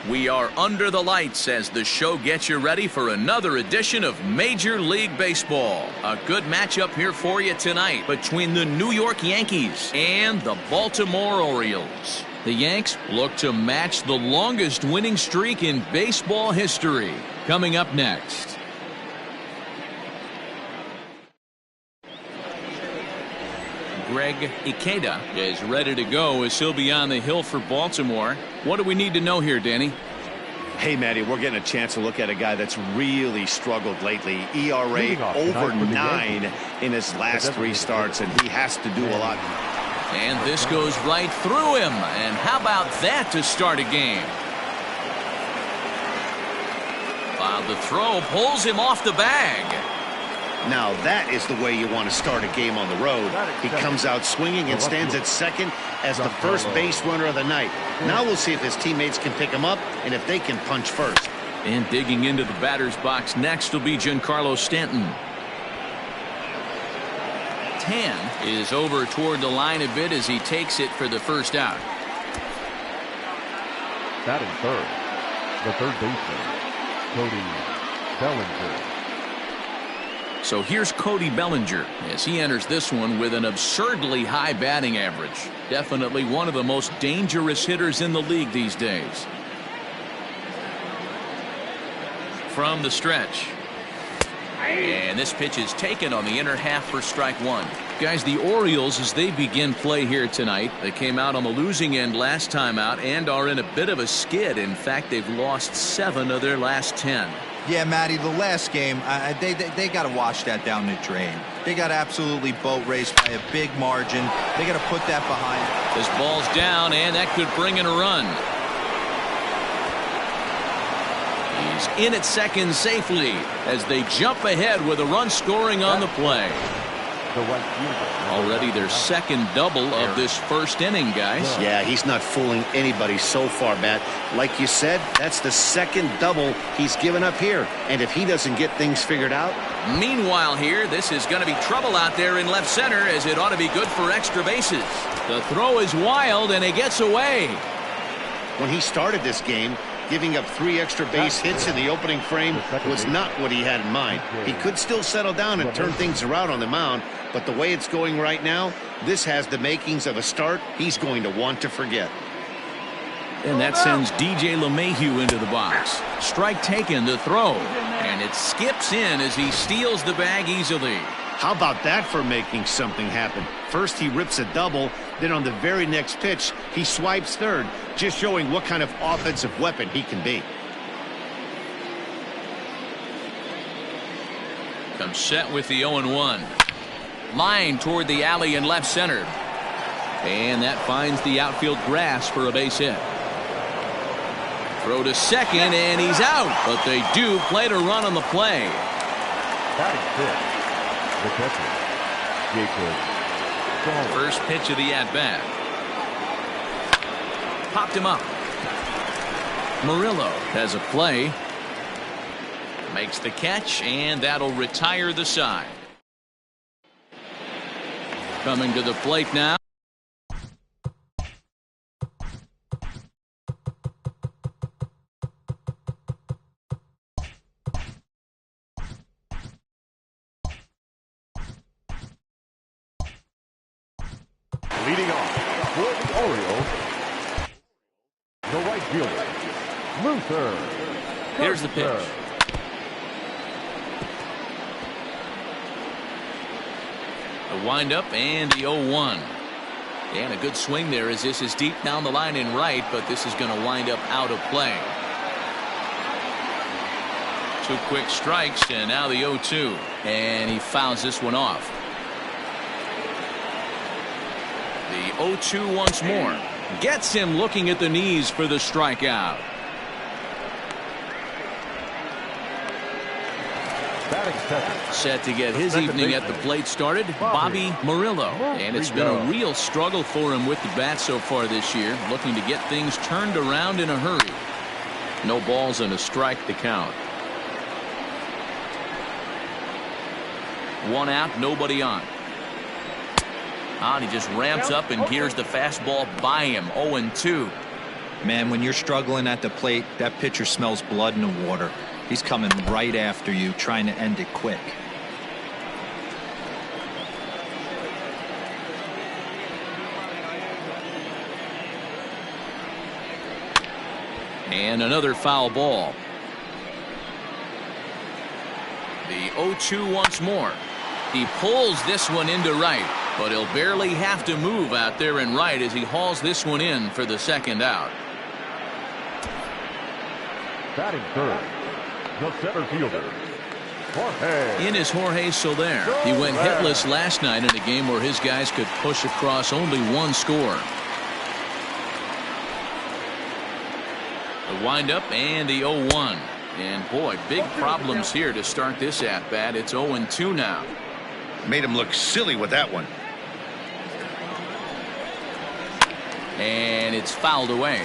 We are under the lights as the show gets you ready for another edition of Major League Baseball. A good matchup here for you tonight between the New York Yankees and the Baltimore Orioles. The Yanks look to match the longest winning streak in baseball history. Coming up next. Greg Ikeda is ready to go as he'll be on the hill for Baltimore. What do we need to know here, Danny? Hey, Matty, we're getting a chance to look at a guy that's really struggled lately. ERA over 9 in his last 3 starts, and he has to do a lot. And this goes right through him. And how about that to start a game? While the throw pulls him off the bag. Now that is the way you want to start a game on the road. He comes out swinging and stands at second as the first base runner of the night. Now we'll see if his teammates can pick him up and if they can punch first. And digging into the batter's box next will be Giancarlo Stanton. Tan is over toward the line a bit as he takes it for the first out. Batting third, the third baseman, Cody Bellinger. So here's Cody Bellinger as he enters this one with an absurdly high batting average. Definitely one of the most dangerous hitters in the league these days. From the stretch. And this pitch is taken on the inner half for strike 1. Guys, the Orioles, as they begin play here tonight, they came out on the losing end last time out and are in a bit of a skid. In fact, they've lost 7 of their last 10. Yeah, Matty, the last game, they got to wash that down the drain. They got absolutely boat raced by a big margin. They got to put that behind. This ball's down, and that could bring in a run. He's in at second safely as they jump ahead with a run scoring on the play. Already their second double of this first inning, guys. Yeah, he's not fooling anybody so far, Matt. Like you said, that's the second double he's given up here. And if he doesn't get things figured out. Meanwhile here, this is going to be trouble out there in left center as it ought to be good for extra bases. The throw is wild and it gets away. When he started this game, giving up 3 extra base hits in the opening frame was not what he had in mind. He could still settle down and turn things around on the mound, but the way it's going right now, this has the makings of a start he's going to want to forget. And that sends DJ LeMahieu into the box. Strike taken, the throw, and it skips in as he steals the bag easily. How about that for making something happen? First he rips a double, then on the very next pitch he swipes third, just showing what kind of offensive weapon he can be. Comes set with the 0-1. Line toward the alley in left center. And that finds the outfield grass for a base hit. Throw to second, and he's out. But they do play to run on the play. The catcher, Jacob. First pitch of the at-bat. Popped him up. Murillo has a play. Makes the catch, and that'll retire the side. Coming to the plate now. Leading off for the Orioles, the right fielder, Luther. Here's the pitch. The windup and the 0-1. And a good swing there as this is deep down the line in right, but this is going to wind up out of play. 2 quick strikes, and now the 0-2. And he fouls this one off. The 0-2 once more. Gets him looking at the knees for the strikeout. Set to get his evening at the plate started, Bobby Murillo. And it's been a real struggle for him with the bat so far this year, looking to get things turned around in a hurry. No balls and a strike to count. 1 out, nobody on. And he just ramps up and gears the fastball by him. 0-2. Man, when you're struggling at the plate, that pitcher smells blood in the water. He's coming right after you, trying to end it quick. And another foul ball. The 0-2 once more. He pulls this one into right, but he'll barely have to move out there in right as he hauls this one in for the second out. Batting third, the center fielder, Jorge. In is Jorge Soler. He went hitless last night in a game where his guys could push across only one score. The windup and the 0-1. And boy, big problems here to start this at bat. It's 0-2 now. Made him look silly with that one. And it's fouled away.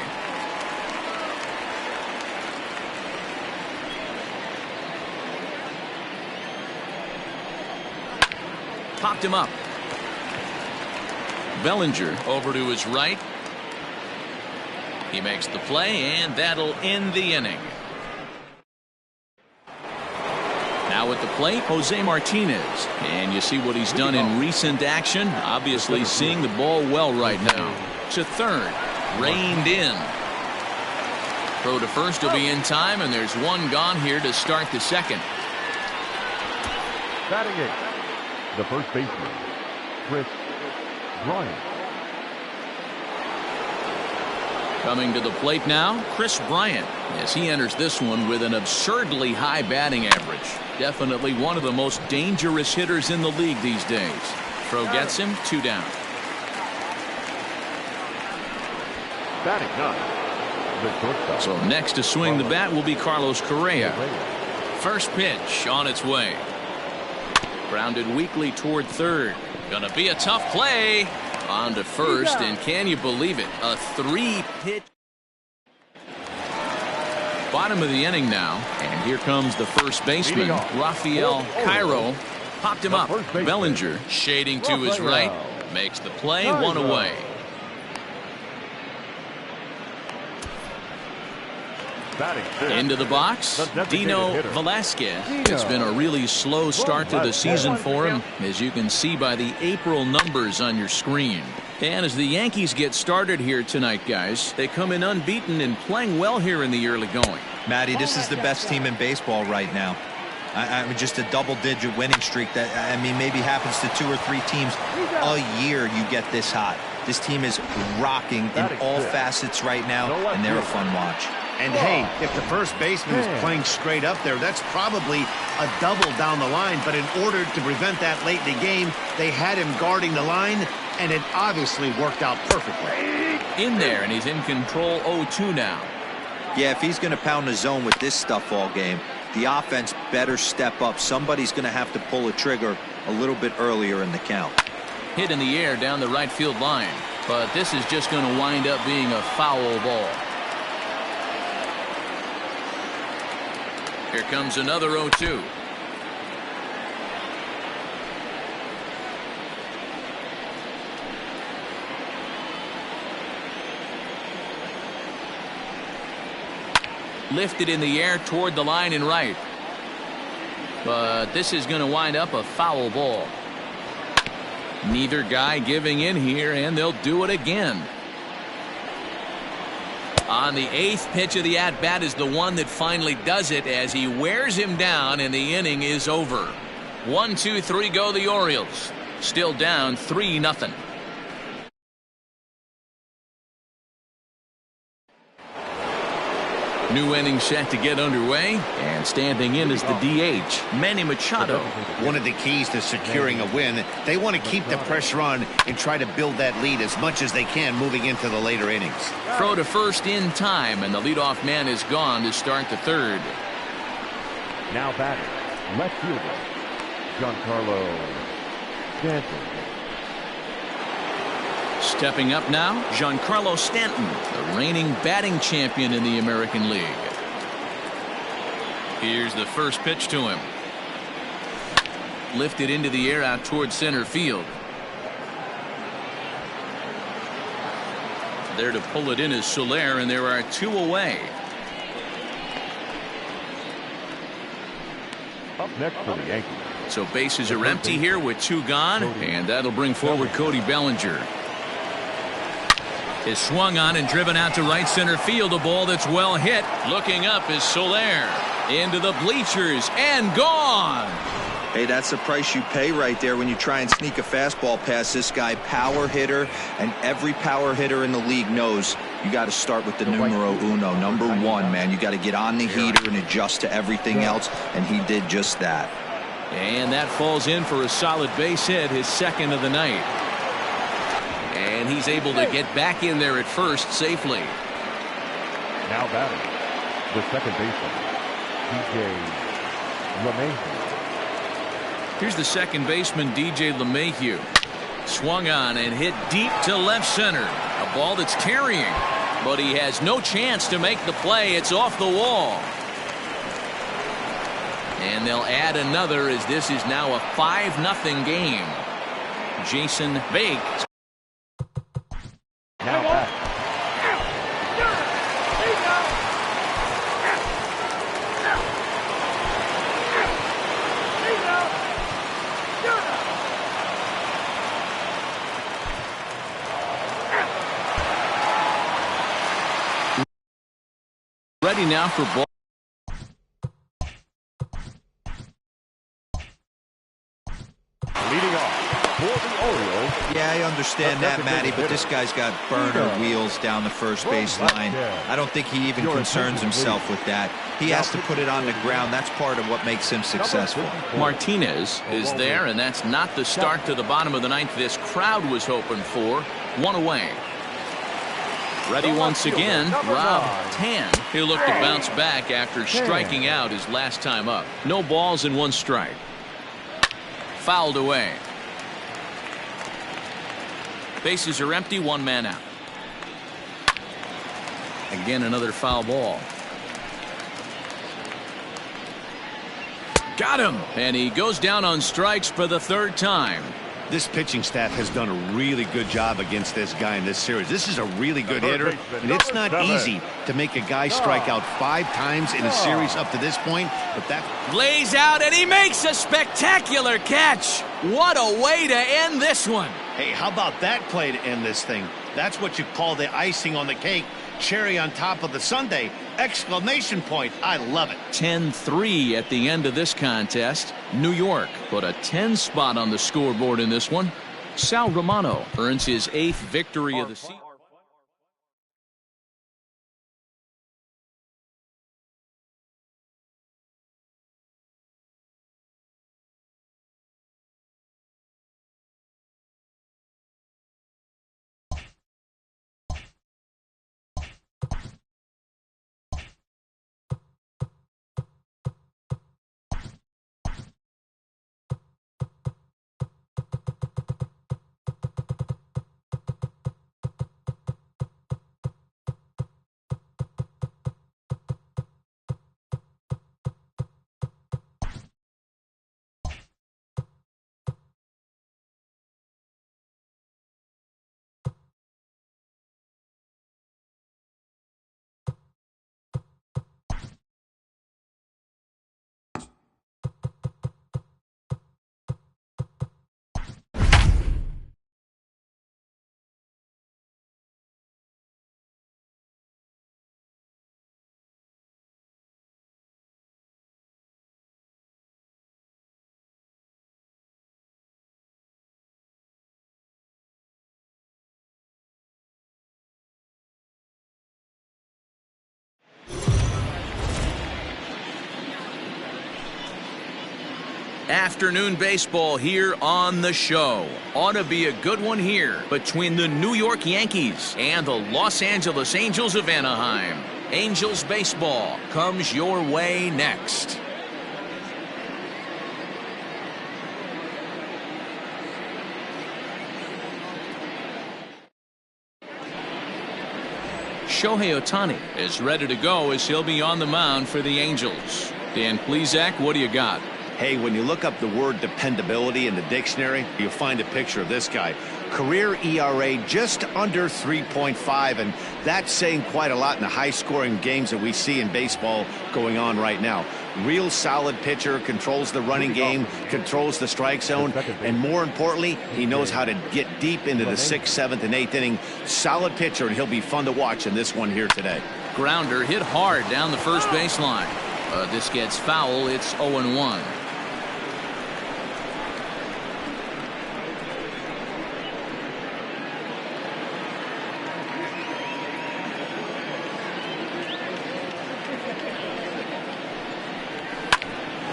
Popped him up. Bellinger over to his right. He makes the play, and that'll end the inning. Now at the plate, Jose Martinez. And you see what he's done in recent action. Obviously seeing the ball well right now. To third. Reined in. Throw to first will be in time, and there's one gone here to start the second. Batting eighth, the first baseman, Chris Bryant. Coming to the plate now, Chris Bryant, as he enters this one with an absurdly high batting average. Definitely one of the most dangerous hitters in the league these days. Throw gets him, 2 down. Batting ninth, the shortstop. So next to swing the bat will be Carlos Correa. First pitch on its way. Grounded weakly toward third. Gonna be a tough play. On to first, and can you believe it? A 3-pitch. Bottom of the inning now, and here comes the first baseman, Rafael Cairo. Popped him up. Bellinger shading to his right. Makes the play, 1 away. Into the box, Dino Velasquez. It's been a really slow start to the season for him, as you can see by the April numbers on your screen. And as the Yankees get started here tonight, guys, they come in unbeaten and playing well here in the early going. Matty, this is the best team in baseball right now. I mean, just a double-digit winning streak that, I mean, maybe happens to 2 or 3 teams a year you get this hot. This team is rocking in all facets right now, and they're a fun watch. And hey, if the first baseman is playing straight up there, that's probably a double down the line. But in order to prevent that late in the game, they had him guarding the line, and it obviously worked out perfectly. In there, and he's in control 0-2 now. Yeah, if he's going to pound the zone with this stuff all game, the offense better step up. Somebody's going to have to pull a trigger a little bit earlier in the count. Hit in the air down the right field line, but this is just going to wind up being a foul ball. Here comes another 0-2. Lifted in the air toward the line and right. But this is going to wind up a foul ball. Neither guy giving in here, and they'll do it again. On the 8th pitch of the at-bat is the one that finally does it as he wears him down, and the inning is over. 1, 2, 3 go the Orioles. Still down 3-0. New inning set to get underway, and standing in is the DH, Manny Machado. One of the keys to securing a win, they want to keep the pressure on and try to build that lead as much as they can moving into the later innings. Throw to first in time, and the leadoff man is gone to start the third. Now batting, left fielder, Giancarlo Stanton. Stepping up now, Giancarlo Stanton, the reigning batting champion in the American League. Here's the first pitch to him. Lifted into the air out toward center field. There to pull it in is Soler, and there are 2 away. Up next for the Yankees. So bases are empty here with 2 gone, and that'll bring forward Cody Bellinger. Is swung on and driven out to right center field. A ball that's well hit. Looking up is Soler. Into the bleachers and gone. Hey, that's the price you pay right there when you try and sneak a fastball past this guy. Power hitter, and every power hitter in the league knows you got to start with the numero uno, number 1, man. You got to get on the heater and adjust to everything else, and he did just that. And that falls in for a solid base hit, his 2nd of the night. And he's able to get back in there at first safely. Now batting, the second baseman, DJ LeMahieu. Here's the second baseman, DJ LeMahieu. Swung on and hit deep to left center. A ball that's carrying, but he has no chance to make the play. It's off the wall. And they'll add another as this is now a 5-0 game. Jason Bake. Now back. Ready now for ball. Leading off for the Orioles. Yeah, I understand that, Matty, but this guy's got burner wheels down the first base line. I don't think he even concerns himself with that. He has to put it on the ground. That's part of what makes him successful. Martinez is there, and that's not the start to the bottom of the 9th this crowd was hoping for. 1 away. Ready once again, Rob Tan. He'll look to bounce back after striking out his last time up. No balls and 1 strike. Fouled away. Bases are empty, 1 man out. Again, another foul ball. Got him, and he goes down on strikes for the 3rd time. This pitching staff has done a really good job against this guy in this series. This is a really good hitter, and it's not easy to make a guy strike out 5 times in a series up to this point, but that lays out, and he makes a spectacular catch. What a way to end this one. Hey, how about that play to end this thing? That's what you call the icing on the cake. Cherry on top of the sundae. Exclamation point. I love it. 10-3 at the end of this contest. New York put a 10 spot on the scoreboard in this one. Sal Romano earns his 8th victory of the season. Afternoon baseball here on the show. Ought to be a good one here between the New York Yankees and the Los Angeles Angels of Anaheim. Angels baseball comes your way next. Shohei Ohtani is ready to go as he'll be on the mound for the Angels. Dan Plesac, what do you got? Hey, when you look up the word dependability in the dictionary, you'll find a picture of this guy. Career ERA just under 3.5, and that's saying quite a lot in the high-scoring games that we see in baseball going on right now. Real solid pitcher, controls the running game, controls the strike zone, and more importantly, he knows how to get deep into the 6th, 7th, and 8th inning. Solid pitcher, and he'll be fun to watch in this one here today. Grounder hit hard down the first baseline. This gets foul. It's 0-1.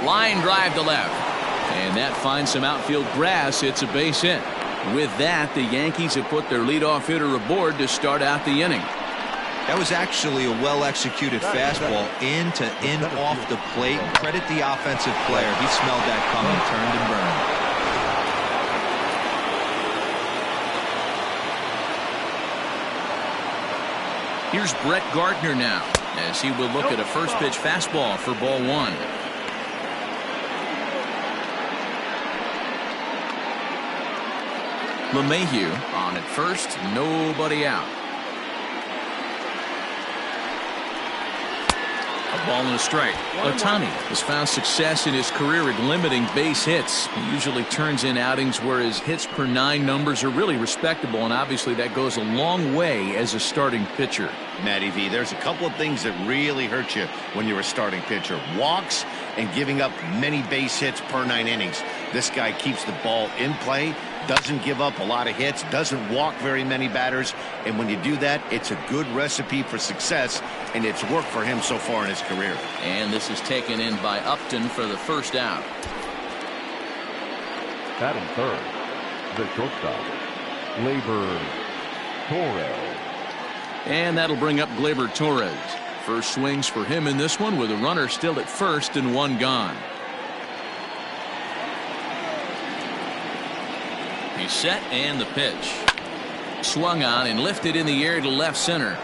Line drive to left, and that finds some outfield grass. It's a base hit. With that, the Yankees have put their leadoff hitter aboard to start out the inning. That was actually a well-executed fastball in off the plate. Credit the offensive player. He smelled that coming, turned and burned. Here's Brett Gardner now, as he will look at a first pitch fastball for ball 1. LeMahieu on at first, nobody out. A ball and a strike. Ohtani has found success in his career at limiting base hits. He usually turns in outings where his hits per 9 numbers are really respectable, and obviously that goes a long way as a starting pitcher. Matty V, there's a couple of things that really hurt you when you're a starting pitcher. Walks and giving up many base hits per 9 innings. This guy keeps the ball in play, doesn't give up a lot of hits, doesn't walk very many batters, and when you do that, it's a good recipe for success, and it's worked for him so far in his career. And this is taken in by Upton for the first out. Batting third, the shortstop, Gleyber Torres. And that'll bring up Gleyber Torres. First swings for him in this one with a runner still at first and 1 gone. He's set and the pitch. Swung on and lifted in the air to left center.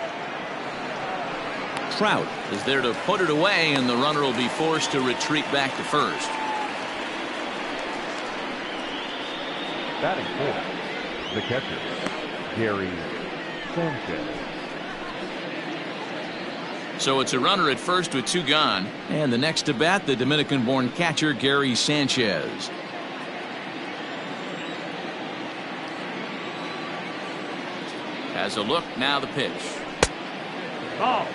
Trout is there to put it away, and the runner will be forced to retreat back to first. Batting fourth, the catcher, Gary Sanchez. So it's a runner at first with 2 gone, and the next to bat, the Dominican-born catcher Gary Sanchez. Has a look, now the pitch. Oh.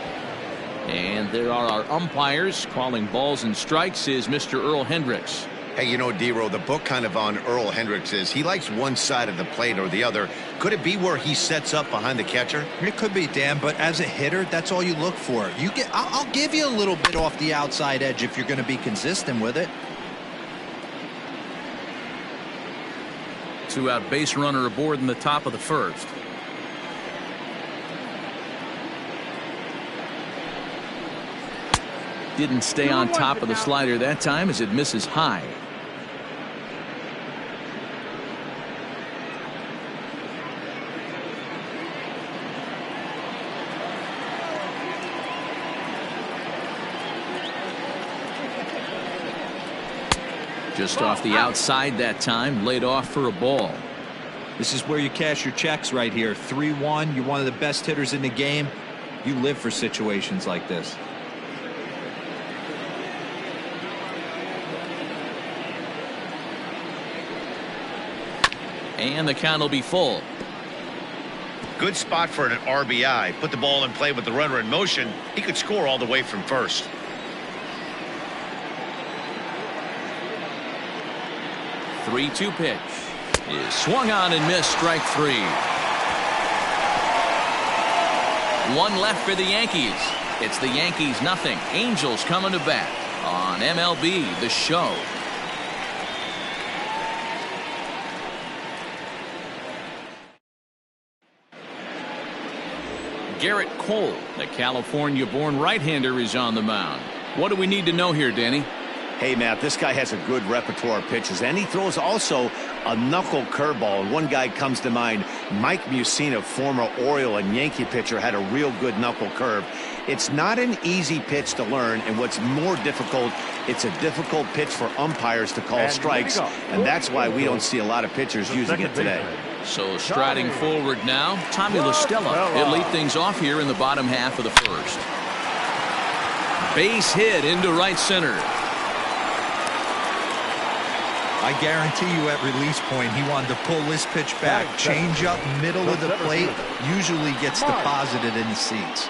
And there are our umpires calling balls and strikes is Mr. Earl Hendricks. Hey, you know, D-Row, the book kind of on Earl Hendricks is he likes one side of the plate or the other. Could it be where he sets up behind the catcher? It could be, Dan, but as a hitter, that's all you look for. I'll give you a little bit off the outside edge if you're going to be consistent with it. 2-out base runner aboard in the top of the first. Didn't stay on top of the slider that time as it misses high. Just off the outside that time, laid off for a ball. This is where you cash your checks right here. 3-1. You're one of the best hitters in the game. You live for situations like this. And the count will be full. Good spot for an RBI. Put the ball in play with the runner in motion. He could score all the way from first. Three-two pitch is swung on and missed. Strike 3. 1 left for the Yankees. It's the Yankees nothing. Angels coming to bat on MLB The Show. Garrett Cole, the California-born right-hander, is on the mound. What do we need to know here, Danny? Hey, Matt, this guy has a good repertoire of pitches, and he throws also A knuckle curveball, and one guy comes to mind, Mike Mussina, former Oriole and Yankee pitcher, had a real good knuckle curve. It's not an easy pitch to learn, and what's more difficult, it's a difficult pitch for umpires to call strikes, and that's why we don't see a lot of pitchers using it today. So striding forward now, Tommy Lestella. He'll lead things off here in the bottom half of the first. Base hit into right center. I guarantee you at release point he wanted to pull this pitch back. Change up middle of the plate usually gets deposited in the seats.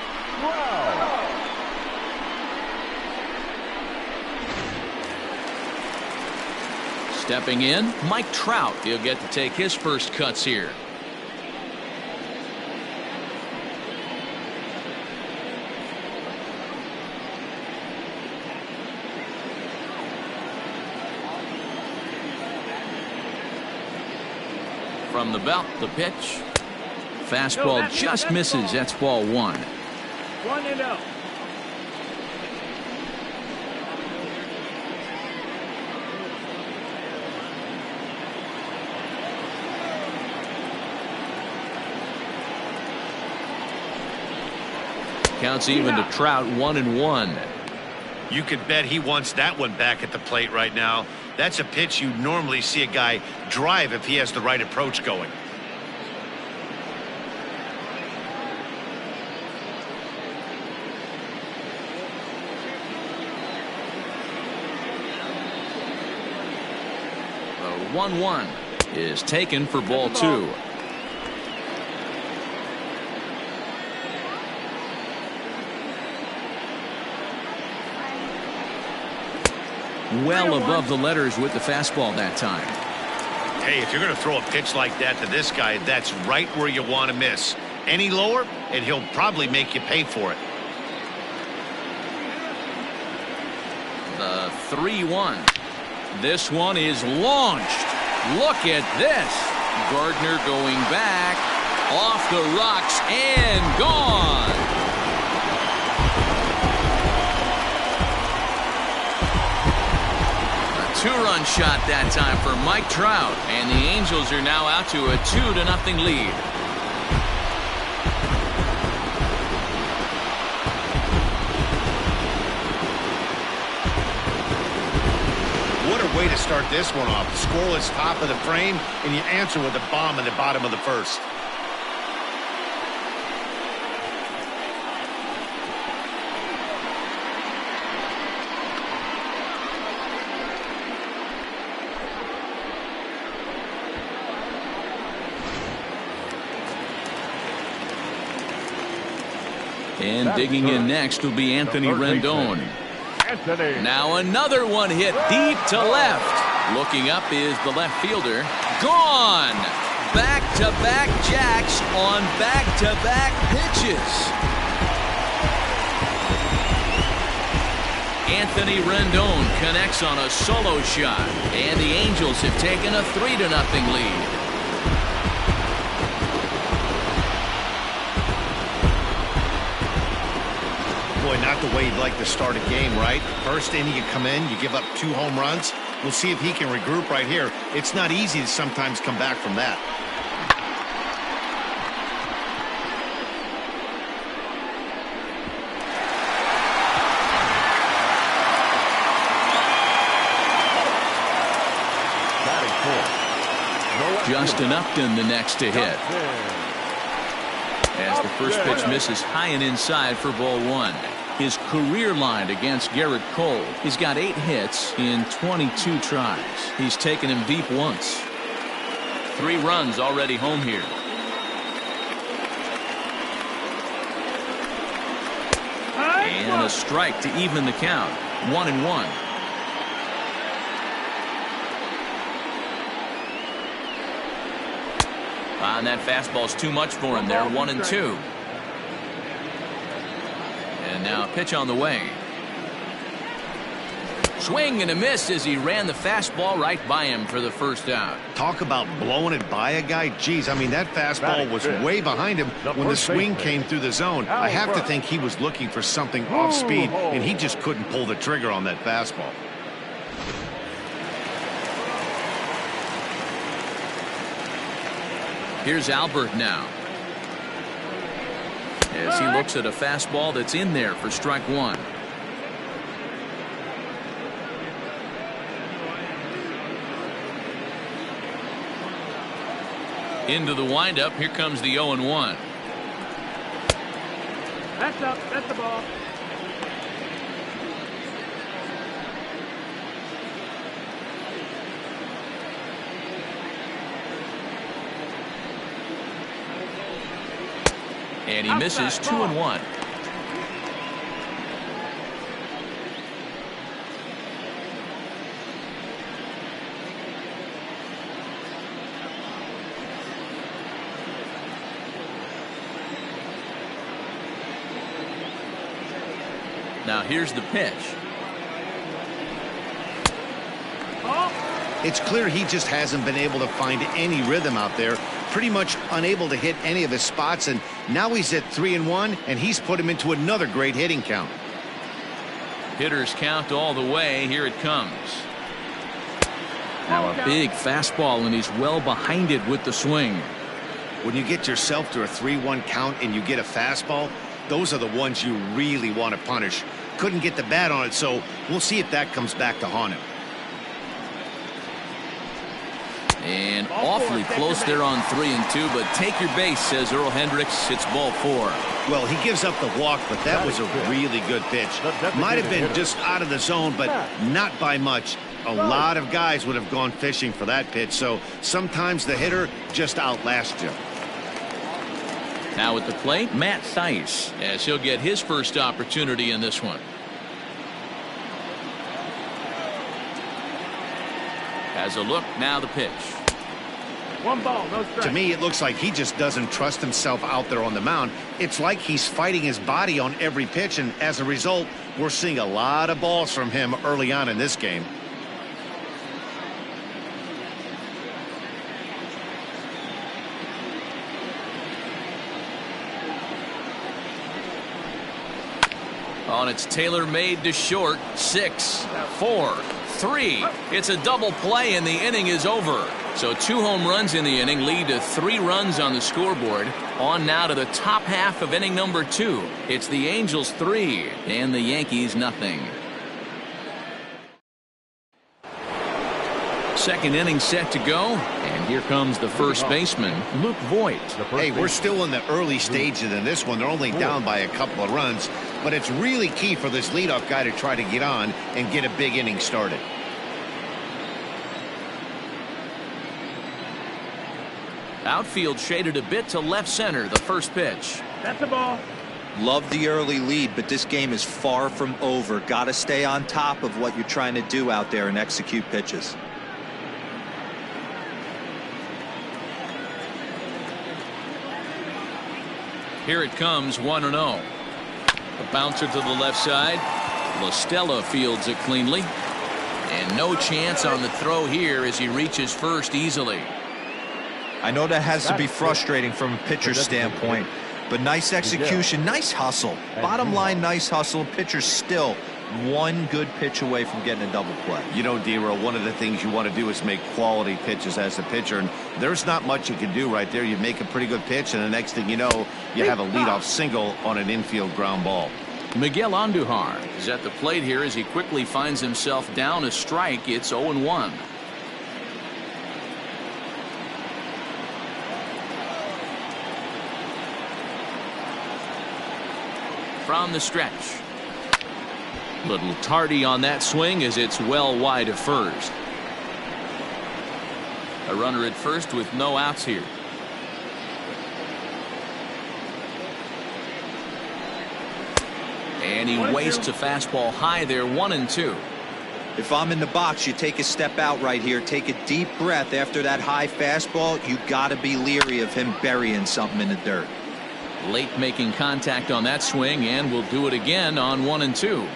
Stepping in, Mike Trout. He'll get to take his first cuts here. From the belt, the pitch. Fastball just misses. That's ball one. 1-0. Counts even to Trout, 1-1. You could bet he wants that one back at the plate right now. That's a pitch you normally see a guy drive if he has the right approach going. The 1-1 is taken for ball two. Well above the letters with the fastball that time. Hey, if you're going to throw a pitch like that to this guy, that's right where you want to miss. Any lower, and he'll probably make you pay for it. The 3-1. This one is launched. Look at this. Gardner going back. Off the rocks and gone. Two-run shot that time for Mike Trout, and the Angels are now out to a 2-0 lead. What a way to start this one off. Scoreless top of the frame, and you answer with a bomb in the bottom of the first. And digging in next will be Anthony Rendon. Now another one hit deep to left. Looking up is the left fielder. Gone! Back-to-back jacks on back-to-back pitches. Anthony Rendon connects on a solo shot. And the Angels have taken a 3-0 lead. Boy, not the way you'd like to start a game, right? First inning, you come in, you give up 2 home runs. We'll see if he can regroup right here. It's not easy to sometimes come back from that. Justin Upton the next to hit. As the first pitch misses high and inside for ball one. His career line against Garrett Cole. He's got 8 hits in 22 tries. He's taken him deep once. 3 runs already home here. And a strike to even the count. 1-1. And that fastball's too much for him there. 1-2. And now a pitch on the way. Swing and a miss as he ran the fastball right by him for the first out. Talk about blowing it by a guy. Geez, I mean, that fastball was way behind him when the swing came through the zone. I have to think he was looking for something off speed, and he just couldn't pull the trigger on that fastball. Here's Albert now, as he looks at a fastball that's in there for strike one. Into the windup. Here comes the 0-1. That's up. That's the ball. And he misses 2-1. Now here's the pitch. It's clear he just hasn't been able to find any rhythm out there. Pretty much unable to hit any of his spots, and now he's at 3-1, and he's put him into another great hitting count. Hitters count all the way. Here it comes. Now a big fastball, and he's well behind it with the swing. When you get yourself to a 3-1 count and you get a fastball, those are the ones you really want to punish. Couldn't get the bat on it, so we'll see if that comes back to haunt him. And awfully close there on 3-2, but take your base, says Earl Hendricks. It's ball 4. Well, he gives up the walk, but that was a really good pitch. Might have been just out of the zone, but not by much. A lot of guys would have gone fishing for that pitch, so sometimes the hitter just outlasts you. Now at the plate, Matt Thaiss, as he'll get his first opportunity in this one. Has a look, now the pitch. One ball, no strike. To me, it looks like he just doesn't trust himself out there on the mound. It's like he's fighting his body on every pitch, and as a result, we're seeing a lot of balls from him early on in this game. On its tailor-made to short. 6, 4, 3. It's a double play, and the inning is over. So 2 home runs in the inning lead to 3 runs on the scoreboard. On now to the top half of inning number 2. It's the Angels 3 and the Yankees nothing. Second inning set to go, and here comes the first baseman, Luke Voit. Hey, we're still in the early stages in this one. They're only down by a couple of runs, but it's really key for this leadoff guy to try to get on and get a big inning started. Outfield shaded a bit to left center, the first pitch. That's the ball. Love the early lead, but this game is far from over. Got to stay on top of what you're trying to do out there and execute pitches. Here it comes, 1-0. A bouncer to the left side. Lestella fields it cleanly. And no chance on the throw here as he reaches first easily. I know that has to be frustrating from a pitcher's standpoint, but nice execution, nice hustle. Bottom line, nice hustle. Pitcher's still one good pitch away from getting a double play. You know, D-Row, one of the things you want to do is make quality pitches as a pitcher, and there's not much you can do right there. You make a pretty good pitch, and the next thing you know, you have a leadoff single on an infield ground ball. Miguel Andujar is at the plate here as he quickly finds himself down a strike. It's 0-1. From the stretch. Little tardy on that swing as it's well wide of first. A runner at first with no outs here. And he wastes a fastball high there, 1-2. If I'm in the box, you take a step out right here, take a deep breath after that high fastball. You got to be leery of him burying something in the dirt. Late making contact on that swing, and will do it again on 1-2.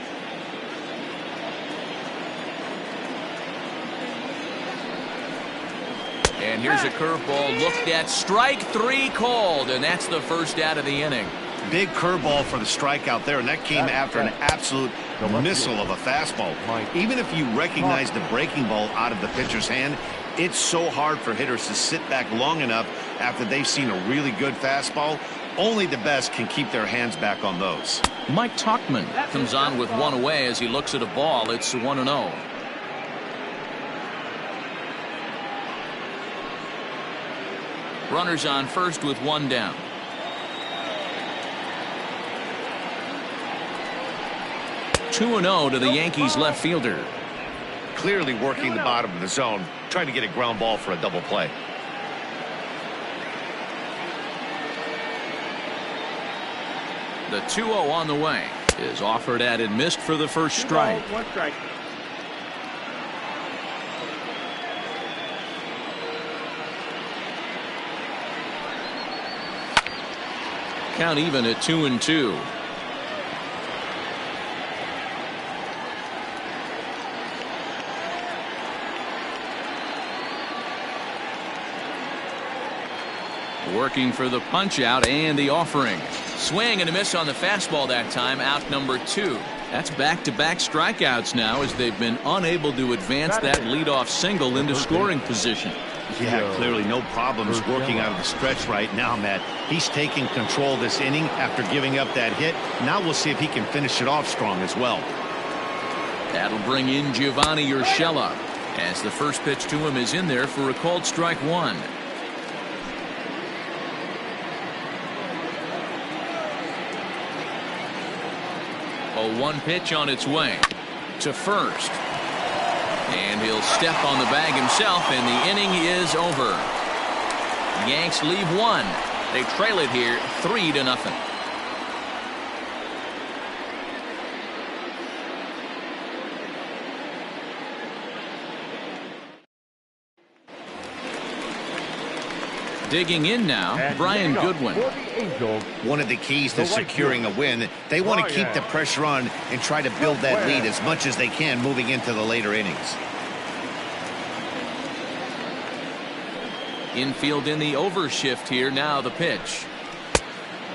And here's a curveball looked at, strike 3 called, and that's the first out of the inning. Big curveball for the strikeout there, and that came after an absolute missile of a fastball. Even if you recognize the breaking ball out of the pitcher's hand, It's so hard for hitters to sit back long enough after they've seen a really good fastball. Only the best can keep their hands back on those. Mike Tauchman comes on with one away as he looks at a ball. It's 1-0. Runners on first with one down. Two 2-0 to the Yankees left fielder. Clearly working the bottom of the zone, trying to get a ground ball for a double play. The 2-0 on the way is offered at and missed for the first strike. 1 strike. Count even at 2-2. Working for the punch out and the offering. Swing and a miss on the fastball that time. Out number 2. That's back-to-back strikeouts now as they've been unable to advance that leadoff single into scoring position. Yeah, clearly no problems working out of the stretch right now, Matt. He's taking control this inning after giving up that hit. Now we'll see if he can finish it off strong as well. That'll bring in Giovanni Urshela as the first pitch to him is in there for a called strike 1. A 1 pitch on its way to first. And he'll step on the bag himself, and the inning is over. Yanks leave 1. They trail it here 3-0. Digging in now, Brian Goodwin. One of the keys to securing a win, they want to keep the pressure on and try to build that lead as much as they can moving into the later innings. Infield in the overshift here. Now the pitch.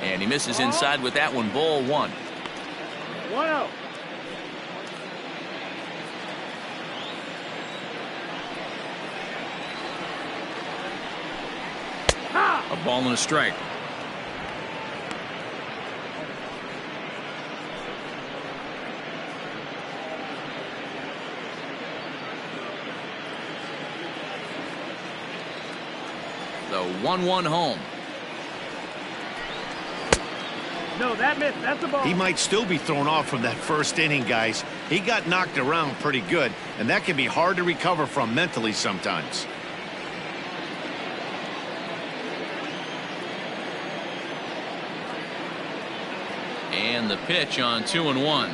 And he misses inside with that one. Ball 1. 1-0. A ball and a strike. The 1-1 home. No, that missed. That's the ball. He might still be thrown off from that first inning, guys. He got knocked around pretty good, and that can be hard to recover from mentally sometimes. And the pitch on 2-1.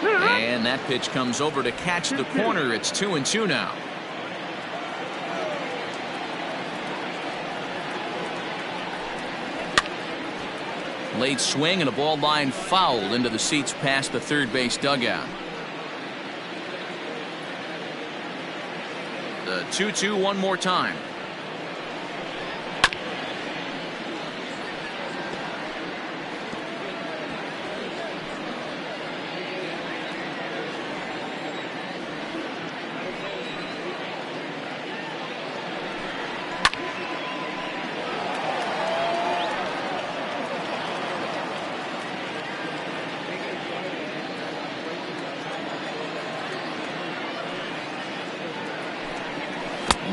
And that pitch comes over to catch the corner. It's 2-2 now. Late swing and a ball line foul into the seats past the third base dugout. The 2-2 one more time.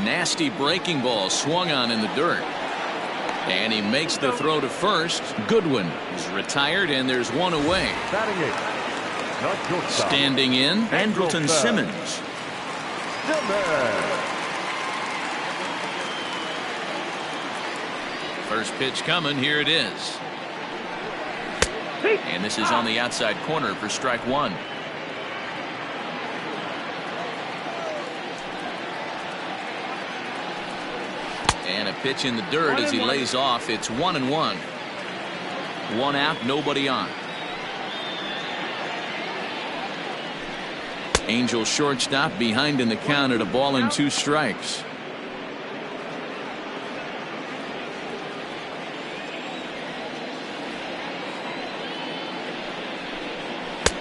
Nasty breaking ball swung on in the dirt. And he makes the throw to first. Goodwin is retired, and there's one away. Standing in, Andrelton Simmons. First pitch coming. Here it is. And this is on the outside corner for strike 1. And a pitch in the dirt as he lays off. It's 1-1. 1 out, nobody on. Angel shortstop behind in the count at a ball and 2 strikes.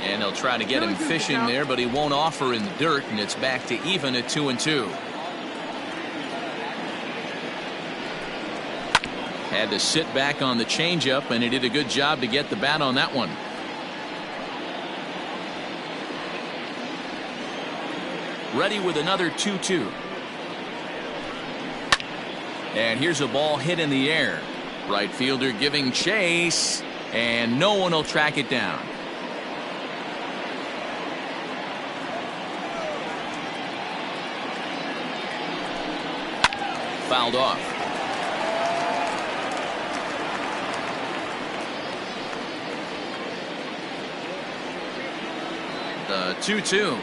And they'll try to get him fishing there, but he won't offer in the dirt, and it's back to even at 2-2. Had to sit back on the changeup, and he did a good job to get the bat on that one. Ready with another 2-2. And here's a ball hit in the air. Right fielder giving chase, and no one will track it down. Fouled off. The 2-2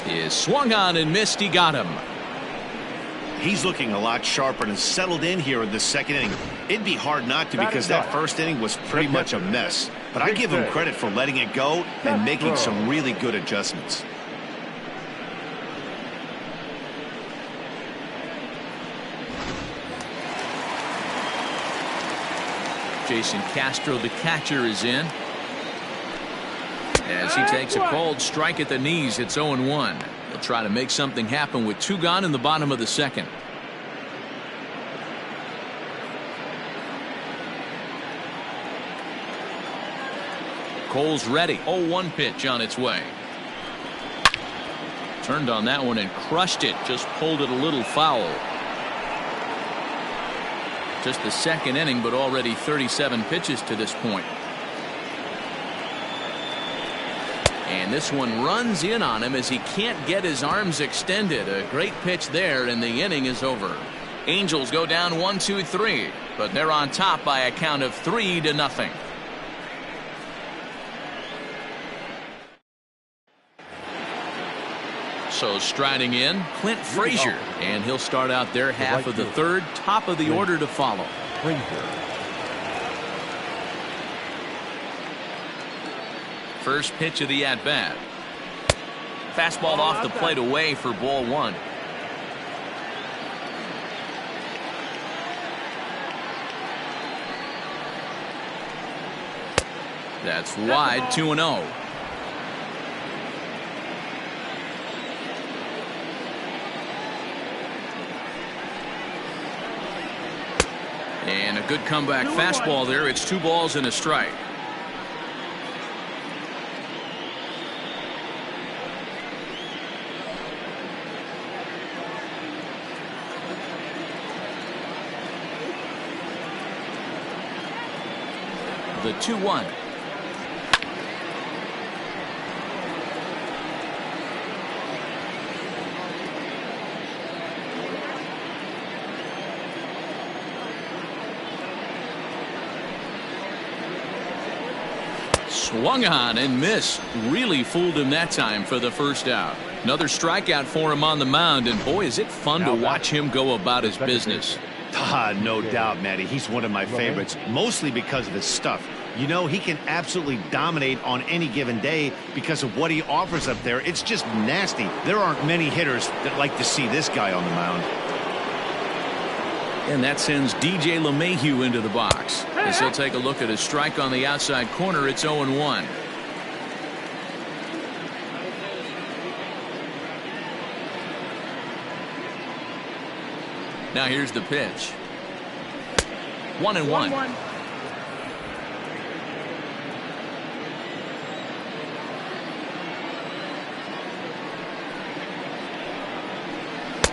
is swung on and missed. He got him. He's looking a lot sharper and settled in here in the second inning. It'd be hard not to, because that first inning was pretty much a mess. But I give him credit for letting it go and making some really good adjustments. Jason Castro, the catcher, is in. As he takes a cold strike at the knees, it's 0-1. He'll try to make something happen with 2 gone in the bottom of the second. Cole's ready. 0-1 pitch on its way. Turned on that one and crushed it. Just pulled it a little foul. Just the second inning, but already 37 pitches to this point. And this one runs in on him as he can't get his arms extended. A great pitch there, and the inning is over. Angels go down 1-2-3, but they're on top by a count of 3-0. So striding in, Clint Frazier, and he'll start out their half of the third. Top of the order to follow. First pitch of the at-bat. Fastball off the plate away for ball 1. That's wide. 2-0. And a good comeback fastball there. It's 2 balls and a strike. The 2-1. Swung on and missed. Really fooled him that time for the first out. Another strikeout for him on the mound, and boy, is it fun to watch him go about his business. No doubt, Matty. He's one of my favorites, mostly because of his stuff. You know, he can absolutely dominate on any given day because of what he offers up there. It's just nasty. There aren't many hitters that like to see this guy on the mound. And that sends DJ LeMahieu into the box as he'll take a look at a strike on the outside corner. It's 0-1. Now here's the pitch. 1-1.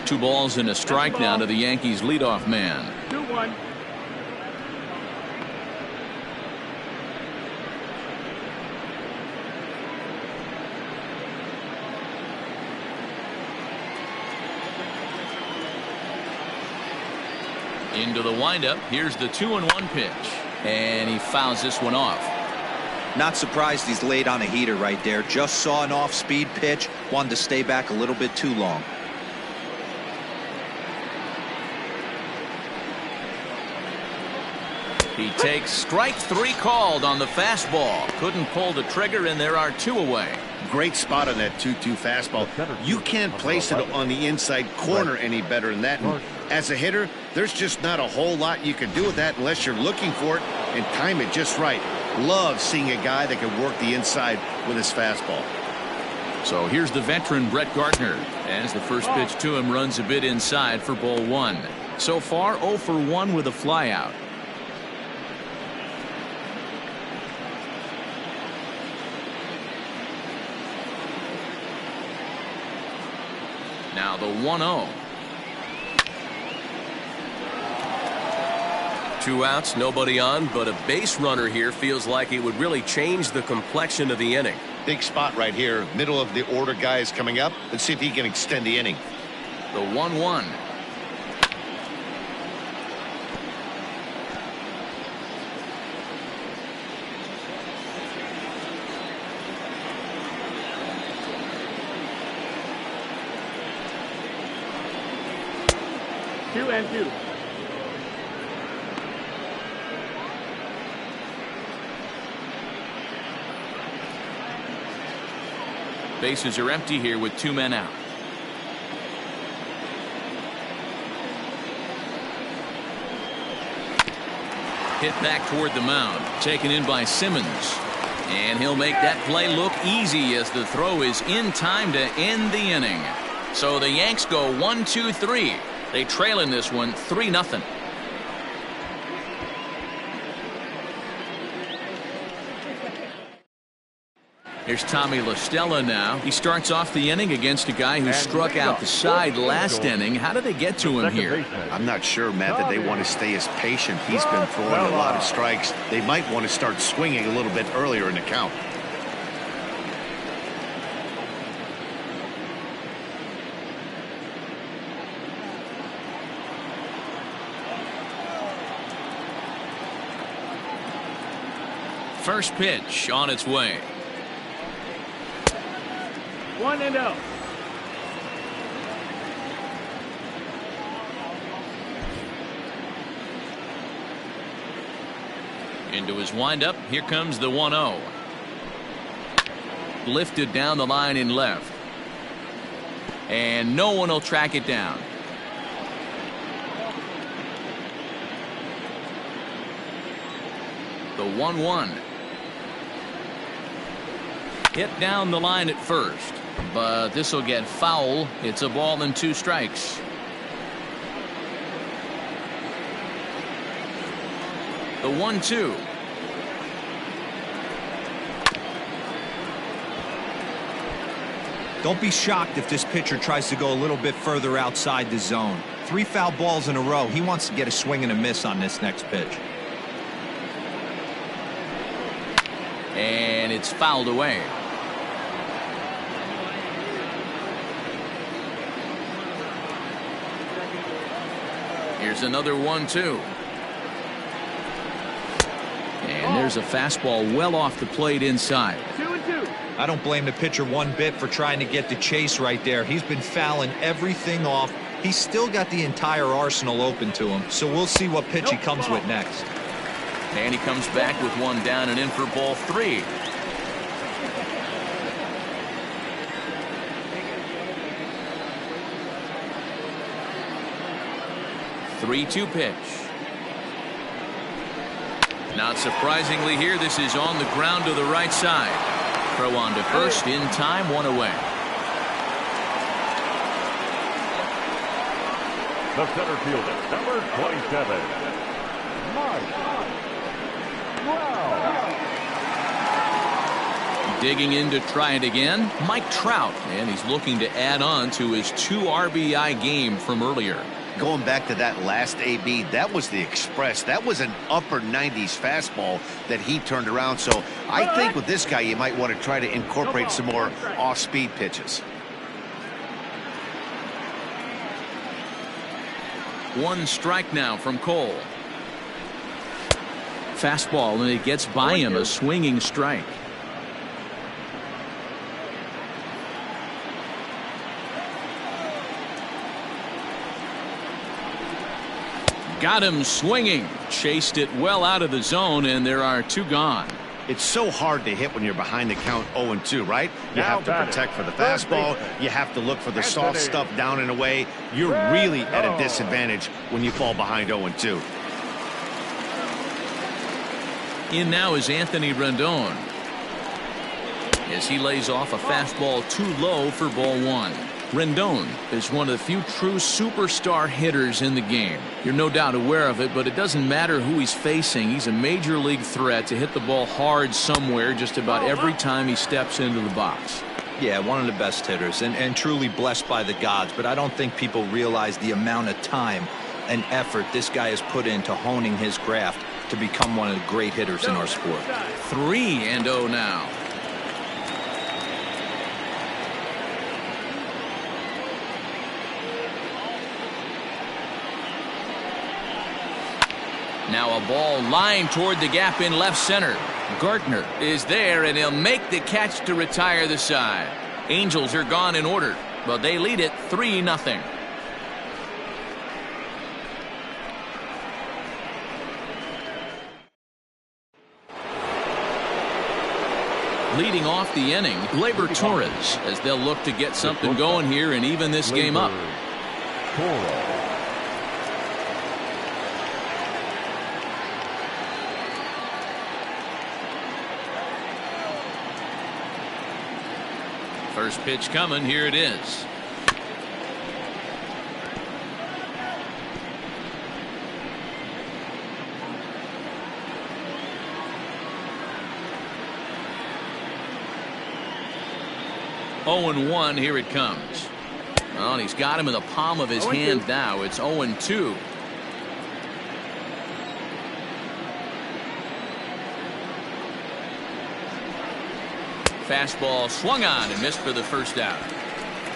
Two balls and a strike now to the Yankees leadoff man. 2-1. Into the windup. Here's the 2-1 pitch, and he fouls this one off. Not surprised he's laid on a heater right there. Just saw an off-speed pitch. Wanted to stay back a little bit too long. He takes strike 3 called on the fastball. Couldn't pull the trigger, and there are 2 away. Great spot on that 2-2 fastball. You can't place it on the inside corner any better than that. And as a hitter, there's just not a whole lot you can do with that unless you're looking for it and time it just right. Love seeing a guy that can work the inside with his fastball. So here's the veteran Brett Gardner as the first pitch to him runs a bit inside for ball 1. So far 0 for 1 with a flyout. Now the 1-0. 2 outs, nobody on, but a base runner here feels like it would really change the complexion of the inning. Big spot right here. Middle of the order guys coming up. Let's see if he can extend the inning. The 1-1. Two and two. Bases are empty here with 2 men out. Hit back toward the mound, taken in by Simmons. And he'll make that play look easy as the throw is in time to end the inning. So the Yanks go 1-2-3. They trail in this one 3-0. Here's Tommy Lestella now. He starts off the inning against a guy who struck out the side last inning. How did they get to him here? I'm not sure, Matt, that they want to stay as patient. He's been throwing a lot of strikes. They might want to start swinging a little bit earlier in the count. First pitch on its way. 1-0. Into his windup. Here comes the 1-0. Lifted down the line in left. And no one will track it down. The 1-1. Hit down the line at first, but this will get foul. It's a ball and 2 strikes. The 1-2. Don't be shocked if this pitcher tries to go a little bit further outside the zone. 3 foul balls in a row. He wants to get a swing and a miss on this next pitch. And it's fouled away. Here's another 1-2. And there's a fastball well off the plate inside. 2-2. I don't blame the pitcher one bit for trying to get the chase right there. He's been fouling everything off. He's still got the entire arsenal open to him. So we'll see what pitch he comes with next. And he comes back with 1 down and in for ball 3. The 3-2 pitch. Not surprisingly here, this is on the ground to the right side. Throw on to first in time, 1 away. The center fielder, number 27, Digging in to try it again, Mike Trout, and he's looking to add on to his 2 RBI game from earlier. Going back to that last AB, that was the express. That was an upper 90s fastball that he turned around. So I think with this guy, you might want to try to incorporate some more off-speed pitches. 1 strike now from Cole. Fastball, and it gets by him, a swinging strike. Got him swinging. Chased it well out of the zone, and there are 2 gone. It's so hard to hit when you're behind the count 0-2, right? You have to protect for the fastball. You have to look for the soft stuff down and away. You're really at a disadvantage when you fall behind 0-2. In now is Anthony Rendon, as he lays off a fastball too low for ball 1. Rendon is one of the few true superstar hitters in the game. You're no doubt aware of it, but it doesn't matter who he's facing. He's a major league threat to hit the ball hard somewhere just about every time he steps into the box. Yeah, one of the best hitters and truly blessed by the gods, but I don't think people realize the amount of time and effort this guy has put into honing his craft to become one of the great hitters in our sport. 3-0 now. Now a ball lined toward the gap in left center. Gardner is there, and he'll make the catch to retire the side. Angels are gone in order, but they lead it 3-0. Leading off the inning, Gleyber Torres, as they'll look to get something going here and even this game up. First pitch coming. Here it is. Oh, 0-1. Here it comes. Well, he's got him in the palm of his hand now. It's 0-2. Fastball swung on and missed for the first out.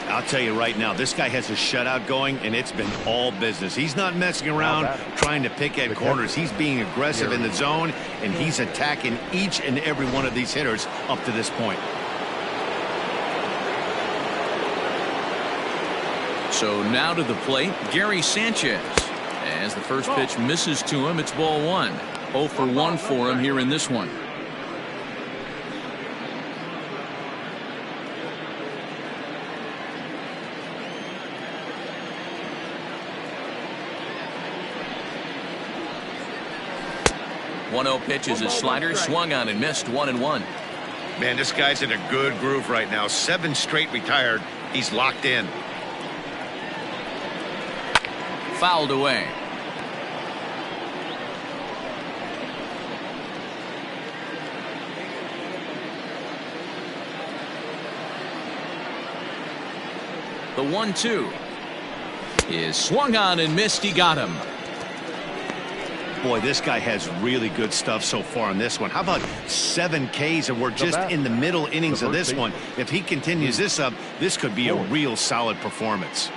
I'll tell you right now, this guy has a shutout going, and it's been all business. He's not messing around trying to pick at corners. He's being aggressive in the zone, and he's attacking each and every one of these hitters up to this point. So now to the plate, Gary Sanchez. As the first pitch misses to him, it's ball 1. 0 for 1 for him here in this one. One-0 pitch is a slider, swung on and missed. 1-1. Man, this guy's in a good groove right now. 7 straight retired. He's locked in. Fouled away. The 1-2 is swung on and missed. He got him. Boy, this guy has really good stuff so far in this one. How about 7 Ks, and we're just in the middle innings of this one. If he continues this up, this could be a real solid performance.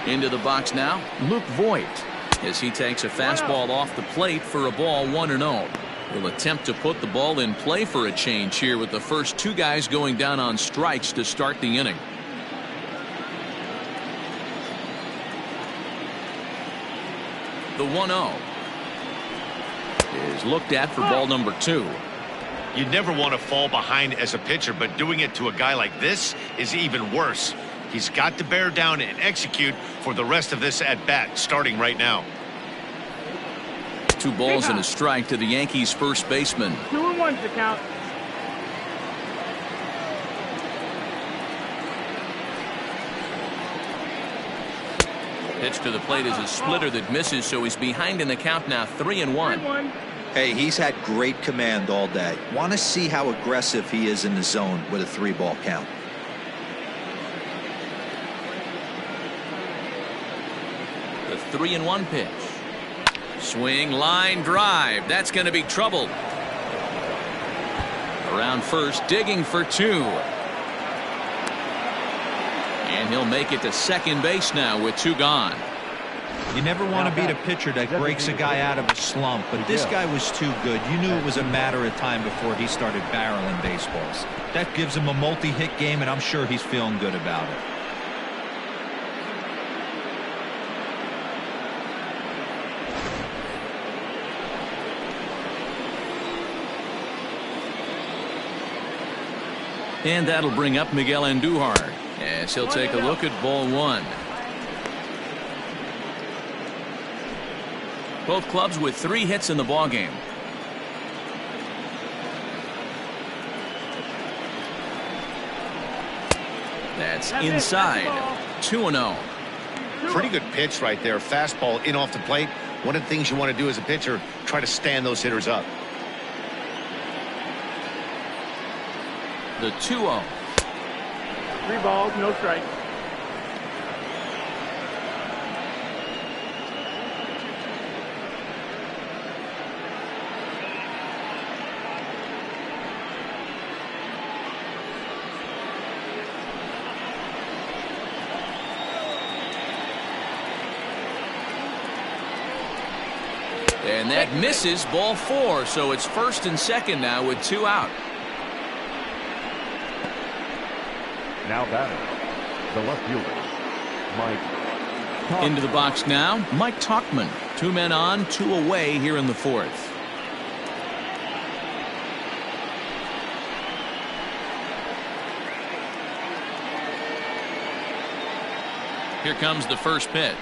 Into the box now, Luke Voigt, as he takes a fastball off the plate for a ball. 1-0. He'll attempt to put the ball in play for a change here with the first 2 guys going down on strikes to start the inning. The 1-0 is looked at for ball number 2. You never want to fall behind as a pitcher, but doing it to a guy like this is even worse. He's got to bear down and execute for the rest of this at bat, starting right now. 2 balls and a strike to the Yankees first baseman. 2-1 to count. Pitch to the plate is a splitter that misses, so he's behind in the count now. 3-1. Hey, he's had great command all day. Want to see how aggressive he is in the zone with a 3-ball count. The 3-1 pitch. Swing, line, drive. That's going to be trouble. Around first, digging for 2. And he'll make it to second base now with 2 gone. You never want to beat a pitcher that breaks a guy out of a slump, but this guy was too good. You knew it was a matter of time before he started barreling baseballs. That gives him a multi-hit game, and I'm sure he's feeling good about it. And that'll bring up Miguel Andujar as he'll take a look at ball 1. Both clubs with 3 hits in the ballgame. That's inside. 2-0. Pretty good pitch right there. Fastball in off the plate. One of the things you want to do as a pitcher, try to stand those hitters up. The 2-0. 3 balls, no strikes. And that misses, ball 4, so it's first and second now with 2 out. Now batting, the left fielder, Mike Tauchman. Into the box now, Mike Tauchman. 2 men on, 2 away here in the 4th. Here comes the first pitch.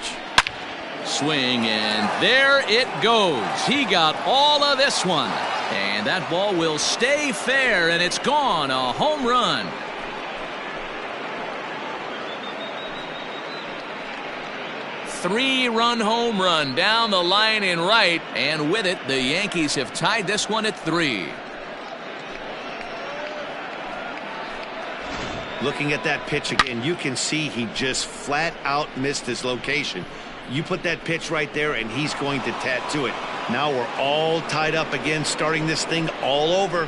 Swing, and there it goes. He got all of this one. And that ball will stay fair, and it's gone. A home run. Three-run home run down the line in right, and with it, the Yankees have tied this one at 3. Looking at that pitch again, you can see he just flat out missed his location. You put that pitch right there, and he's going to tattoo it. Now we're all tied up again, starting this thing all over.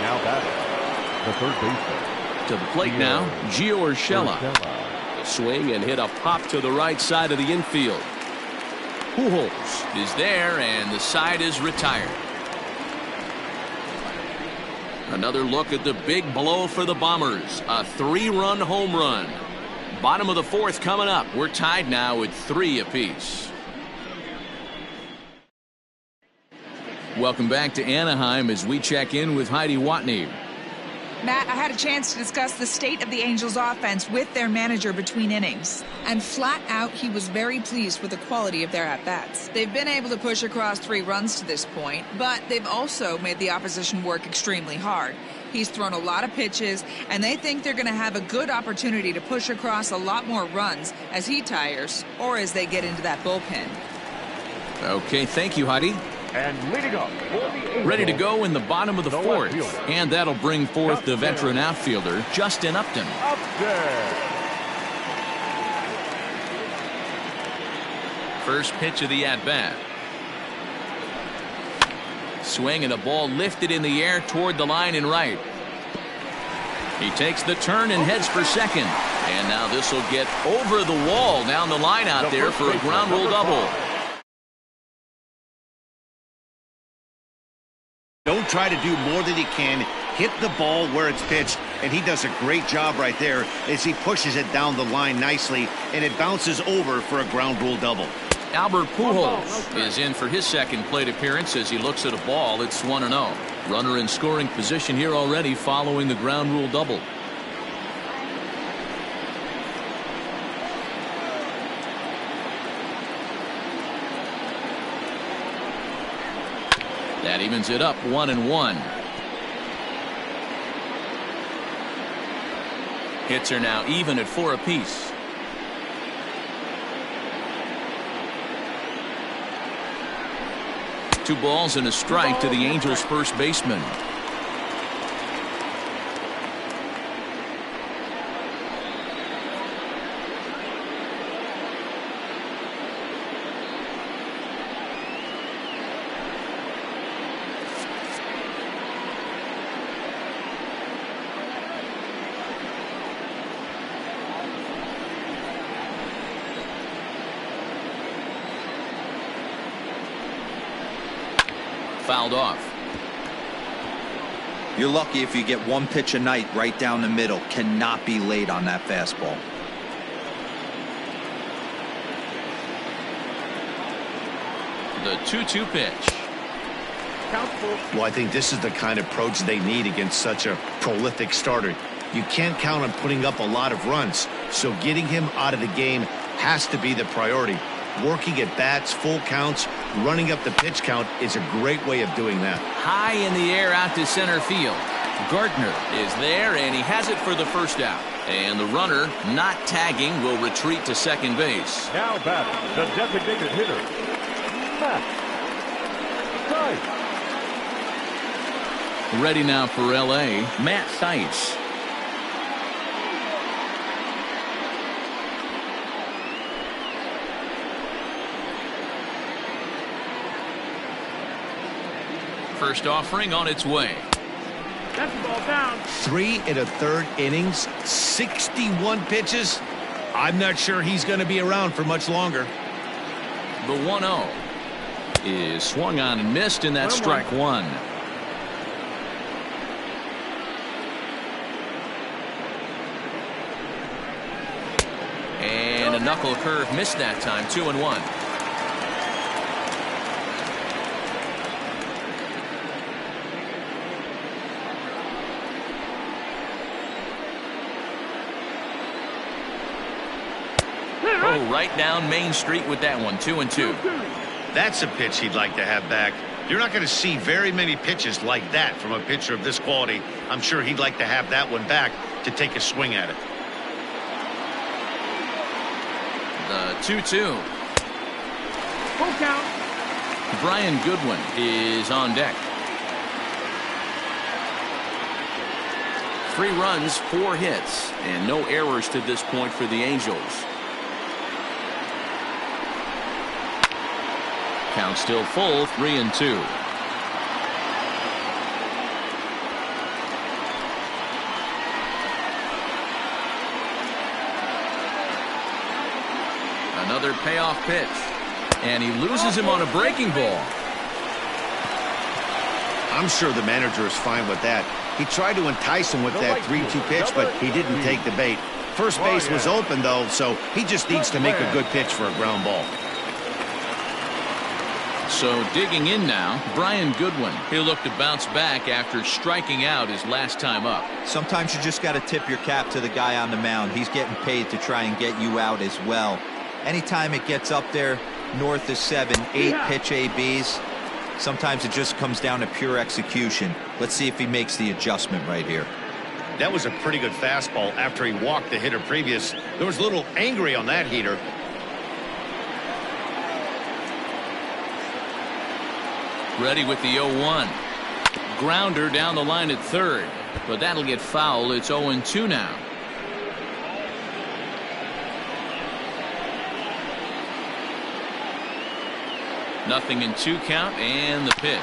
Now batting, the third baseman. To the plate now, Gio Urshela. Swing and hit a pop to the right side of the infield. Pujols is there, and the side is retired. Another look at the big blow for the Bombers. A 3-run home run. Bottom of the 4th coming up. We're tied now with 3 apiece. Welcome back to Anaheim as we check in with Heidi Watney. Matt, I had a chance to discuss the state of the Angels offense with their manager between innings. And flat out, he was very pleased with the quality of their at-bats. They've been able to push across 3 runs to this point, but they've also made the opposition work extremely hard. He's thrown a lot of pitches, and they think they're going to have a good opportunity to push across a lot more runs as he tires or as they get into that bullpen. Okay, thank you, Heidi. And leading up for the Angels, Ready to go in the bottom of the 4th. fielder. And that'll bring forth the veteran outfielder, Justin Upton. First pitch of the at-bat. Swing and a ball lifted in the air toward the line in right. He takes the turn and heads for second. And now this will get over the wall down the line out there for a ground rule double. Don't try to do more than he can. Hit the ball where it's pitched, and he does a great job right there as he pushes it down the line nicely, and it bounces over for a ground rule double. Albert Pujols is in for his second plate appearance as he looks at a ball. It's 1-0. Runner in scoring position here already following the ground rule double. That evens it up 1-1. Hits are now even at 4 apiece. Two balls and a strike to the Angels' first baseman. Fouled off. You're lucky if you get 1 pitch a night right down the middle. Cannot be late on that fastball. The 2-2 pitch. Well, I think this is the kind of approach they need against such a prolific starter. You can't count on putting up a lot of runs, so getting him out of the game has to be the priority. Working at bats, full counts, running up the pitch count is a great way of doing that. High in the air out to center field. Gardner is there, and he has it for the first out. And the runner, not tagging, will retreat to second base. Now batting, the designated hitter, Matt Sice. Ready now for L.A., Matt Sice. First offering on its way. That's the ball down. 3 1/3 innings, 61 pitches. I'm not sure he's going to be around for much longer. The 1-0 is swung on and missed, and that's strike one. And a knuckle curve missed that time. 2-1. Oh, right down Main Street with that one. 2-2. That's a pitch he'd like to have back. You're not going to see very many pitches like that from a pitcher of this quality. I'm sure he'd like to have that one back to take a swing at it. The 2-2. Full count. Brian Goodwin is on deck. 3 runs, 4 hits, and no errors to this point for the Angels. Count still full, 3-2. Another payoff pitch. And he loses him on a breaking ball. I'm sure the manager is fine with that. He tried to entice him with that 3-2 pitch, but he didn't take the bait. First base was open, though, so he just needs to make a good pitch for a ground ball. So digging in now, Brian Goodwin. He'll look to bounce back after striking out his last time up. Sometimes you just got to tip your cap to the guy on the mound. He's getting paid to try and get you out as well. Anytime it gets up there north of 7, 8 pitch ABs, sometimes it just comes down to pure execution. Let's see if he makes the adjustment right here. That was a pretty good fastball after he walked the hitter previous. There was a little angry on that heater. Ready with the 0-1. Grounder down the line at third, but that'll get foul. It's 0-2 now. Nothing in 2 count, and the pitch.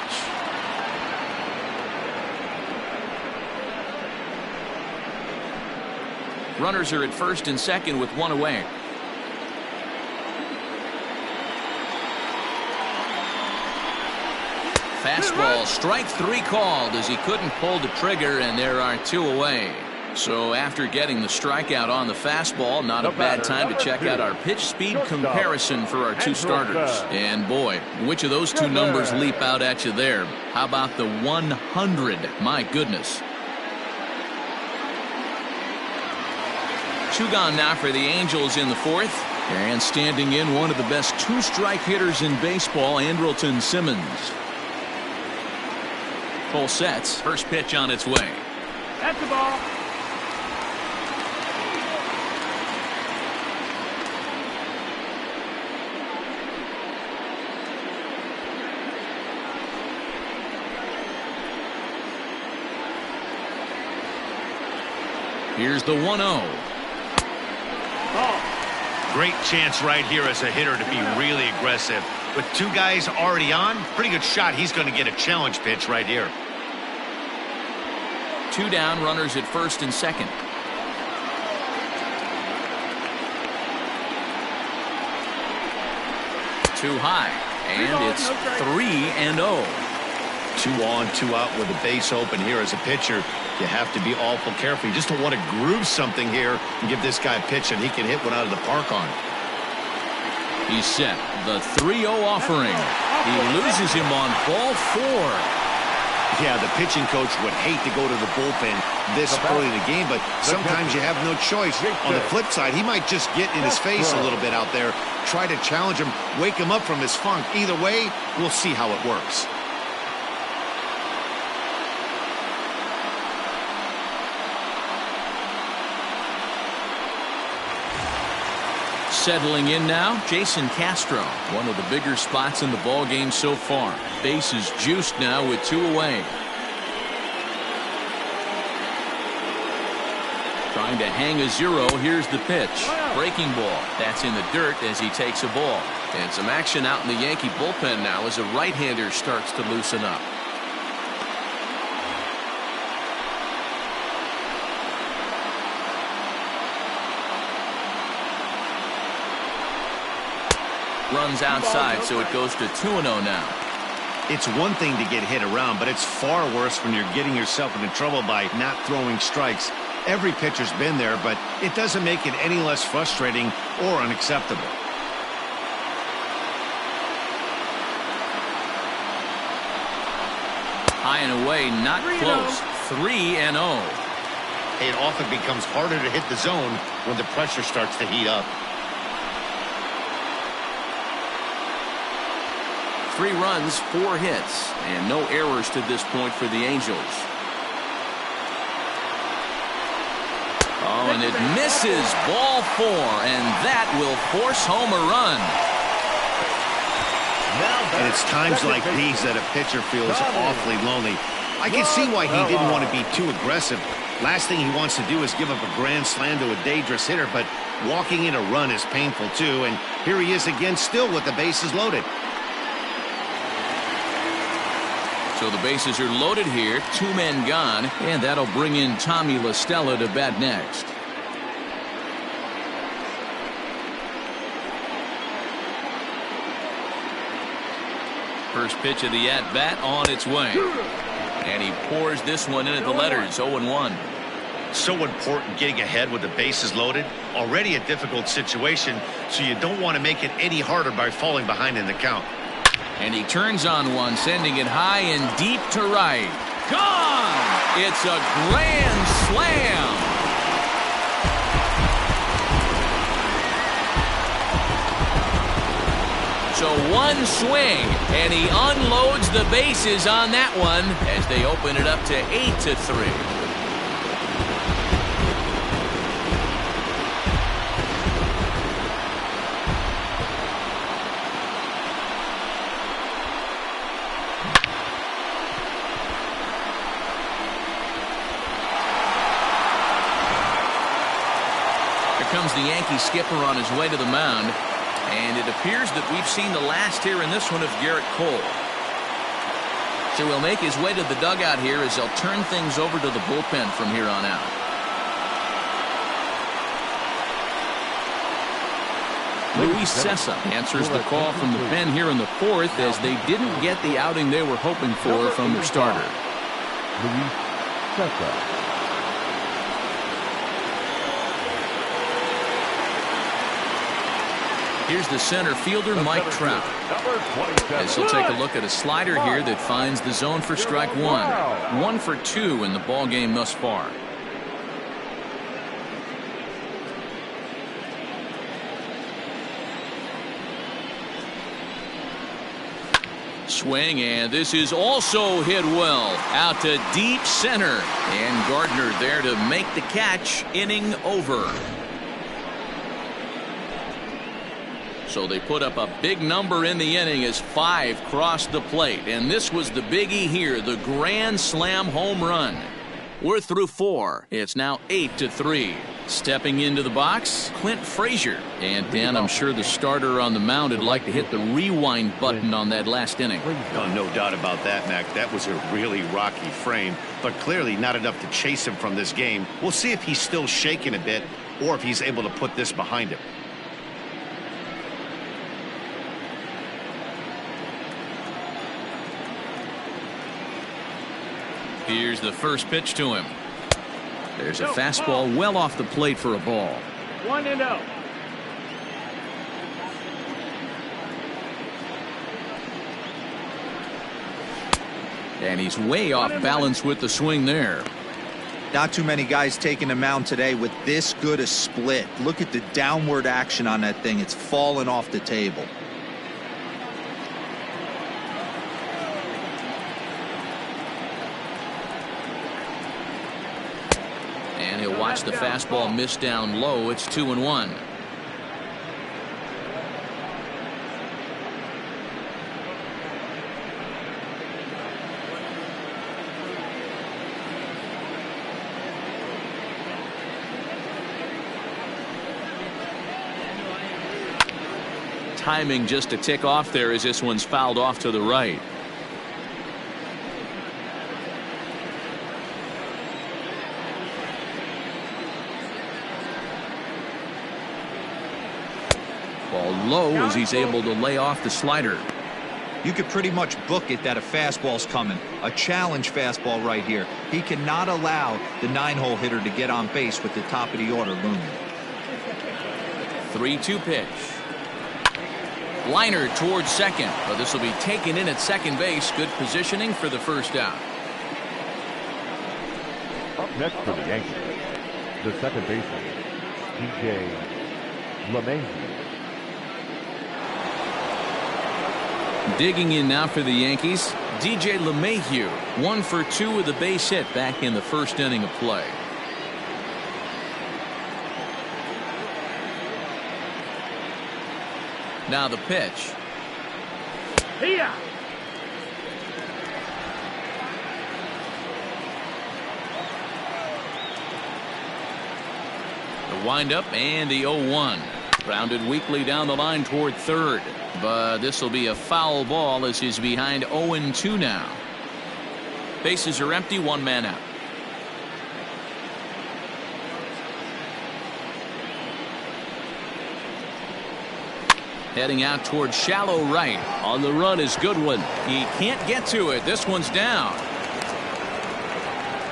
Runners are at first and second with 1 away. Fastball, strike 3 called as he couldn't pull the trigger, and there are 2 away. So after getting the strikeout on the fastball, not a bad time to check out our pitch speed comparison for our 2 starters. And boy, which of those 2 numbers leap out at you there? How about the 100? My goodness. 2 gone now for the Angels in the 4th. And standing in, one of the best 2-strike hitters in baseball, Andrelton Simmons. Full sets. First pitch on its way. That's the ball. Here's the 1-0. Great chance right here as a hitter to be really aggressive. With 2 guys already on, pretty good shot. He's going to get a challenge pitch right here. 2 down, runners at first and second. Too high, and it's 3-0. 2 on, 2 out with the base open here as a pitcher. You have to be awful careful. You just don't want to groove something here and give this guy a pitch and he can hit one out of the park on. He's set. The 3-0 offering. He loses him on ball 4. Yeah, the pitching coach would hate to go to the bullpen this early in the game, but sometimes you have no choice. On the flip side, he might just get in his face a little bit out there, try to challenge him, wake him up from his funk. Either way, we'll see how it works. Settling in now, Jason Castro, one of the bigger spots in the ball game so far. Base is juiced now with 2 away. Trying to hang a 0. Here's the pitch. Breaking ball. That's in the dirt as he takes a ball. And some action out in the Yankee bullpen now as a right-hander starts to loosen up. Runs outside, so it goes to 2-0 now. It's one thing to get hit around, but it's far worse when you're getting yourself into trouble by not throwing strikes. Every pitcher's been there, but it doesn't make it any less frustrating or unacceptable. High and away, not close. 3-0. It often becomes harder to hit the zone when the pressure starts to heat up. 3 runs, 4 hits, and no errors to this point for the Angels. Oh, and it misses. Ball 4, and that will force home a run. And it's times like these that a pitcher feels awfully lonely. I can see why he didn't want to be too aggressive. Last thing he wants to do is give up a grand slam to a dangerous hitter, but walking in a run is painful too, and here he is again still with the bases loaded. So the bases are loaded here, 2 men gone, and that'll bring in Tommy Lestella to bat next. First pitch of the at-bat on its way. And he pours this one in at the letters, 0-1. So important getting ahead with the bases loaded. Already a difficult situation, so you don't want to make it any harder by falling behind in the count. And he turns on one, sending it high and deep to right. Gone! It's a grand slam. So one swing, and he unloads the bases on that one as they open it up to 8-3. Comes the Yankee skipper on his way to the mound, and it appears that we've seen the last here in this one of Garrett Cole. So he'll make his way to the dugout here as they'll turn things over to the bullpen from here on out. Luis Cessa answers the call from the pen here in the 4th as they didn't get the outing they were hoping for from their starter. Luis Cessa. Here's the center fielder, Mike Trout. As he'll take a look at a slider here that finds the zone for strike 1. 1 for 2 in the ball game thus far. Swing, and this is also hit well. Out to deep center. And Gardner there to make the catch. Inning over. So they put up a big number in the inning as 5 crossed the plate. And this was the biggie here, the grand slam home run. We're through 4. It's now 8-3. Stepping into the box, Clint Frazier. And Dan, I'm sure the starter on the mound would like to hit the rewind button on that last inning. Oh, no doubt about that, Mac. That was a really rocky frame, but clearly not enough to chase him from this game. We'll see if he's still shaking a bit or if he's able to put this behind him. Here's the first pitch to him. There's a fastball well off the plate for a ball. 1-0. And he's way off balance with the swing there. Not too many guys taking the mound today with this good a split. Look at the downward action on that thing. It's falling off the table. And he'll watch the fastball miss down low. It's 2-1. Timing just a tick off there as this one's fouled off to the right. Ball low as he's able to lay off the slider. You could pretty much book it that a fastball's coming. A challenge fastball right here. He cannot allow the 9-hole hitter to get on base with the top of the order looming. 3-2 pitch. Liner towards second, but this will be taken in at second base. Good positioning for the first out. Up next for the Yankees, the second baseman, DJ LeMahieu. Digging in now for the Yankees, DJ LeMahieu, 1 for 2 with a base hit back in the first inning of play. Now the pitch. Here. The windup and the 0-1. Grounded weakly down the line toward third. But this will be a foul ball as he's behind 0-2 now. Bases are empty, 1 man out. Heading out towards shallow right. On the run is Goodwin. He can't get to it. This one's down.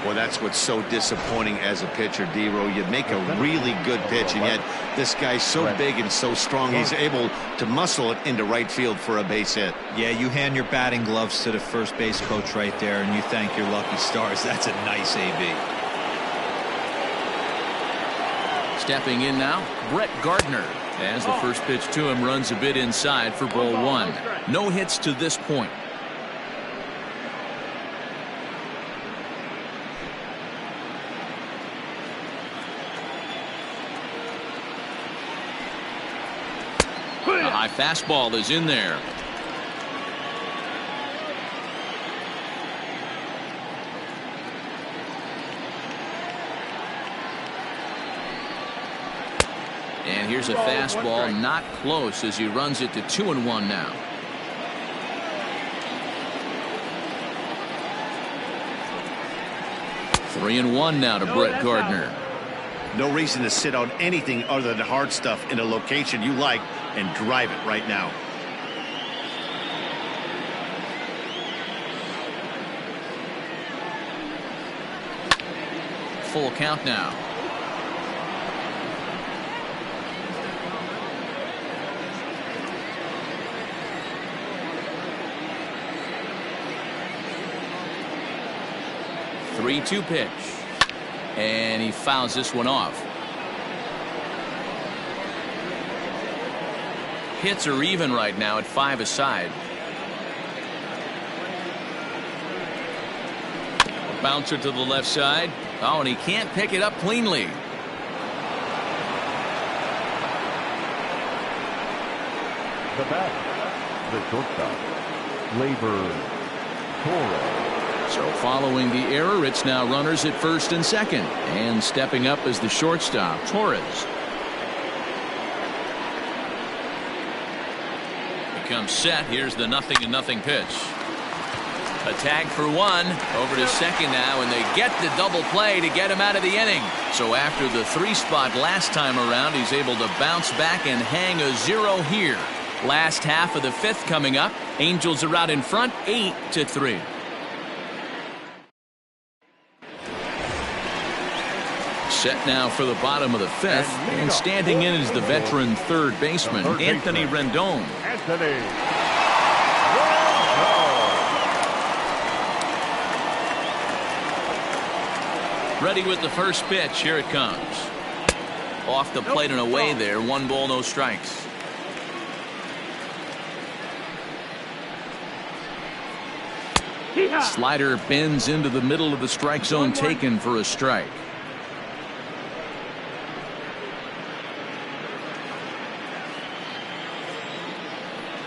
Well, that's what's so disappointing as a pitcher, D-Row. You make a really good pitch, and yet this guy's so big and so strong, he's able to muscle it into right field for a base hit. Yeah, you hand your batting gloves to the first base coach right there, and you thank your lucky stars. That's a nice AB. Stepping in now, Gardner. As the first pitch to him runs a bit inside for ball 1. No hits to this point. A high fastball is in there. And here's a fastball not close as he runs it to 2-1 now. Three and one now to Gardner. No reason to sit on anything other than hard stuff in a location you like and drive it right now. Full count now. Three-two pitch. And he fouls this one off. Hits are even right now at 5 aside. Bouncer to the left side. Oh, and he can't pick it up cleanly. The bat, the shortstop, Labor Torres. So following the error, it's now runners at first and second. And stepping up as the shortstop, Torres. Becomes set. Here's the 0-0 pitch. A tag for one. Over to second now, and they get the double play to get him out of the inning. So after the 3 spot last time around, he's able to bounce back and hang a 0 here. Last half of the 5th coming up. Angels are out in front 8-3. Set now for the bottom of the 5th, and standing in is the veteran third baseman, Anthony Rendon. Ready with the first pitch. Here it comes. Off the plate and away there. 1 ball, no strikes. Slider bends into the middle of the strike zone, taken for a strike.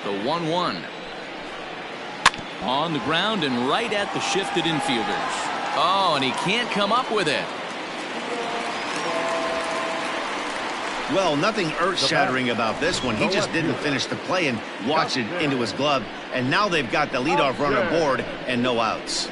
The 1-1. On the ground and right at the shifted infielders. Oh, and he can't come up with it. Well, nothing earth-shattering about this one. He just didn't finish the play and watched it into his glove. And now they've got the leadoff runner aboard and no outs.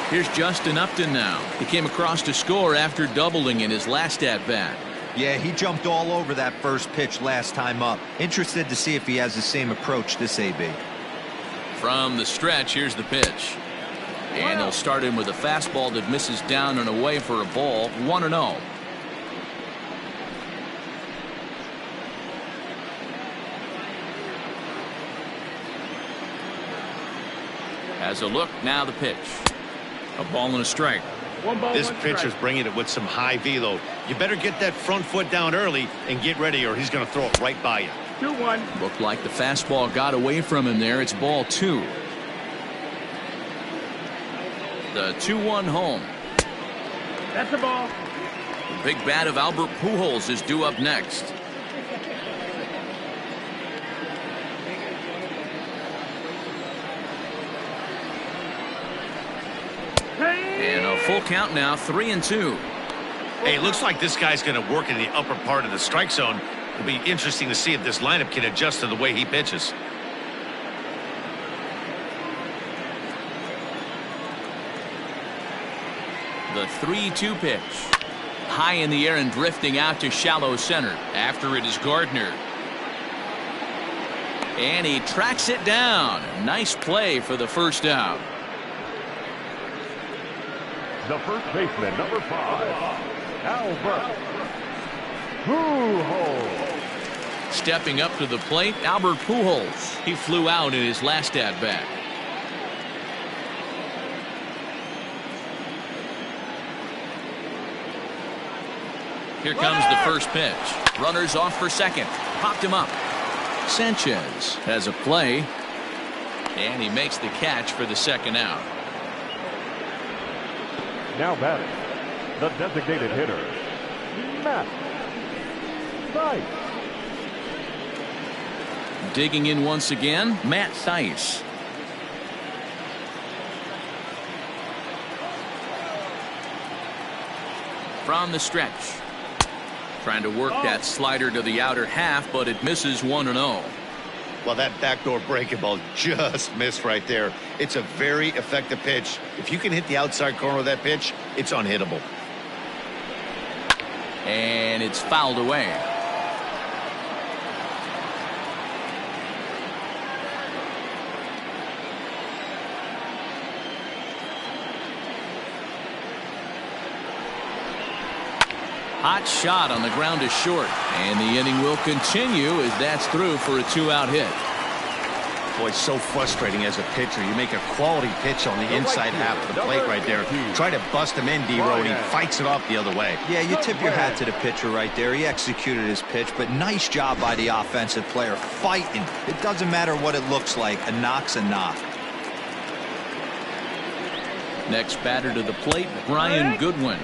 Here's Justin Upton now. He came across to score after doubling in his last at-bat. Yeah, he jumped all over that first pitch last time up. Interested to see if he has the same approach this AB. From the stretch, here's the pitch. And he'll start in with a fastball that misses down and away for a ball. 1-0. Has a look, now the pitch. A ball and a strike. This pitcher's bringing it with some high velo. You better get that front foot down early and get ready, or he's going to throw it right by you. 2-1. Looked like the fastball got away from him there. It's ball 2. The 2-1 home. That's a ball. The big bat of Albert Pujols is due up next. And a full count now, 3-2. Hey, it looks like this guy's going to work in the upper part of the strike zone. It'll be interesting to see if this lineup can adjust to the way he pitches. The 3-2 pitch. High in the air and drifting out to shallow center. After it is Gardner. And he tracks it down. Nice play for the first out. The first baseman, number 5, Albert Pujols. Stepping up to the plate, Albert Pujols. He flew out in his last at-bat. Here comes the first pitch. Runners off for second. Popped him up. Sanchez has a play. And he makes the catch for the second out. Now batting, the designated hitter, Matt Thaiss. Digging in once again, Matt Thaiss. From the stretch. Trying to work that slider to the outer half, but it misses 1-0. Well, that backdoor breaking ball just missed right there. It's a very effective pitch. If you can hit the outside corner of that pitch, it's unhittable. And it's fouled away. Hot shot on the ground is short, and the inning will continue as that's through for a 2-out hit. Boy, it's so frustrating as a pitcher. You make a quality pitch on the inside half of the plate right there. Try to bust him in, D-Row, and he fights it off the other way. Yeah, you tip your hat to the pitcher right there. He executed his pitch, but nice job by the offensive player fighting. It doesn't matter what it looks like. A knock's a knock. Next batter to the plate, Brian Goodwin.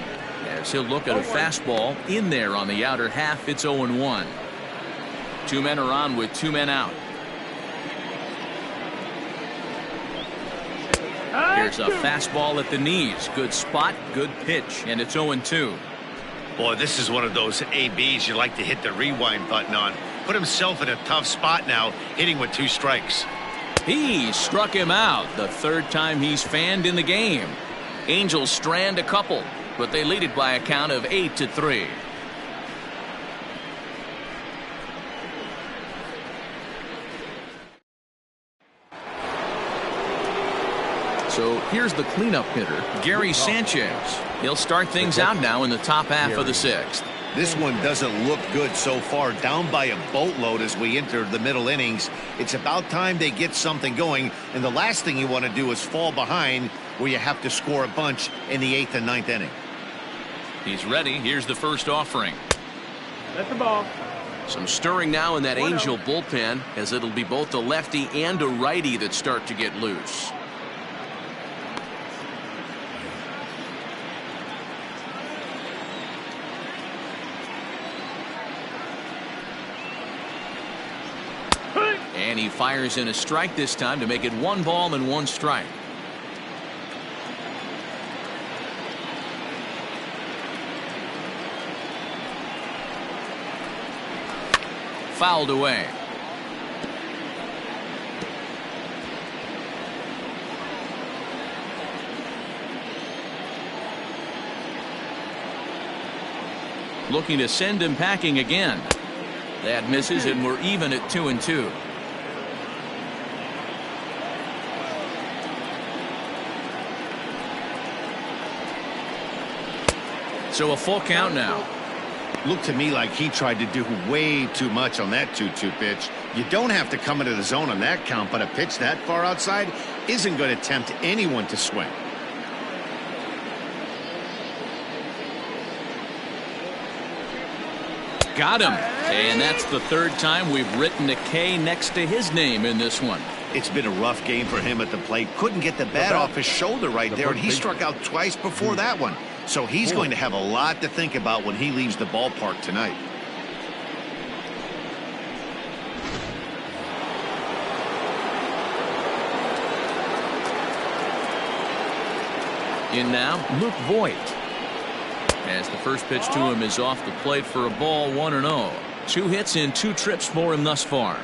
As he'll look at a fastball in there on the outer half. It's 0-1. 2 men are on with 2 men out. Here's a fastball at the knees. Good spot, good pitch, and it's 0-2. Boy, this is one of those ABs you like to hit the rewind button on. Put himself in a tough spot now, hitting with 2 strikes. He struck him out. The 3rd time he's fanned in the game. Angels strand a couple, but they lead it by a count of 8-3. So here's the cleanup hitter, Gary Sanchez. He'll start things out now in the top half of the 6th. This one doesn't look good so far. Down by a boatload as we enter the middle innings. It's about time they get something going. And the last thing you want to do is fall behind where you have to score a bunch in the 8th and 9th inning. He's ready. Here's the first offering. That's the ball. Some stirring now in that Angel bullpen, as it'll be both a lefty and a righty that start to get loose. And he fires in a strike this time to make it 1 ball and 1 strike. Fouled away. Looking to send him packing again. That misses, and we're even at 2-2. So a full count now. Looked to me like he tried to do way too much on that 2-2 pitch. You don't have to come into the zone on that count, but a pitch that far outside isn't going to tempt anyone to swing. Got him. And that's the 3rd time we've written a K next to his name in this one. It's been a rough game for him at the plate. Couldn't get the bat off his shoulder right there, and he struck out twice before that one. So he's going to have a lot to think about when he leaves the ballpark tonight. In now, Luke Voigt. As the first pitch to him is off the plate for a ball, 1-0. 2 hits in 2 trips for him thus far.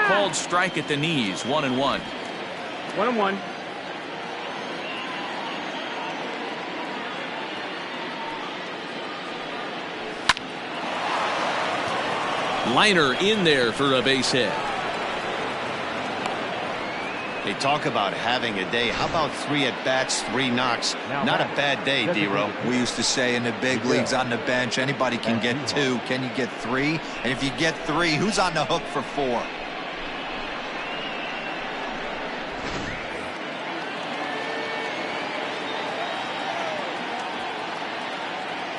Called strike at the knees, 1-1. 1-1. Liner in there for a base hit. They talk about having a day. How about 3 at-bats, 3 knocks? Not a bad day, D-Row. We used to say in the big leagues on the bench, anybody can get 2. Can you get 3? And if you get 3, who's on the hook for 4?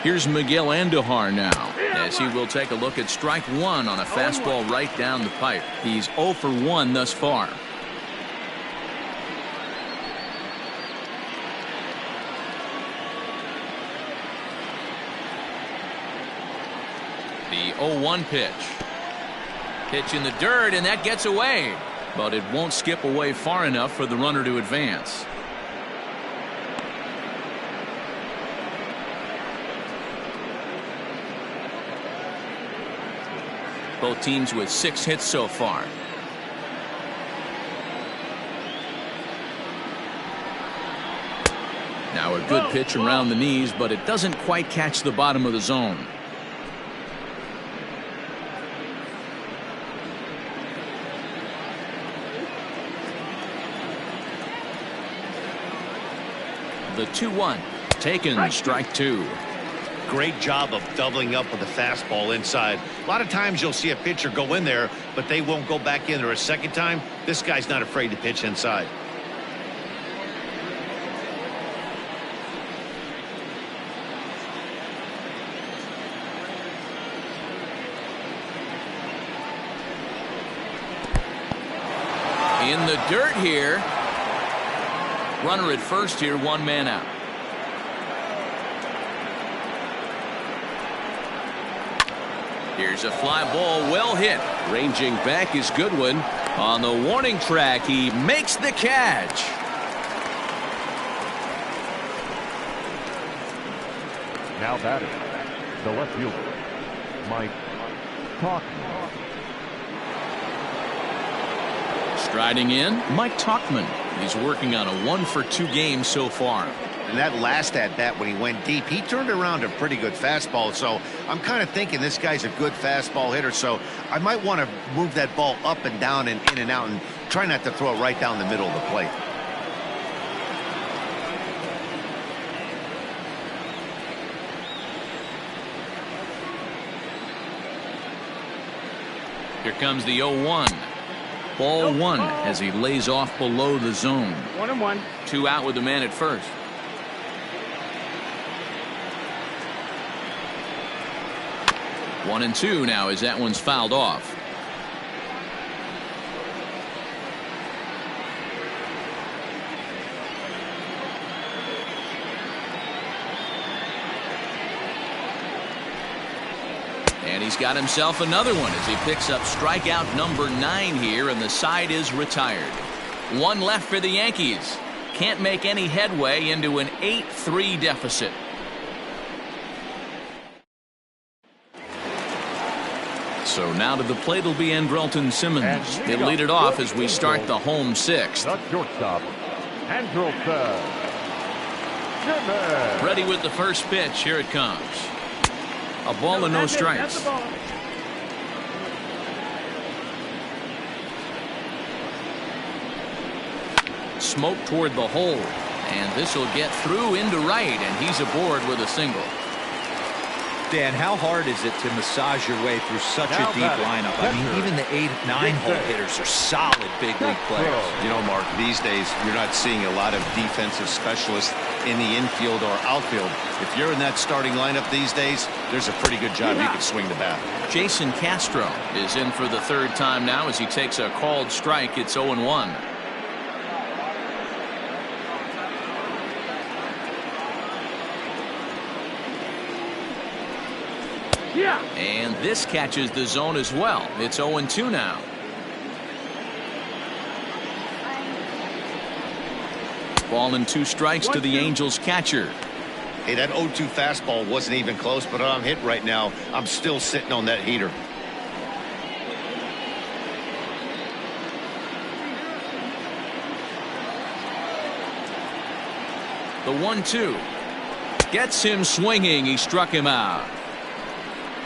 Here's Miguel Andujar now, as he will take a look at strike 1 on a fastball right down the pipe. He's 0 for 1 thus far. The 0-1 pitch. Pitch in the dirt, and that gets away. But it won't skip away far enough for the runner to advance. Both teams with 6 hits so far. Now a good pitch around the knees, but it doesn't quite catch the bottom of the zone. The 2-1 taken, strike 2. Great job of doubling up with a fastball inside. A lot of times you'll see a pitcher go in there, but they won't go back in there a second time. This guy's not afraid to pitch inside. In the dirt here. Runner at first here, 1 man out. Here's a fly ball, well hit. Ranging back is Goodwin. On the warning track, he makes the catch. Now batting, the left fielder, Mike Tauchman. Striding in, Mike Tauchman. He's working on a 1-for-2 game so far. And that last at-bat when he went deep, he turned around a pretty good fastball. So I'm kind of thinking this guy's a good fastball hitter. So I might want to move that ball up and down and in and out and try not to throw it right down the middle of the plate. Here comes the 0-1. Ball one as he lays off below the zone. 1-1. 2 out with the man at first. One and 2 now as that one's fouled off. And he's got himself another one as he picks up strikeout number 9 here, and the side is retired. 1 left for the Yankees. Can't make any headway into an 8-3 deficit. So now to the plate will be Andrelton Simmons. He'll lead it off as we start the home 6th. The shortstop, Andrelton Simmons. Ready with the first pitch. Here it comes. A ball and no strikes. That's the ball. Smoke toward the hole, and this will get through into right, and he's aboard with a single. Dan, how hard is it to massage your way through such a deep lineup? I mean, even the 8, 9 hole hitters are solid big league players. You know, Mark, these days you're not seeing a lot of defensive specialists in the infield or outfield. If you're in that starting lineup these days, there's a pretty good job you can swing the bat. Jason Castro is in for the 3rd time now as he takes a called strike. It's 0-1. Yeah. And this catches the zone as well. It's 0-2 now. Ball and 2 strikes to the Angels catcher. Hey, that 0-2 fastball wasn't even close, but I'm hit right now. I'm still sitting on that heater. The 1-2 gets him swinging. He struck him out.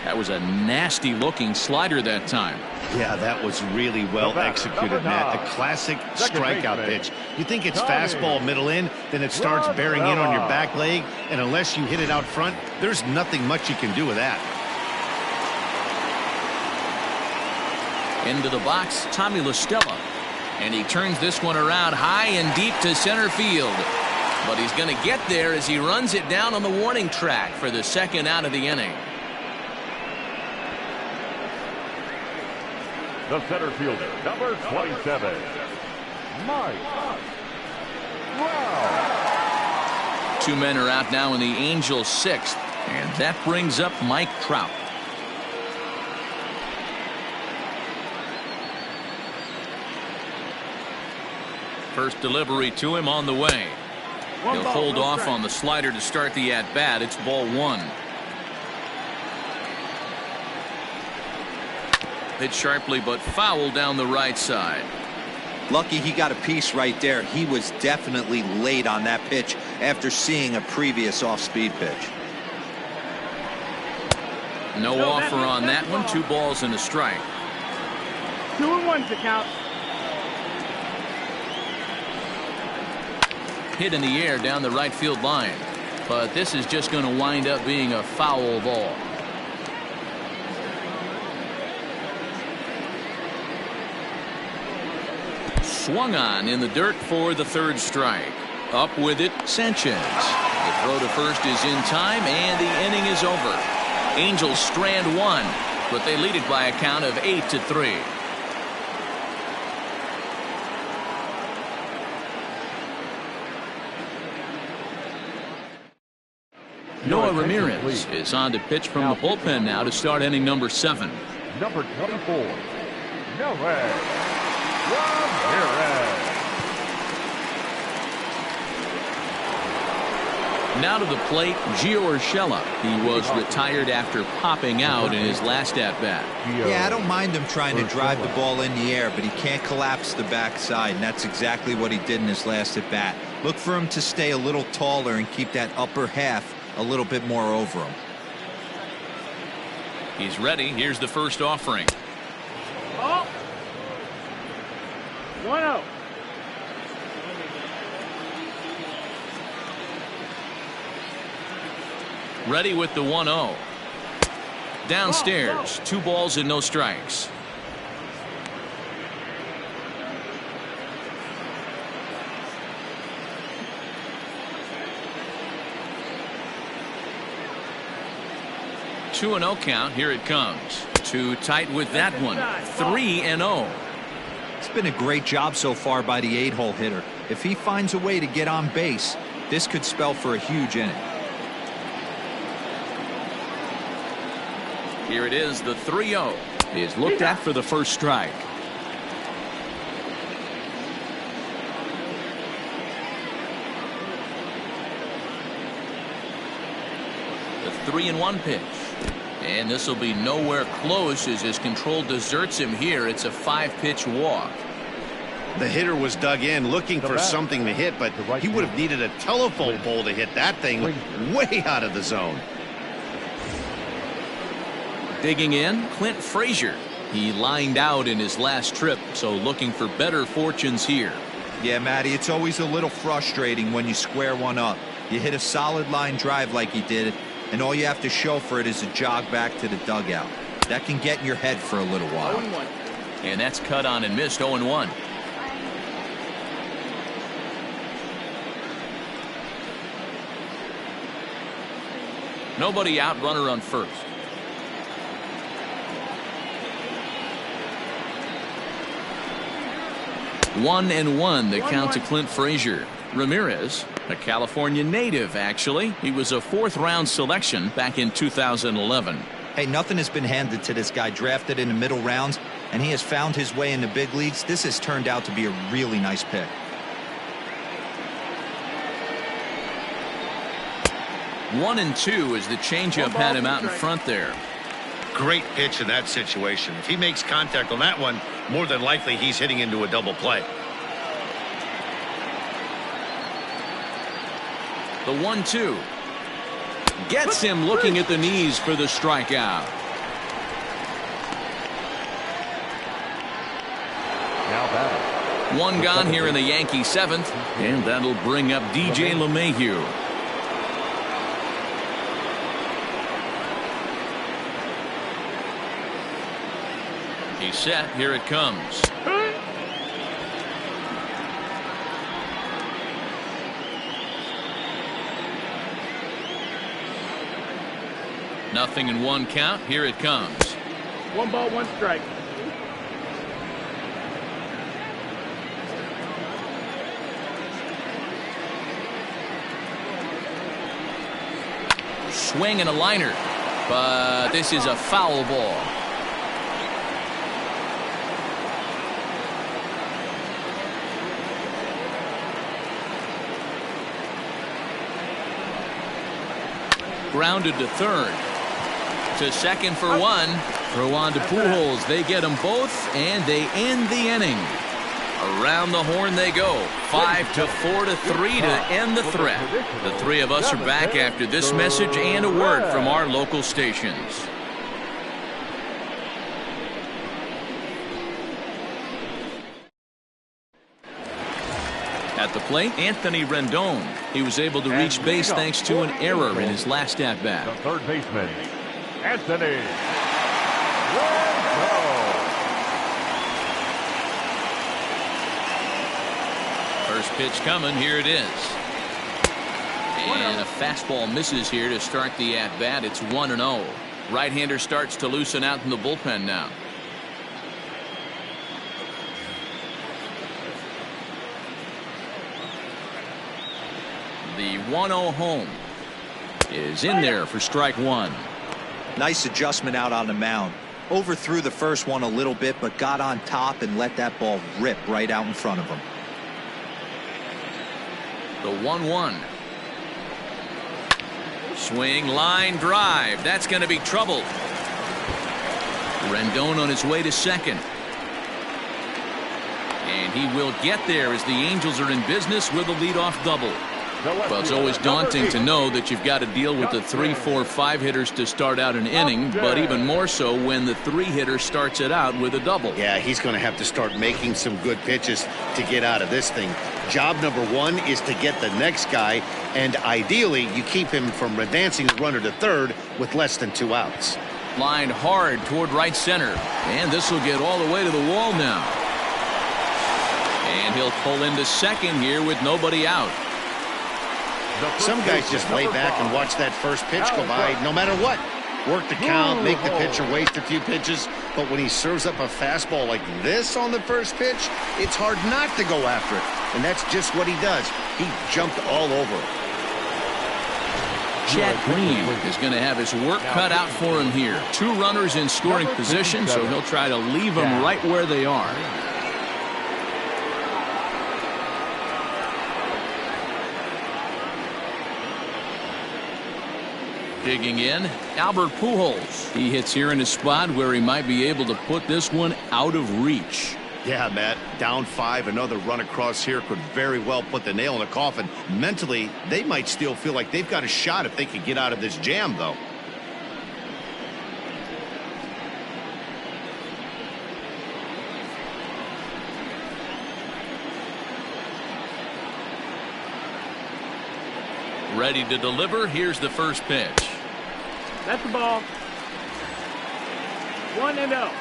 That was a nasty looking slider that time. Yeah, that was really well executed, Matt. A classic strikeout pitch. You think it's fastball middle in, then it starts bearing in on your back leg, and unless you hit it out front, there's nothing much you can do with that. Into the box, Tommy Lestella, and he turns this one around high and deep to center field. But he's going to get there as he runs it down on the warning track for the 2nd out of the inning. The center fielder, number 27, Mike Trout. 2 men are out now in the Angels' 6th, and that brings up Mike Trout. First delivery to him on the way. He'll hold off on the slider to start the at-bat. It's ball 1. Hit sharply but foul down the right side. Lucky he got a piece right there. He was definitely late on that pitch after seeing a previous off-speed pitch. No offer on that one. 2 balls and a strike. 2-1's the count. Hit in the air down the right field line, but this is just going to wind up being a foul ball. Swung on in the dirt for the 3rd strike. Up with it, Sanchez. The throw to first is in time, and the inning is over. Angels strand 1, but they lead it by a count of 8-3. Noah Ramirez is on to pitch from the bullpen now to start inning number 7. Number 24, Noah Ramirez. Now to the plate, Gio Urshela. He was retired after popping out in his last at-bat. Yeah, I don't mind him trying to drive the ball in the air, but he can't collapse the backside, and that's exactly what he did in his last at-bat. Look for him to stay a little taller and keep that upper half a little bit more over him. He's ready. Here's the first offering. Oh. 1-0. Ready with the 1-0. Downstairs, 2 balls and no strikes. Two 2-0 count. Here it comes. Too tight with that one. 3-0. It's been a great job so far by the 8-hole hitter. If he finds a way to get on base, this could spell for a huge inning. Here it is, the 3-0 is looked at for the first strike. The 3-1 pitch. And this will be nowhere close as his control deserts him here. It's a 5-pitch walk. The hitter was dug in looking for something to hit, but he would have needed a telephone pole to hit that thing way out of the zone. Digging in, Clint Frazier. He lined out in his last trip, so looking for better fortunes here. Yeah, Matty, it's always a little frustrating when you square one up. You hit a solid line drive like he did, and all you have to show for it is a jog back to the dugout. That can get in your head for a little while. And that's cut on and missed. 0-1. Nobody out, runner on first. 1-1 the count to Clint Frazier. Ramirez, a California native, actually. He was a 4th-round selection back in 2011. Hey, nothing has been handed to this guy. Drafted in the middle rounds, and he has found his way in the big leagues. This has turned out to be a really nice pick. 1-2 as the changeup had him out in front there. Great pitch in that situation. If he makes contact on that one, more than likely he's hitting into a double play. The 1-2 gets him looking at the knees for the strikeout. Now batting. One gone here in the Yankee 7th, and that'll bring up DJ LeMahieu. He's set. Here it comes. Nothing in 1 count. Here it comes. 1 ball, 1 strike. Swing and a liner, but this is a foul ball. Grounded to third. To second for 1. Throw on to Pujols. They get them both, and they end the inning. Around the horn they go. 5-4 to 3 to end the threat. The 3 of us are back after this message and a word from our local stations. At the plate, Anthony Rendon. He was able to reach base thanks to an error in his last at-bat. The third baseman, Anthony Rendon. First pitch coming. Here it is. And a fastball misses here to start the at-bat. It's 1-0. Right-hander starts to loosen out in the bullpen now. The 1-0 home is in there for strike 1. Nice adjustment out on the mound. Overthrew the first one a little bit, but got on top and let that ball rip right out in front of him. The 1-1. Swing, line drive. That's going to be trouble. Rendon on his way to second. And he will get there as the Angels are in business with a leadoff double. Well, it's always daunting to know that you've got to deal with the 3, 4, 5 hitters to start out an inning, but even more so when the 3 hitter starts it out with a double. Yeah, he's going to have to start making some good pitches to get out of this thing. Job number 1 is to get the next guy, and ideally you keep him from advancing the runner to third with less than 2 outs. Lined hard toward right center, and this will get all the way to the wall now. And he'll pull into second here with nobody out. Some guys just lay back and watch that first pitch go by no matter what. Work the count, make the pitcher waste a few pitches, but when he serves up a fastball like this on the first pitch, it's hard not to go after it. And that's just what he does. He jumped all over it. Chad Green is going to have his work cut out for him here. 2 runners in scoring position, so he'll try to leave them right where they are. Digging in, Albert Pujols. He hits here in a spot where he might be able to put this one out of reach. Yeah, Matt, down 5, another run across here could very well put the nail in the coffin. Mentally, they might still feel like they've got a shot if they could get out of this jam, though. Ready to deliver. Here's the first pitch. That's the ball. 1-0.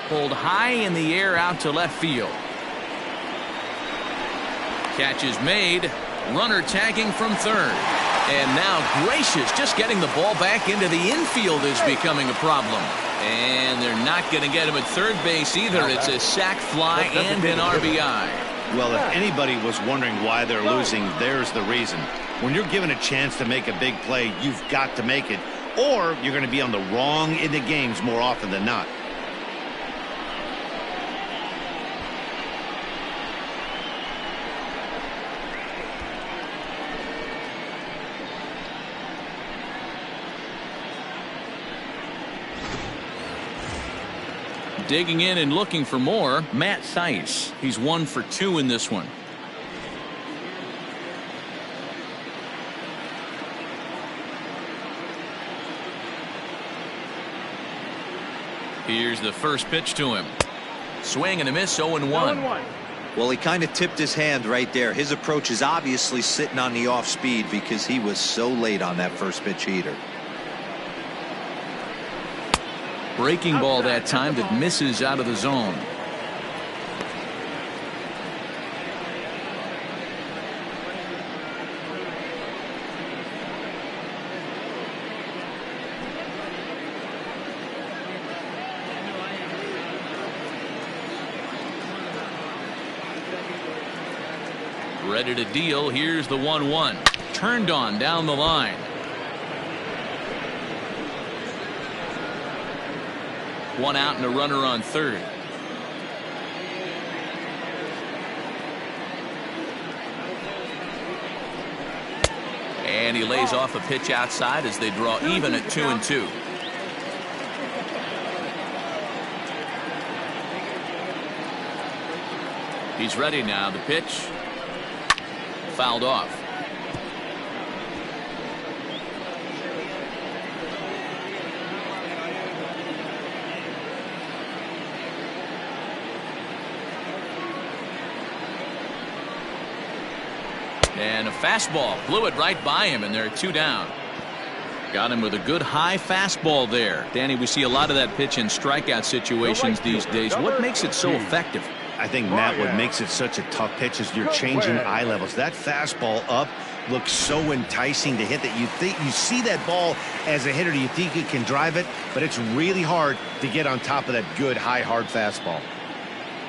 Pulled high in the air out to left field. Catch is made. Runner tagging from third. And now Gracious just getting the ball back into the infield is becoming a problem. And they're not going to get him at third base either. It's a sac fly and an RBI. Well, if anybody was wondering why they're losing, there's the reason. When you're given a chance to make a big play, you've got to make it, or you're going to be on the wrong end of games more often than not. Digging in and looking for more, Matt Thaiss. He's 1 for 2 in this one. Here's the first pitch to him. Swing and a miss, 0-1. Well, he kind of tipped his hand right there. His approach is obviously sitting on the off speed because he was so late on that first pitch heater. Breaking ball that time that misses out of the zone. Ready to deal. Here's the 1-1. Turned on down the line. One out and a runner on third. And he lays off a pitch outside as they draw even at 2-2. He's ready now. The pitch fouled off. And a fastball blew it right by him, and there are 2 down. Got him with a good high fastball there. Danny, we see a lot of that pitch in strikeout situations these days. What makes it so effective? I think, Matt, what makes it such a tough pitch is you're changing eye levels. That fastball up looks so enticing to hit that you see that ball as a hitter, you think you can drive it, but it's really hard to get on top of that good high hard fastball.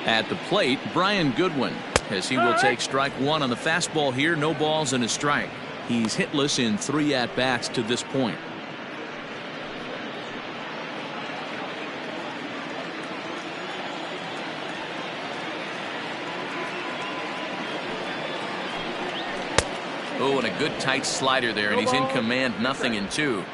At the plate, Brian Goodwin, as he will take strike 1 on the fastball here. No balls and a strike. He's hitless in 3 at-bats to this point. Oh, and a good tight slider there, and he's in command, 0-2.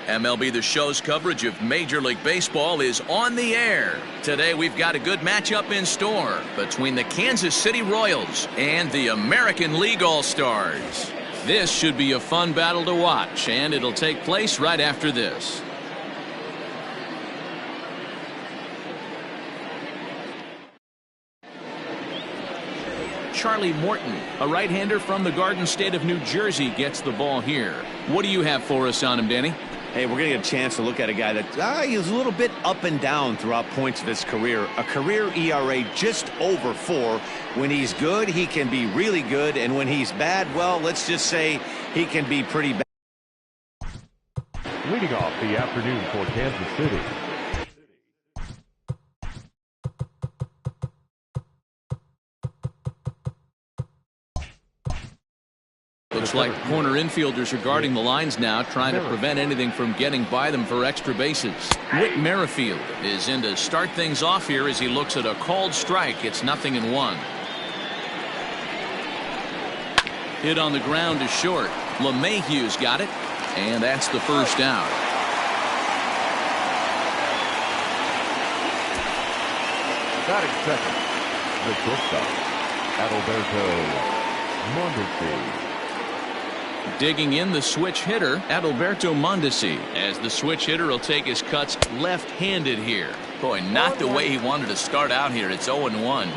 MLB The Show's coverage of Major League Baseball is on the air. Today we've got a good matchup in store between the Kansas City Royals and the American League All-Stars. This should be a fun battle to watch, and it'll take place right after this. Charlie Morton, a right-hander from the Garden State of New Jersey, gets the ball here. What do you have for us on him, Danny? Hey, we're going to get a chance to look at a guy that he's a little bit up and down throughout points of his career. A career ERA just over 4. When he's good, he can be really good. And when he's bad, well, let's just say he can be pretty bad. Leading off the afternoon for Kansas City, looks like corner infielders are guarding the lines now, trying to prevent anything from getting by them for extra bases. Whit Merrifield is in to start things off here as he looks at a called strike. It's 0-1. Hit on the ground to short. LeMahieu's got it, and that's the first out. batting second, the shortstop, Adalberto Mondesi. Digging in the switch hitter, Adalberto Mondesi, as the switch hitter will take his cuts left-handed here. Boy, not the way he wanted to start out here. It's 0-1.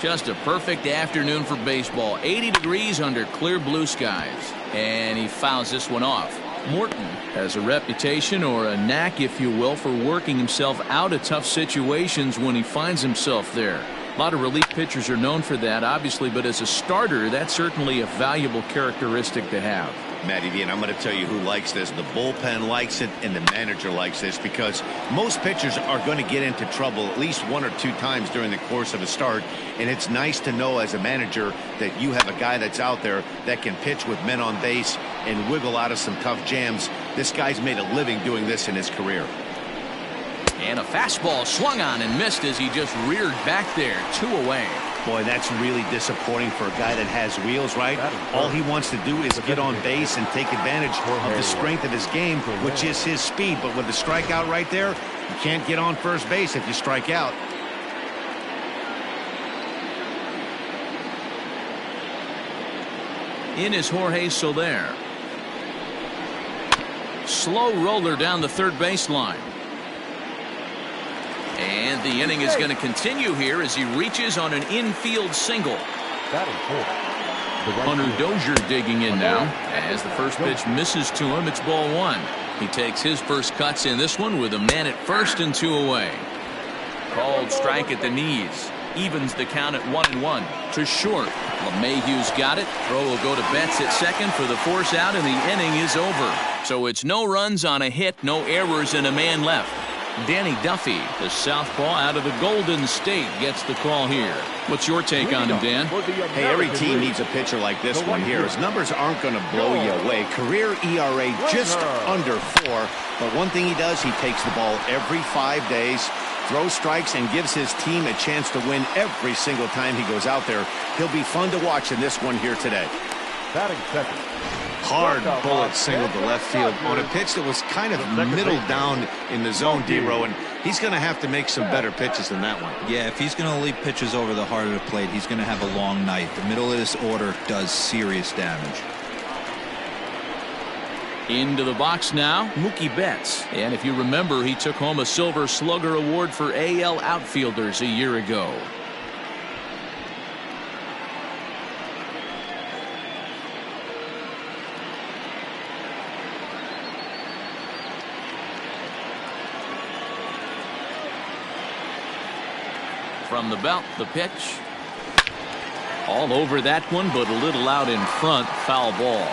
Just a perfect afternoon for baseball. 80 degrees under clear blue skies. And he fouls this one off. Morton has a reputation, or a knack, if you will, for working himself out of tough situations when he finds himself there. A lot of relief pitchers are known for that, obviously, but as a starter, that's certainly a valuable characteristic to have. Matty V, and I'm going to tell you who likes this. The bullpen likes it, and the manager likes this, because most pitchers are going to get into trouble at least 1 or 2 times during the course of a start, and it's nice to know as a manager that you have a guy that's out there that can pitch with men on base and wiggle out of some tough jams. This guy's made a living doing this in his career. And a fastball swung on and missed as he just reared back there. 2 away. Boy, that's really disappointing for a guy that has wheels, right? All he wants to do is get on base and take advantage of the strength of his game, which is his speed. But with the strikeout right there, you can't get on first base if you strike out. In is Jorge Soler. Slow roller down the third baseline. And the inning is going to continue here as he reaches on an infield single. Hunter Dozier digging in now. As the first pitch misses to him, it's ball 1. He takes his first cuts in this one with a man at first and 2 away. Called strike at the knees. Evens the count at 1-1. To short. LeMahieu's got it. Throw will go to Betts at second for the force out, and the inning is over. So it's no runs on a hit, no errors, and a man left. Danny Duffy, the southpaw out of the Golden State, gets the call here. What's your take on him, Dan? Hey, every team needs a pitcher like this one here. His numbers aren't going to blow you away. Career ERA just under 4. But one thing he does, he takes the ball every 5 days, throws strikes, and gives his team a chance to win every single time he goes out there. He'll be fun to watch in this one here today. Batting second. Hard bullet single to left field on a pitch that was kind of middle down in the zone, D-Row, and he's going to have to make some better pitches than that one. Yeah, if he's going to leave pitches over the heart of the plate, he's going to have a long night. The middle of this order does serious damage. Into the box now, Mookie Betts. And if you remember, he took home a Silver Slugger Award for AL outfielders a year ago. From the belt, the pitch. All over that one, but a little out in front. Foul ball.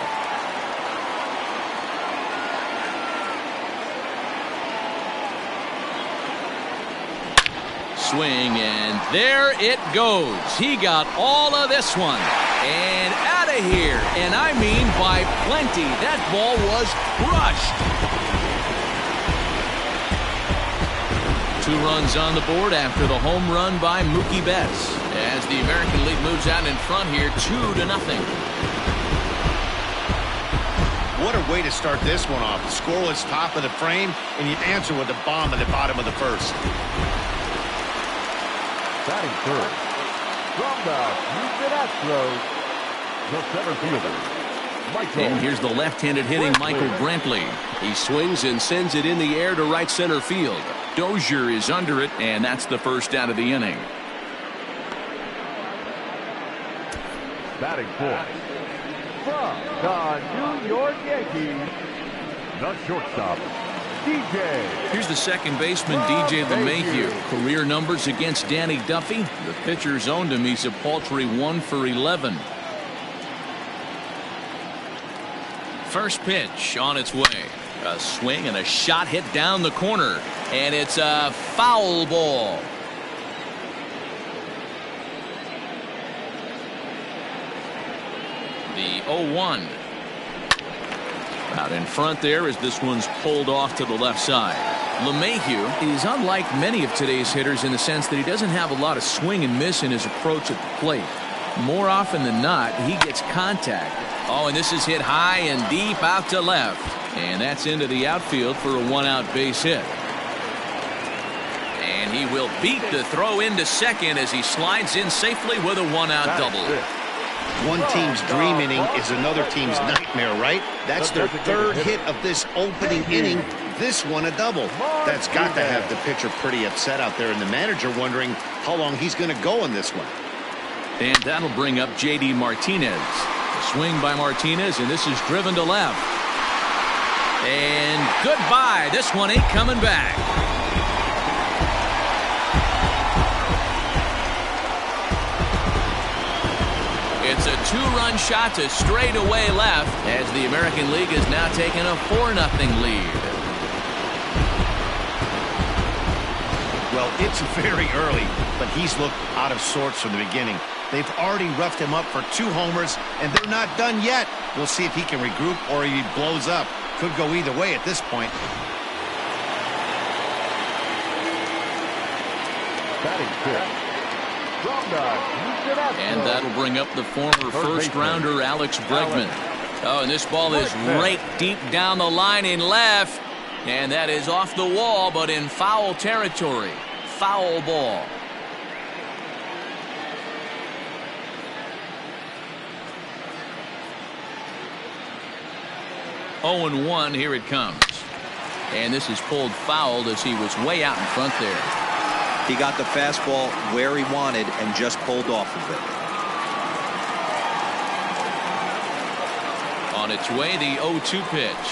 Swing, and there it goes. He got all of this one. And out of here. And I mean by plenty. That ball was crushed. 2 runs on the board after the home run by Mookie Betts, as the American League moves out in front here 2-0. What a way to start this one off. The score was top of the frame, and you answer with a bomb at the bottom of the first. Batting third, from the Houston Astros, the center fielder, And here's the left-handed hitting Michael Brantley. He swings and sends it in the air to right center field. Dozier is under it, and that's the first out of the inning. batting fourth, from the New York Yankees, the shortstop, DJ. Here's the second baseman, DJ LeMahieu. Career numbers against Danny Duffy. The pitcher's owned him. He's a paltry 1 for 11. First pitch on its way. A swing and a shot hit down the corner. And it's a foul ball. The 0-1. Out in front there as this one's pulled off to the left side. LeMahieu is unlike many of today's hitters in the sense that he doesn't have a lot of swing and miss in his approach at the plate. More often than not, he gets contact. Oh, and this is hit high and deep out to left. And that's into the outfield for a one-out base hit. And he will beat the throw into second as he slides in safely with a one-out double. One team's dream inning is another team's nightmare, right? That's their third hit of this opening inning. This one a double. That's got to have the pitcher pretty upset out there, and the manager wondering how long he's going to go in this one. And that'll bring up J.D. Martinez. A swing by Martinez, and this is driven to left. And goodbye. This one ain't coming back. It's a two-run shot to straightaway left as the American League is now taking a 4-0 lead. Well, it's very early, but he's looked out of sorts from the beginning. They've already roughed him up for 2 homers, and they're not done yet. We'll see if he can regroup or if he blows up. Could go either way at this point. Batting fifth. And that'll bring up the former first-rounder Alex Bregman. Oh, and this ball is raked deep down the line in left. And that is off the wall, but in foul territory. Foul ball. Oh, and 1, here it comes. And this is pulled fouled as he was way out in front there. He got the fastball where he wanted and just pulled off of it. On its way, the 0-2 pitch.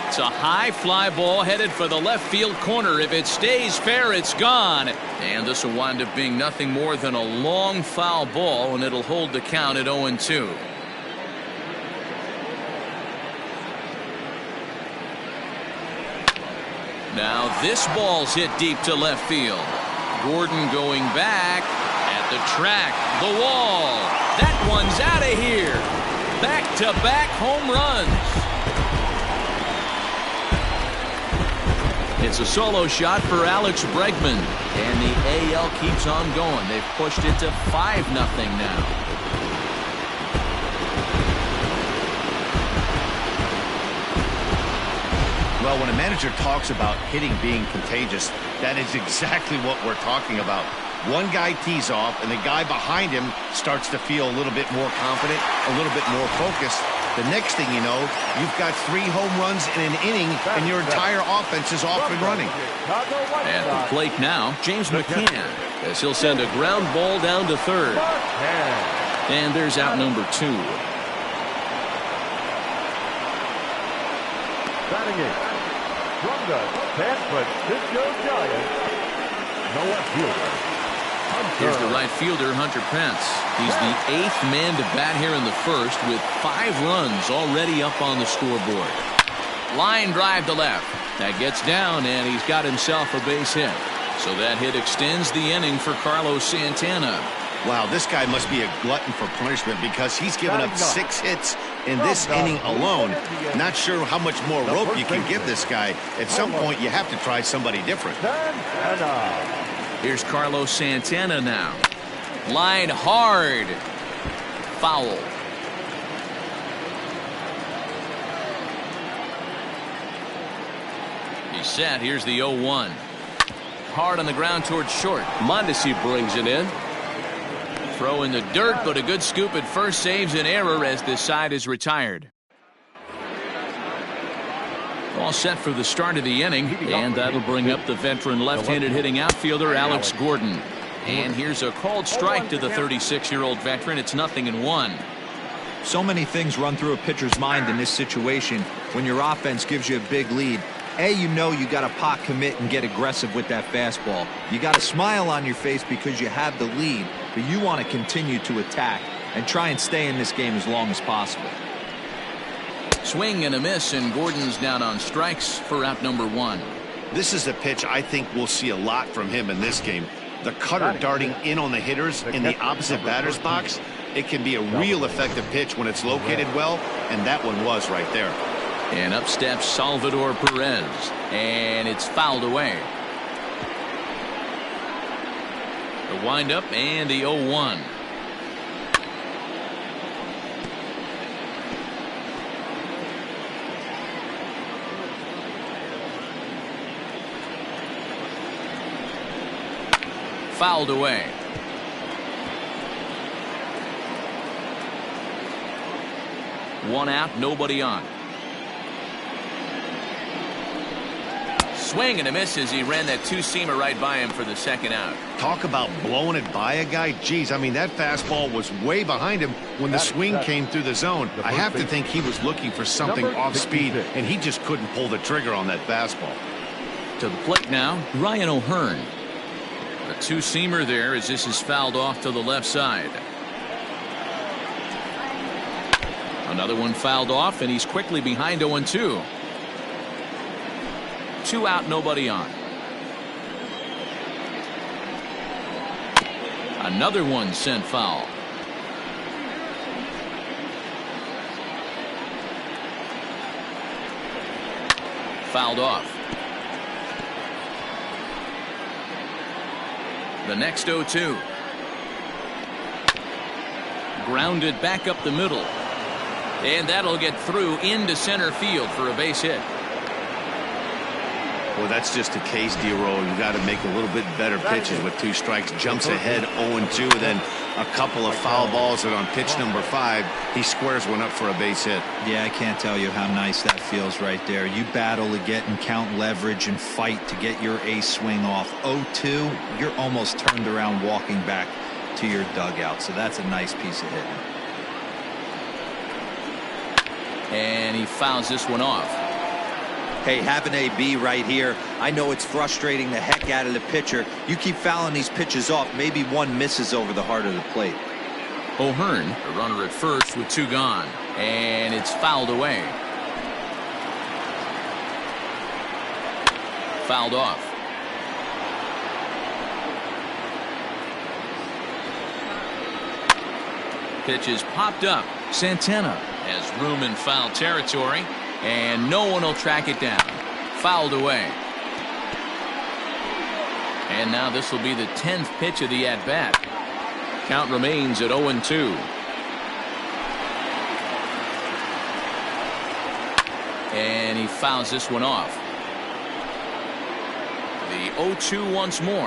It's a high fly ball headed for the left field corner. If it stays fair, it's gone. And this will wind up being nothing more than a long foul ball, and it'll hold the count at 0-2. Now this ball's hit deep to left field. Gordon going back at the track, the wall. That one's out of here. Back-to-back home runs. It's a solo shot for Alex Bregman, and the AL keeps on going. They've pushed it to 5-0 now. Well, when a manager talks about hitting being contagious, that is exactly what we're talking about. One guy tees off, and the guy behind him starts to feel a little bit more confident, a little bit more focused. The next thing you know, you've got 3 home runs in an inning, and your entire offense is off and running. At the plate now, James Mccann, as he'll send a ground ball down to third. And there's out number 2. Batting eighth. From the San Francisco Giants, the left fielder. Here's the right fielder, Hunter Pence. He's the 8th man to bat here in the first with 5 runs already up on the scoreboard. Line drive to left. That gets down, and he's got himself a base hit. So that hit extends the inning for Carlos Santana. Wow, this guy must be a glutton for punishment because he's given up 6 hits in this inning alone. Not sure how much more rope you can give this guy. At some point, you have to try somebody different. Here's Carlos Santana now. Line hard. Foul. He's set. Here's the 0-1. Hard on the ground towards short. Mondesi brings it in. Throw in the dirt, but a good scoop at first saves an error as this side is retired. All set for the start of the inning, and that'll bring up the veteran left-handed hitting outfielder Alex Gordon. And here's a called strike to the 36-year-old veteran. It's 0-1. So many things run through a pitcher's mind in this situation when your offense gives you a big lead. You know you got to pot commit and get aggressive with that fastball. You got a smile on your face because you have the lead, but you want to continue to attack and try and stay in this game as long as possible. Swing and a miss, and Gordon's down on strikes for out number 1. This is a pitch I think we'll see a lot from him in this game. The cutter darting in on the hitters in the opposite batter's box. It can be a real effective pitch when it's located well, and that one was right there. And up steps Salvador Perez, and it's fouled away. The windup and the 0-1. Fouled away. One out, nobody on. Swing and a miss as he ran that two-seamer right by him for the second out. Talk about blowing it by a guy. Geez, I mean, that fastball was way behind him when the swing came through the zone. I have to think he was looking for something off speed, and he just couldn't pull the trigger on that fastball. To the plate now, Ryan O'Hearn. A two-seamer there as this is fouled off to the left side. Another one fouled off, and he's quickly behind 0-2. 2 out, nobody on. Another one sent foul. Fouled off. The next 0-2. Grounded back up the middle. And that'll get through into center field for a base hit. Well, that's just a case, D-Roll. You got to make a little bit better pitches with 2 strikes. Jumps ahead 0-2, then a couple of foul balls, and on pitch number 5, he squares one up for a base hit. Yeah, I can't tell you how nice that feels right there. You battle to get and count leverage and fight to get your ace swing off. 0-2, you're almost turned around walking back to your dugout, so that's a nice piece of hitting. And he fouls this one off. Hey, have an AB right here. I know it's frustrating the heck out of the pitcher. You keep fouling these pitches off, maybe one misses over the heart of the plate. O'Hearn, a runner at first with 2 gone, and it's fouled away. Fouled off. Pitch is popped up. Santana has room in foul territory, and no one will track it down. Fouled away. And now this will be the 10th pitch of the at-bat. Count remains at 0-2. And he fouls this one off. The 0-2 once more.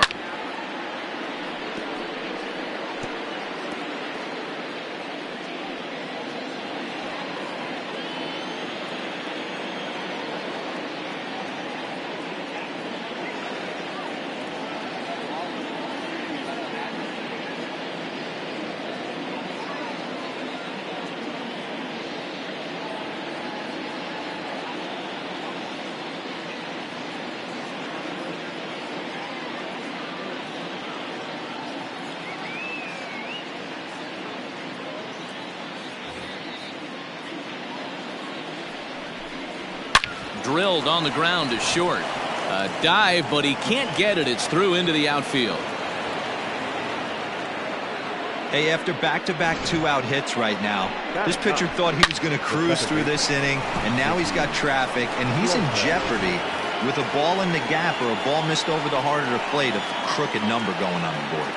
Drilled on the ground to short. A dive, but he can't get it. It's through into the outfield. Hey, after back-to-back 2-out hits right now, this pitcher thought he was going to cruise through this inning, and now he's got traffic, and he's in jeopardy with a ball in the gap or a ball missed over the heart of the plate, a crooked number going on the board.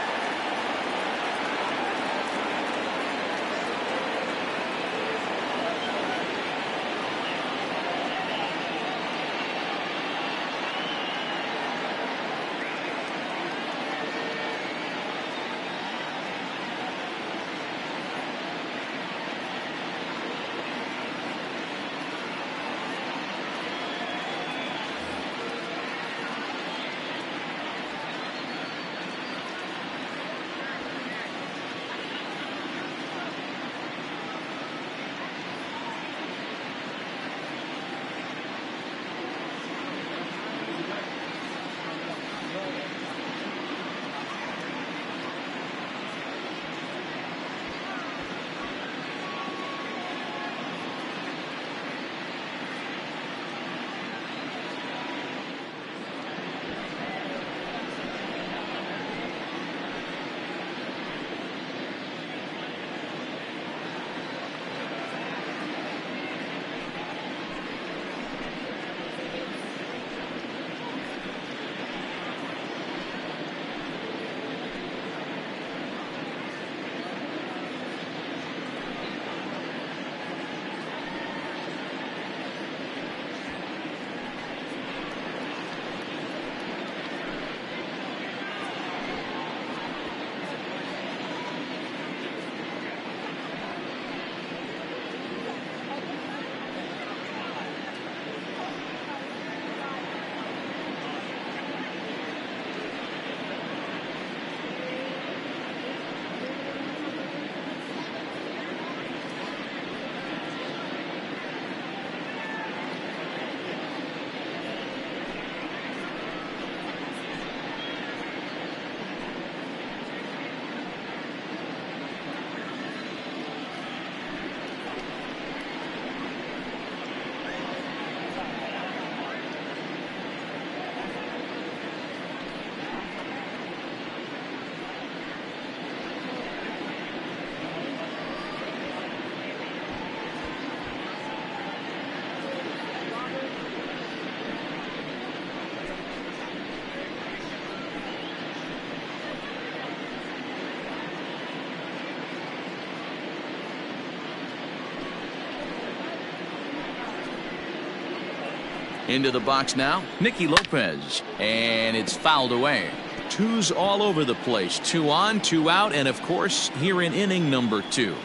Into the box now, Nikki Lopez, and it's fouled away. Twos all over the place. 2 on, 2 out, and of course here in inning number 2.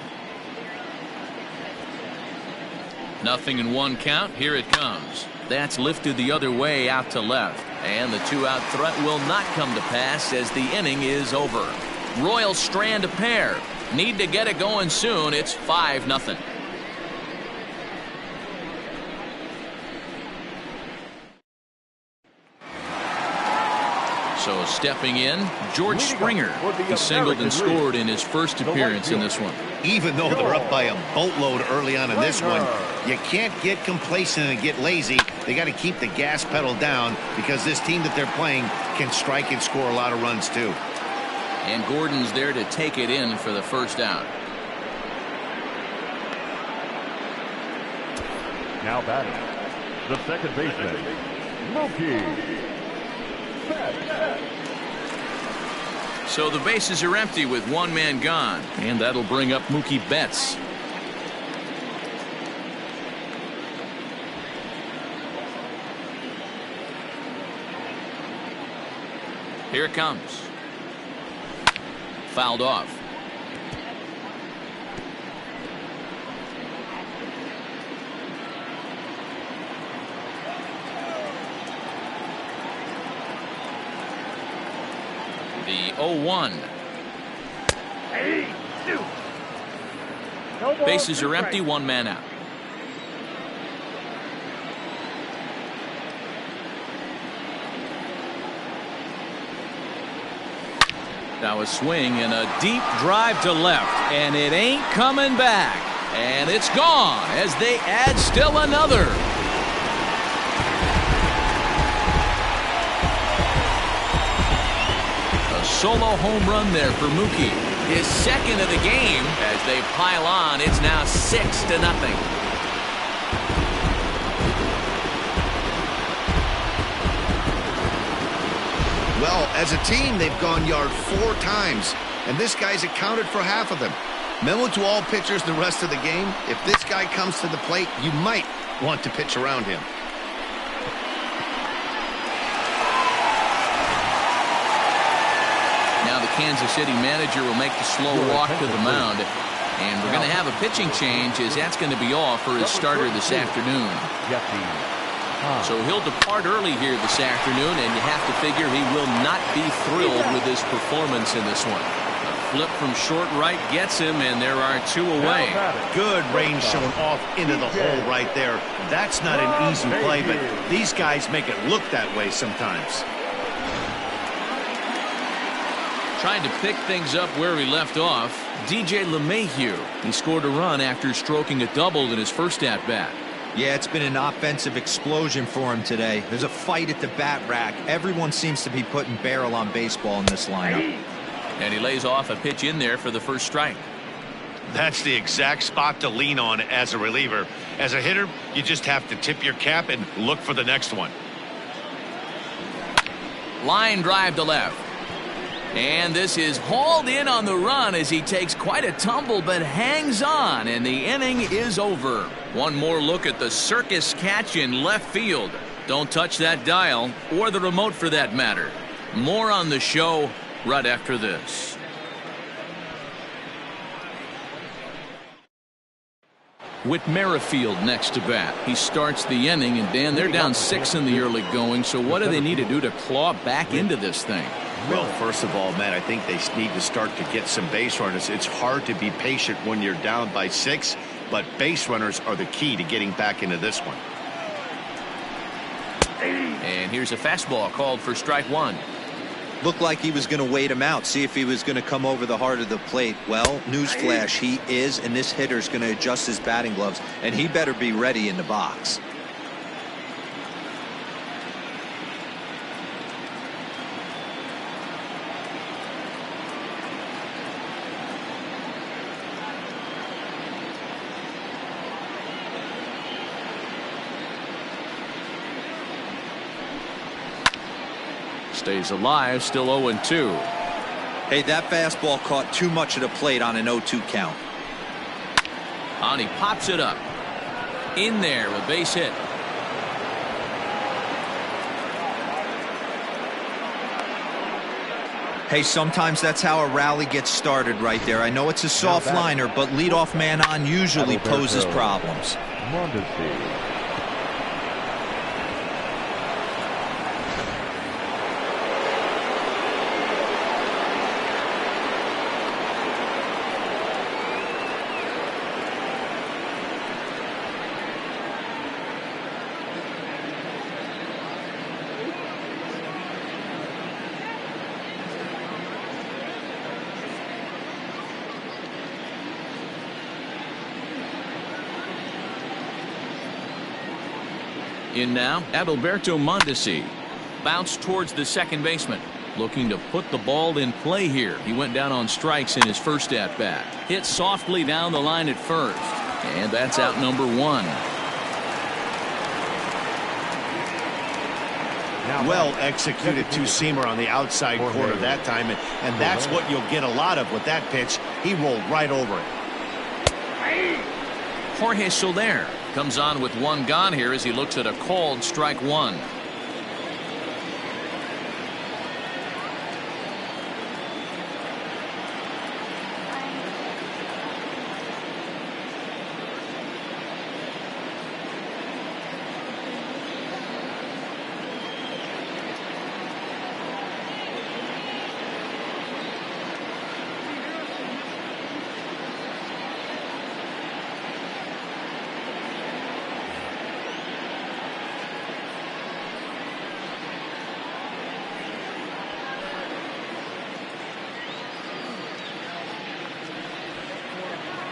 Nothing in 1 count. Here it comes. That's lifted the other way out to left, and the 2-out threat will not come to pass as the inning is over. Royals strand a pair. Need to get it going soon. It's 5-0. So stepping in, George Springer. He singled and scored in his first appearance in this one. Even though they're up by a boatload early on in this one, you can't get complacent and get lazy. They got to keep the gas pedal down because this team that they're playing can strike and score a lot of runs too. And Gordon's there to take it in for the first out. Now batting, the second baseman, Mookie. So the bases are empty with 1 man gone, and that'll bring up Mookie Betts. Here it comes. Fouled off. The 0-1. Bases are empty, 1 man out. Now a swing and a deep drive to left, and it ain't coming back, and it's gone as they add still another. Solo home run there for Mookie. His second of the game as they pile on. It's now 6-0. Well, as a team, they've gone yard 4 times, and this guy's accounted for half of them. Memo to all pitchers the rest of the game. If this guy comes to the plate, you might want to pitch around him. Kansas City manager will make the slow walk to the mound, and we're going to have a pitching change as that's going to be all for his starter this afternoon. So he'll depart early here this afternoon, and you have to figure he will not be thrilled with his performance in this one. A flip from short right gets him, and there are 2 away. Good range shown off into the hole right there. That's not an easy play, but these guys make it look that way sometimes. Trying to pick things up where he left off, DJ LeMahieu. He scored a run after stroking a double in his first at-bat. Yeah, it's been an offensive explosion for him today. There's a fight at the bat rack. Everyone seems to be putting barrel on baseball in this lineup. And he lays off a pitch in there for the first strike. That's the exact spot to lean on as a reliever. As a hitter, you just have to tip your cap and look for the next one. Line drive to left. And this is hauled in on the run as he takes quite a tumble but hangs on, and the inning is over. One more look at the circus catch in left field. Don't touch that dial, or the remote for that matter. More on the show right after this. Whit Merrifield next to bat. He starts the inning, and Dan, they're down 6 in the early going, so what do they need to do to claw back into this thing? Well, first of all, Matt, I think they need to start to get some base runners. It's hard to be patient when you're down by 6, but base runners are the key to getting back into this one. And here's a fastball called for strike 1. Looked like he was going to wait him out, see if he was going to come over the heart of the plate. Well, newsflash, he is, and this hitter's going to adjust his batting gloves, and he better be ready in the box. Stays alive, still 0-2. Hey, that fastball caught too much of the plate on an 0-2 count. And he pops it up. In there, a base hit. Hey, sometimes that's how a rally gets started right there. I know it's a soft liner, but leadoff man on usually poses problems. Mondesi. In now, Adalberto Mondesi. Bounce towards the second baseman. Looking to put the ball in play here. He went down on strikes in his first at-bat. Hit softly down the line at first. And that's out number one. Well executed two-seamer on the outside corner that time. And that's what you'll get a lot of with that pitch. He rolled right over it. Jorge Soler comes on with one gone here as he looks at a called strike one.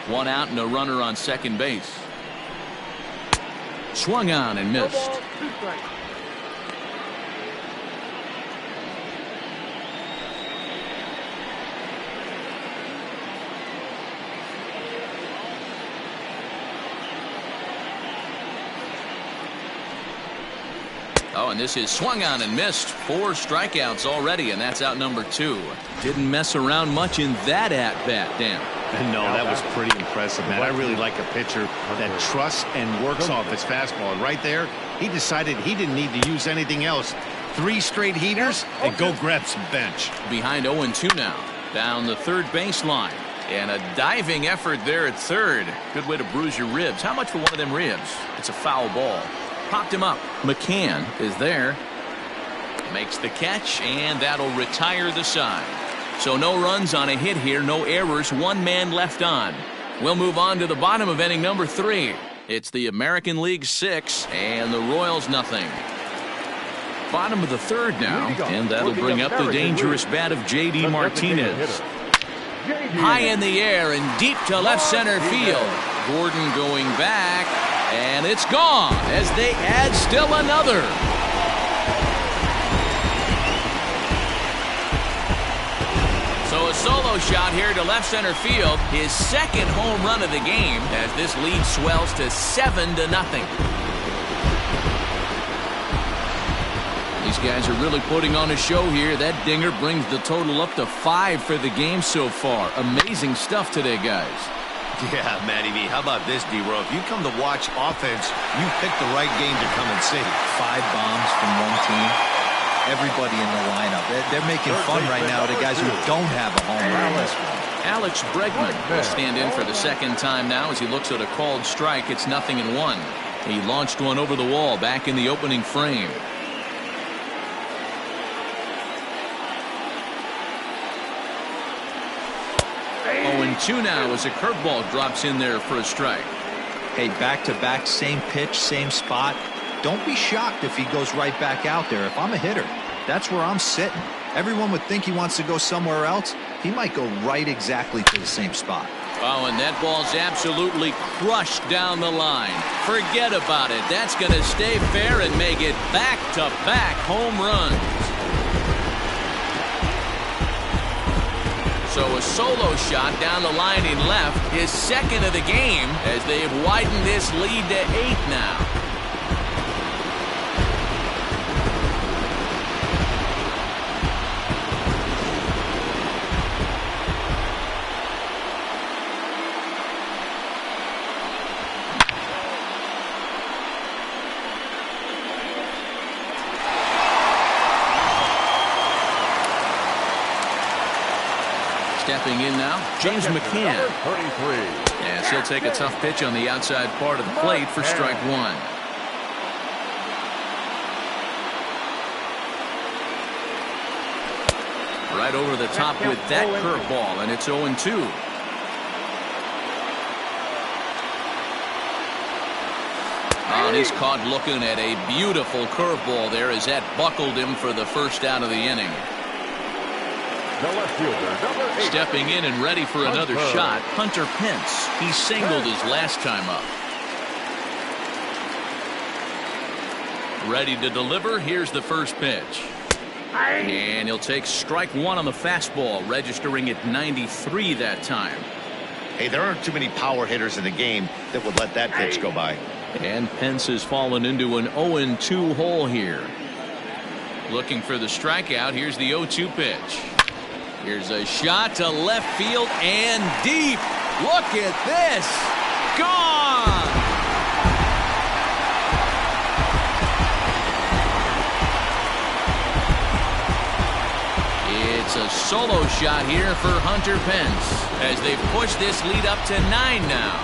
One out and a runner on second base. Swung on and missed. Oh, and this is swung on and missed. 4 strikeouts already, and that's out number 2. Didn't mess around much in that at-bat, Dan. No, that was pretty impressive, man. I really like a pitcher that trusts and works off his fastball. And right there, he decided he didn't need to use anything else. 3 straight heaters and go grab some bench. Behind 0-2 now. Down the third baseline. And a diving effort there at third. Good way to bruise your ribs. How much for one of them ribs? It's a foul ball. Popped him up. Mccann is there. Makes the catch, and that'll retire the side. So no runs on a hit here, no errors, 1 man left on. We'll move on to the bottom of inning number 3. It's the American League 6 and the Royals nothing. Bottom of the third now, and that'll bring up the dangerous bat of J.D. Martinez. High in the air and deep to left center field. Gordon going back, and it's gone as they add still another. So a solo shot here to left center field. His second home run of the game as this lead swells to 7-0. These guys are really putting on a show here. That dinger brings the total up to 5 for the game so far. Amazing stuff today, guys. Yeah, Manny V. How about this, D-Row? If you come to watch offense, you picked the right game to come and see. 5 bombs from one team. Everybody in the lineup. They're making fun right now of the guys who don't have a home run. Alex Bregman will stand in for the second time now as he looks at a called strike. It's 0-1. He launched one over the wall back in the opening frame. And 2 now as a curveball drops in there for a strike. Hey, back-to-back, same pitch, same spot. Don't be shocked if he goes right back out there. If I'm a hitter, that's where I'm sitting. Everyone would think he wants to go somewhere else. He might go right exactly to the same spot. Oh, and that ball's absolutely crushed down the line. Forget about it. That's going to stay fair and make it back-to-back home runs. So a solo shot down the line in left, his second of the game as they have widened this lead to 8 now. Stepping in now, James Mccann. 33. Yes, he'll take a tough pitch on the outside part of the plate for strike one. Right over the top with that curveball, and it's 0-2. Oh, and he's caught looking at a beautiful curveball there as that buckled him for the first out of the inning. The left fielder, number 8. Stepping in and ready for another shot, Hunter Pence. He singled his last time up. Ready to deliver. Here's the first pitch. And he'll take strike one on the fastball, registering at 93 that time. Hey, there aren't too many power hitters in the game that would let that pitch go by. And Pence has fallen into an 0-2 hole here. Looking for the strikeout. Here's the 0-2 pitch. Here's a shot to left field and deep. Look at this. Gone. It's a solo shot here for Hunter Pence as they've pushed this lead up to 9 now.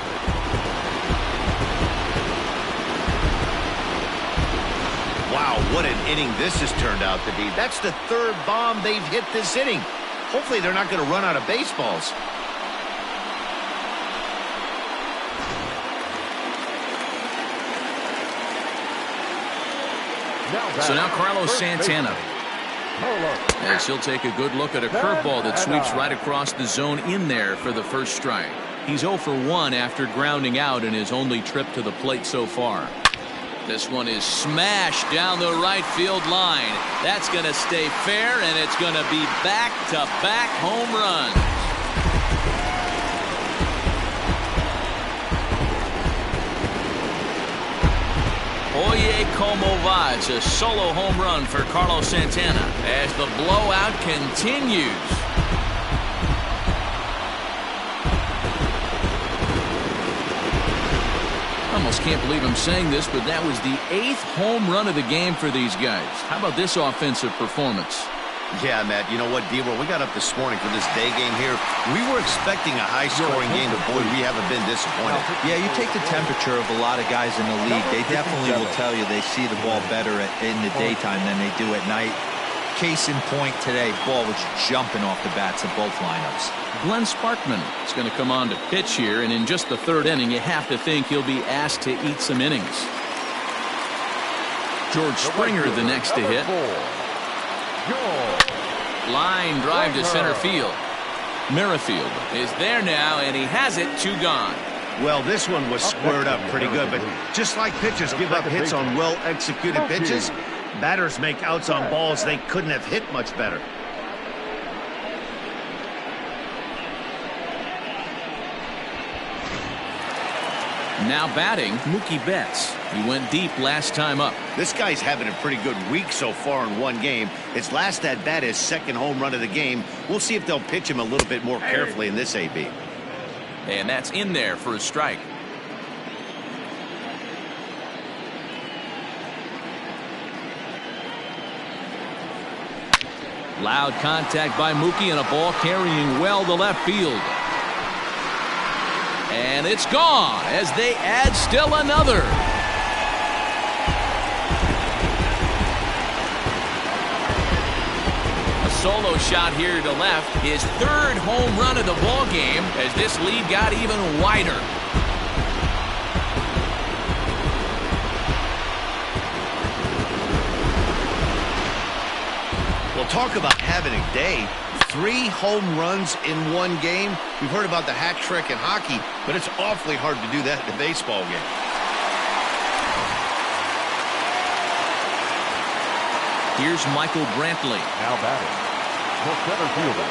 Wow, what an inning this has turned out to be. That's the third bomb they've hit this inning. Hopefully they're not going to run out of baseballs. So now Carlos Santana. As he'll take a good look at a curveball that sweeps right across the zone in there for the first strike. He's 0 for 1 after grounding out in his only trip to the plate so far. This one is smashed down the right field line. That's going to stay fair, and it's going to be back-to-back home runs. Oye como va. It's a solo home run for Carlos Santana as the blowout continues. Almost can't believe I'm saying this, but that was the 8th home run of the game for these guys. How about this offensive performance? Yeah, Matt, you know what, D-Roll, we got up this morning for this day game here. We were expecting a high-scoring game, but boy, we haven't been disappointed. Yeah, you take the temperature of a lot of guys in the league. They definitely will tell you they see the ball better in the daytime than they do at night. Case in point today, ball was jumping off the bats of both lineups. Glenn Sparkman is going to come on to pitch here, and in just the 3rd inning, you have to think he'll be asked to eat some innings. George Springer the next to hit. Line drive to center field. Merrifield is there now, and he has it 2 gone. Well, this one was squared up pretty good, but just like pitchers give up hits on well-executed pitches, batters make outs on balls they couldn't have hit much better. Now batting, Mookie Betts. He went deep last time up. This guy's having a pretty good week so far in one game. His last at bat is 2nd home run of the game. We'll see if they'll pitch him a little bit more carefully in this AB. And that's in there for a strike. Loud contact by Mookie and a ball carrying well to left field. And it's gone as they add still another. A solo shot here to left. His 3rd home run of the ball game as this lead got even wider. Well, talk about having a day. 3 home runs in one game. We've heard about the hat trick in hockey, but it's awfully hard to do that in a baseball game. Here's Michael Brantley. Now batting, the center fielder.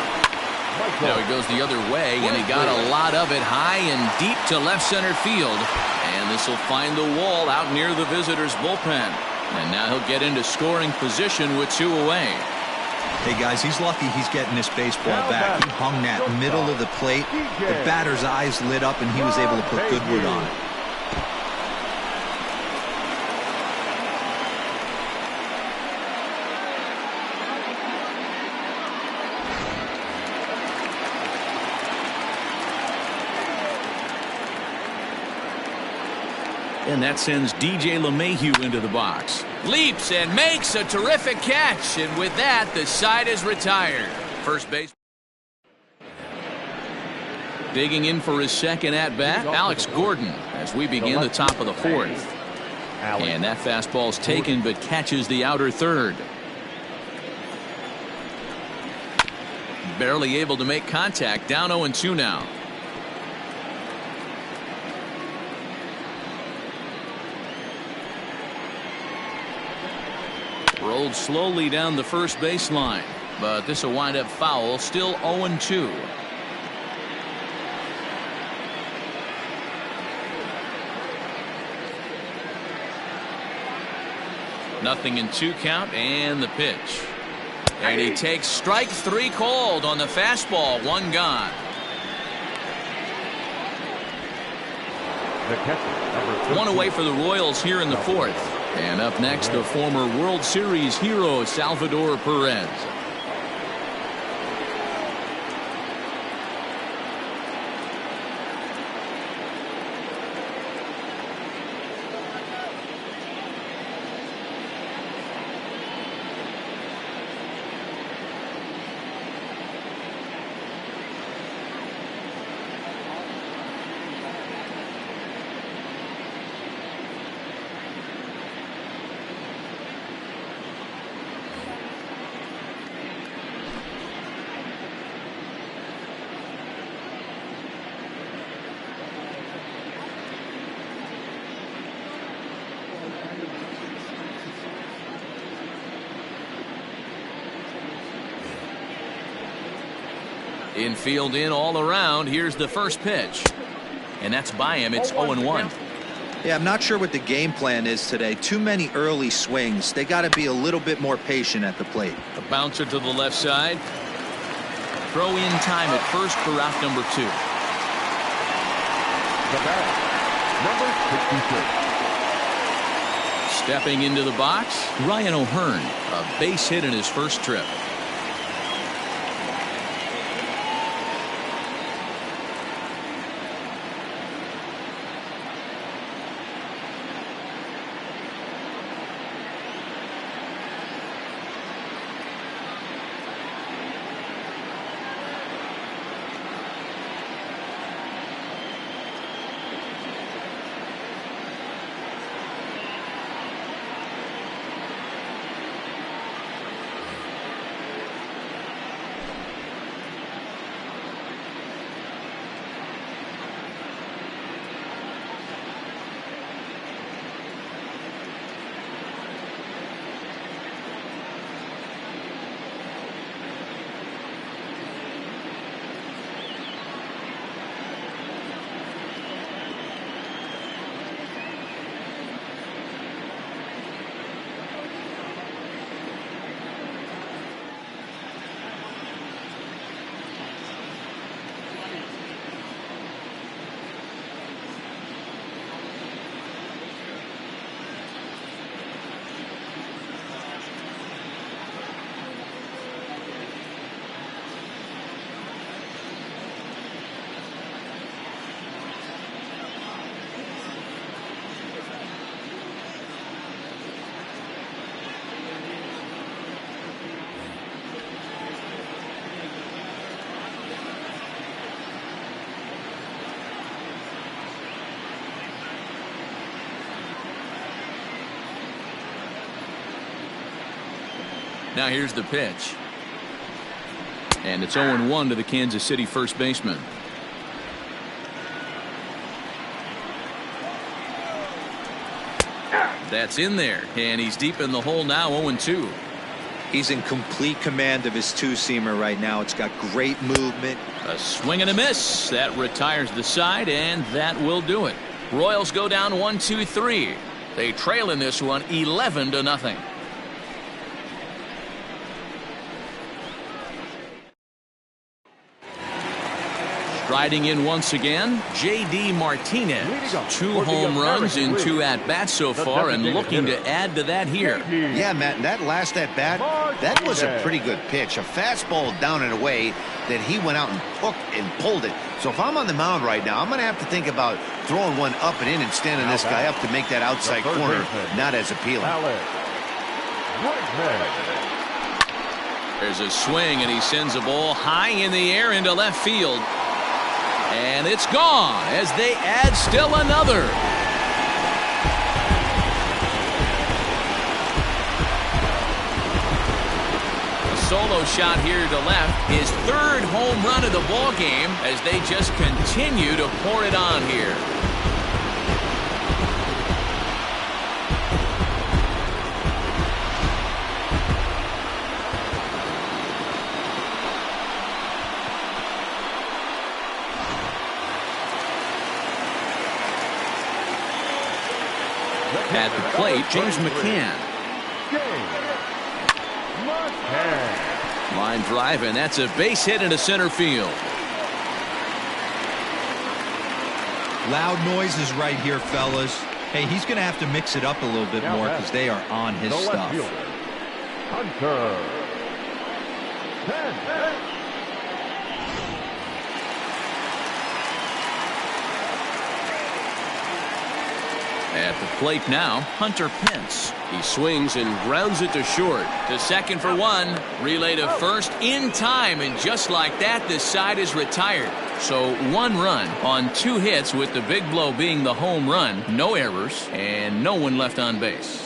Now he goes the other way, and he got a lot of it high and deep to left center field. And this will find the wall out near the visitors' bullpen. And now he'll get into scoring position with 2 away. Hey, guys, he's lucky he's getting this baseball back. He hung that middle of the plate. The batter's eyes lit up, and he was able to put Goodwin on it. And that sends DJ LeMahieu into the box. Leaps and makes a terrific catch. And with that, the side is retired. First base. Digging in for his second at-bat, Alex Gordon, as we begin the top of the fourth. And that fastball's taken, but catches the outer third. Barely able to make contact. Down 0-2 now. Rolled slowly down the first baseline, but this will wind up foul. Still 0-2. Nothing in 2 count, and the pitch. And he takes strike 3 called on the fastball. 1 gone. One away for the Royals here in the fourth. And up next, the former World Series hero, Salvador Perez. Infield in all around. Here's the first pitch. And that's by him. It's 0-1. Yeah, I'm not sure what the game plan is today. Too many early swings. They got to be a little bit more patient at the plate. A bouncer to the left side. Throw in time at first for out number 2. The batter, number 63. Stepping into the box, Ryan O'Hearn. A base hit in his first trip. Now here's the pitch. And it's 0-1 to the Kansas City first baseman. That's in there, and he's deep in the hole now. 0-2. He's in complete command of his two-seamer right now. It's got great movement. A swing and a miss. That retires the side, and that will do it. Royals go down 1-2-3. They trail in this one 11-0. Riding in once again, J.D. Martinez. 2 home runs in 2 at-bats so far, and looking to add to that here. Yeah, Matt, that last at-bat, that was a pretty good pitch. A fastball down and away that he went out and hooked and pulled it. So if I'm on the mound right now, I'm going to have to think about throwing one up and in and standing this guy up to make that outside corner not as appealing. There's a swing, and he sends a ball high in the air into left field. And it's gone as they add still another. A solo shot here to left. His 3rd home run of the ball game as they just continue to pour it on here. At the plate, James Mccann. Line drive, and that's a base hit into center field. Loud noises right here, fellas. Hey, he's going to have to mix it up a little bit more because they are on his stuff. Hunter. At the plate now, Hunter Pence. He swings and grounds it to short. To second for 1. Relay to first in time, and just like that, this side is retired. So 1 run on 2 hits, with the big blow being the home run. No errors, and no one left on base.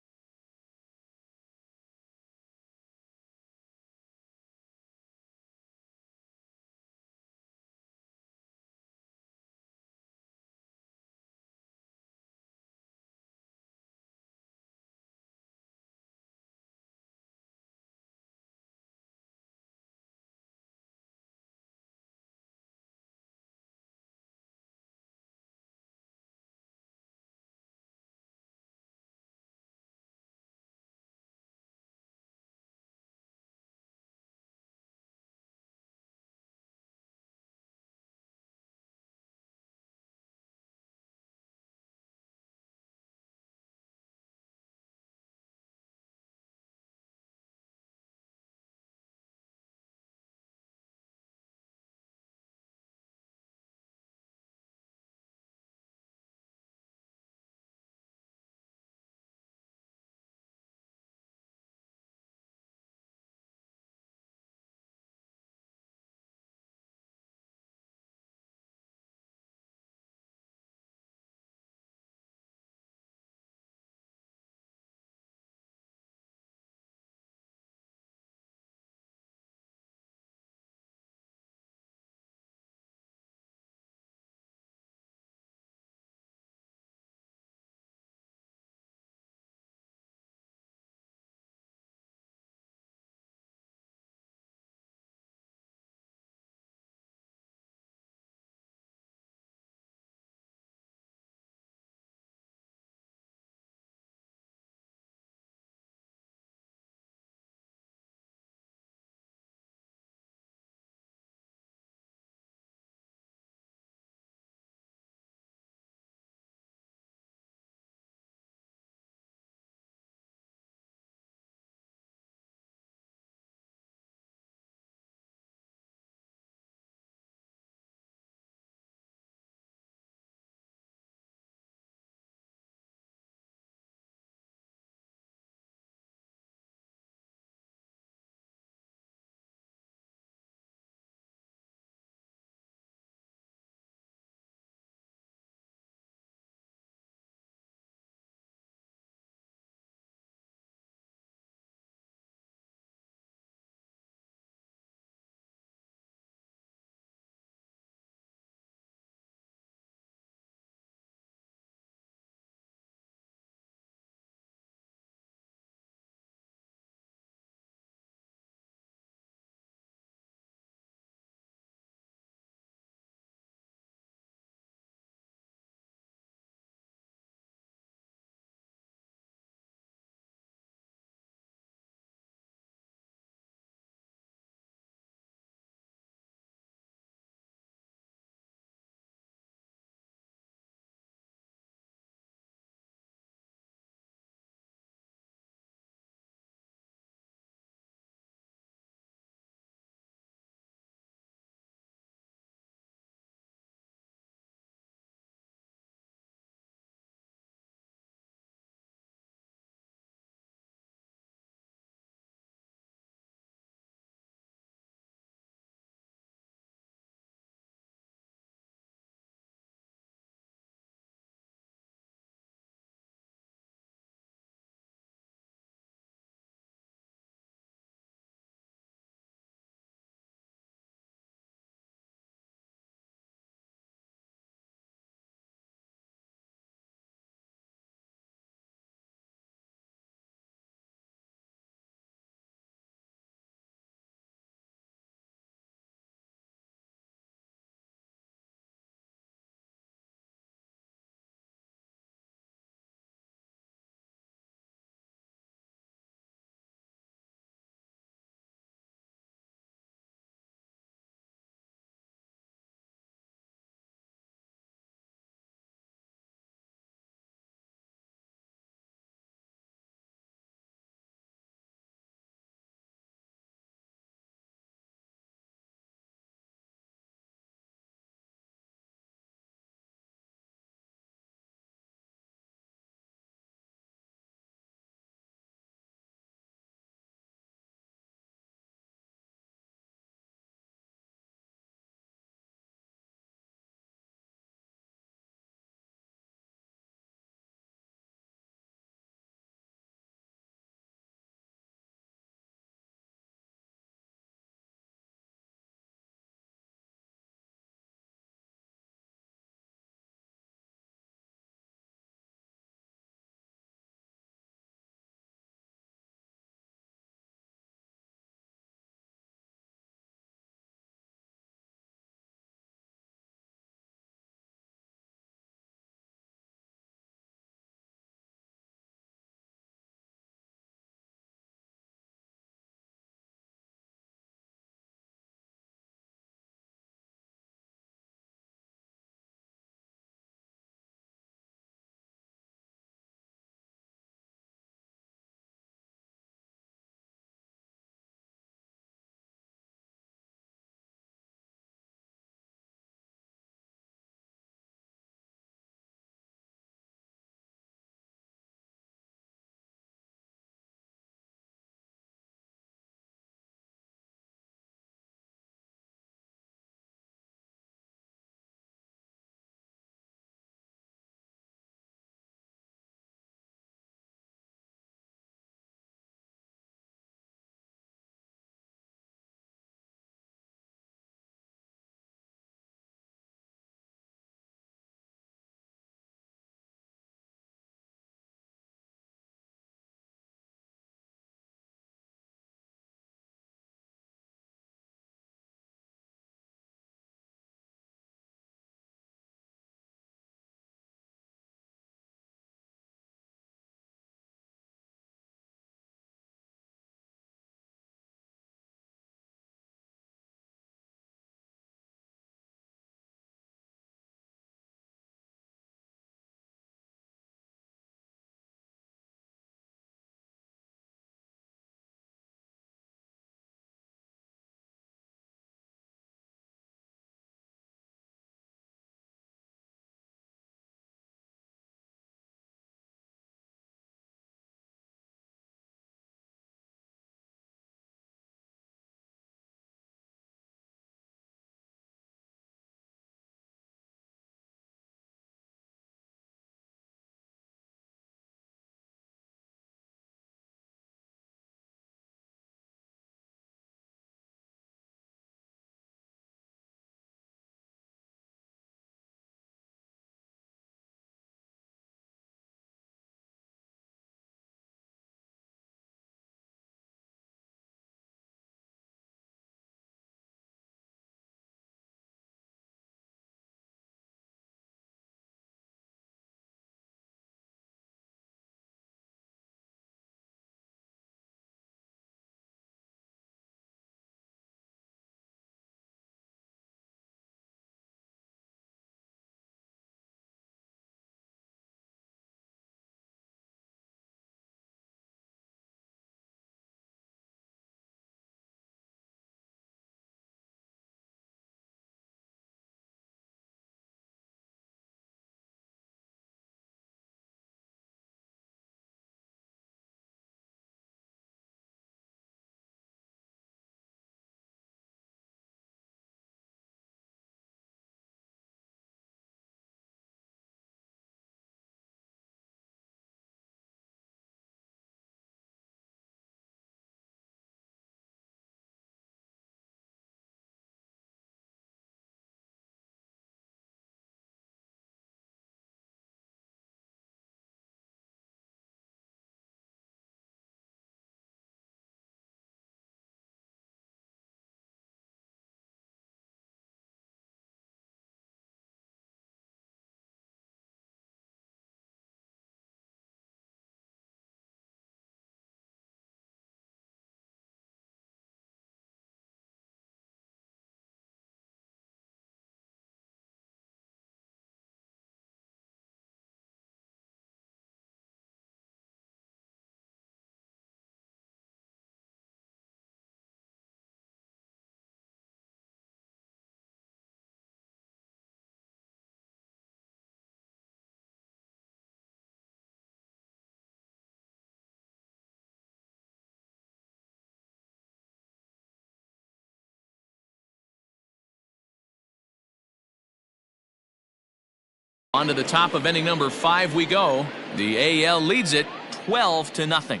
On to the top of inning number 5 we go. The AL leads it 12-0.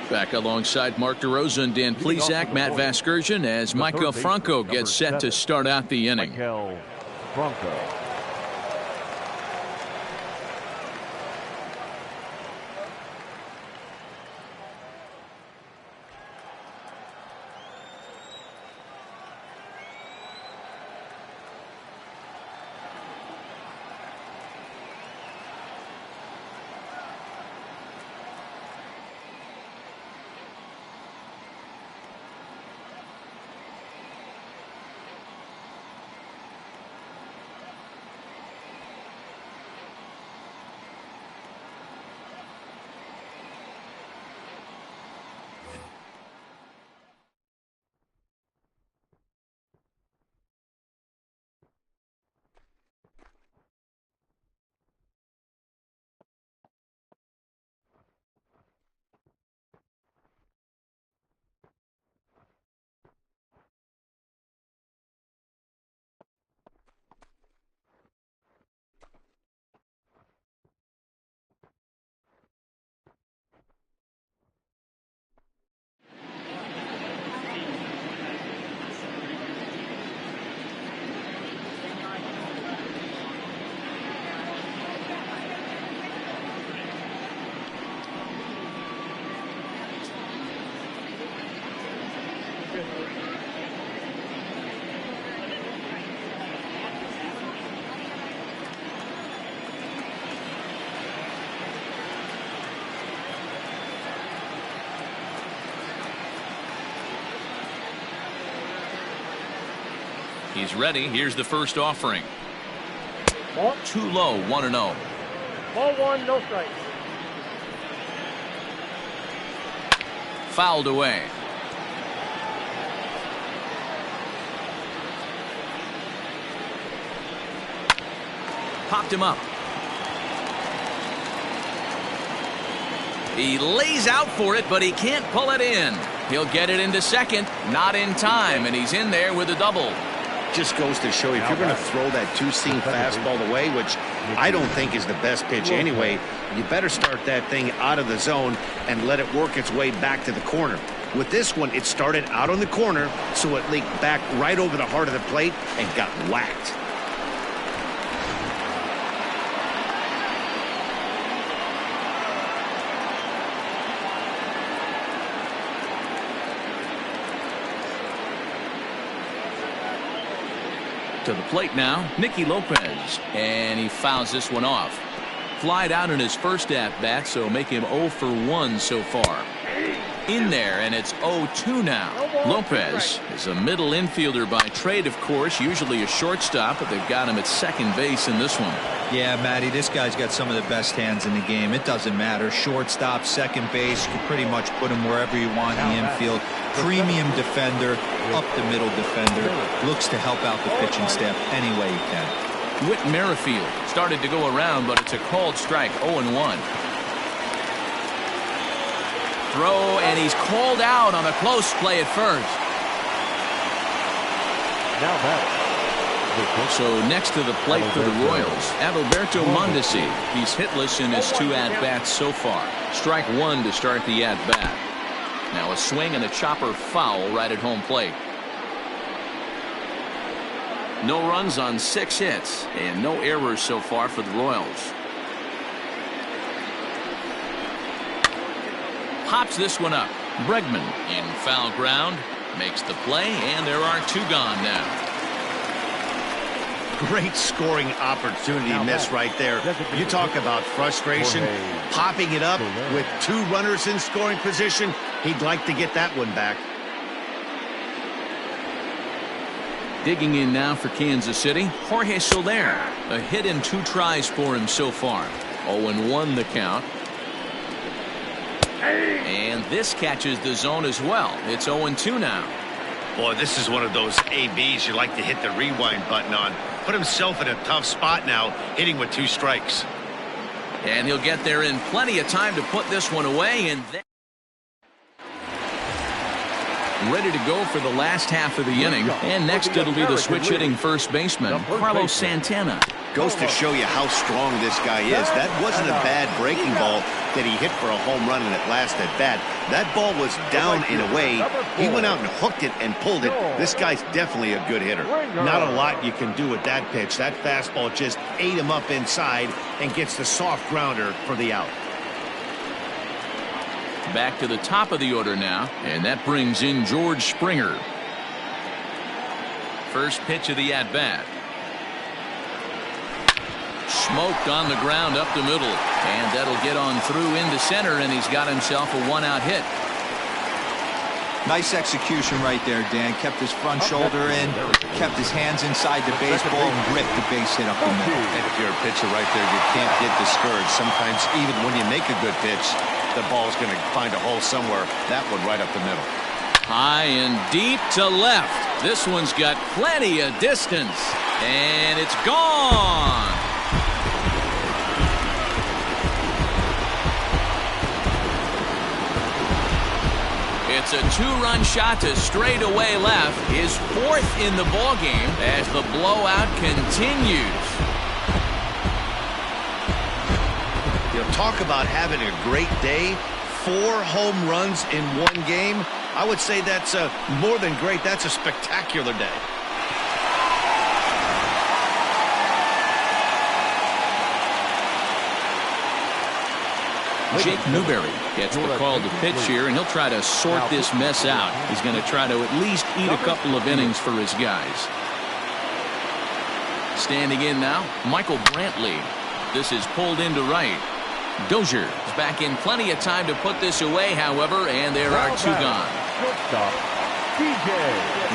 Back alongside Mark DeRosa and Dan Plesac, Matt Vasgersian as Michael Franco gets set to start out the inning. Michael Franco. He's ready. Here's the first offering. Ball. Too low, 1-0. Ball 1, no strikes. Fouled away. Popped him up. He lays out for it, but he can't pull it in. He'll get it into second. Not in time, and he's in there with a double. Just goes to show you, if you're going to throw that two-seam fastball away, which I don't think is the best pitch anyway, you better start that thing out of the zone and let it work its way back to the corner. With this one, it started out on the corner, so it leaked back right over the heart of the plate and got whacked. To the plate now, Nikki Lopez, and he fouls this one off. Flied out in his first at-bat, so make him 0 for 1 so far. In there, and it's 0-2 now. Lopez is a middle infielder by trade, of course, usually a shortstop, but they've got him at second base in this one. Yeah, Matty, this guy's got some of the best hands in the game. It doesn't matter. Shortstop, second base, you can pretty much put him wherever you want in the infield. Premium defender, up the middle defender. Looks to help out the pitching staff any way he can. Whit Merrifield started to go around, but it's a called strike, 0-1. Throw, and he's called out on a close play at first. Now back. So next to the plate for the Royals, Adalberto Mondesi. He's hitless in his 2 at-bats so far. Strike 1 to start the at-bat. Now a swing and a chopper foul right at home plate. No runs on 6 hits and no errors so far for the Royals. Pops this one up. Bregman in foul ground makes the play, and there are 2 gone now. Great scoring opportunity miss right there. You talk about frustration. Popping it up with 2 runners in scoring position. He'd like to get that one back. Digging in now for Kansas City, Jorge Soler. A hit in 2 tries for him so far. 0-1 the count. And this catches the zone as well. It's 0-2 now. Boy, this is one of those ABs you like to hit the rewind button on. Put himself in a tough spot now, hitting with 2 strikes. And he'll get there in plenty of time to put this one away. And ready to go for the last half of the inning. And next it'll be the switch-hitting first baseman, Carlos Santana. Goes to show you how strong this guy is. That wasn't a bad breaking ball that he hit for a home run in that last at bat. That ball was down in a way. He went out and hooked it and pulled it. This guy's definitely a good hitter. Not a lot you can do with that pitch. That fastball just ate him up inside and gets the soft grounder for the out. Back to the top of the order now, and that brings in George Springer. First pitch of the at-bat. Smoked on the ground up the middle, and that'll get on through into center, and he's got himself a one-out hit. Nice execution right there, Dan. Kept his front shoulder in, kept his hands inside the baseball, and ripped the base hit up the middle. And if you're a pitcher right there, you can't get discouraged. Sometimes even when you make a good pitch, the ball's going to find a hole somewhere. That one right up the middle. High and deep to left. This one's got plenty of distance, and it's gone. It's a two-run shot to straightaway left, his fourth in the ballgame as the blowout continues. You know, talk about having a great day. 4 home runs in one game. I would say that's more than great. That's a spectacular day. Jake Newberry gets the call to pitch here, and he'll try to sort this mess out. He's going to try to at least eat a couple of innings for his guys. Standing in now, Michael Brantley. This is pulled into right. Dozier is back in plenty of time to put this away, however, and there are 2 gone.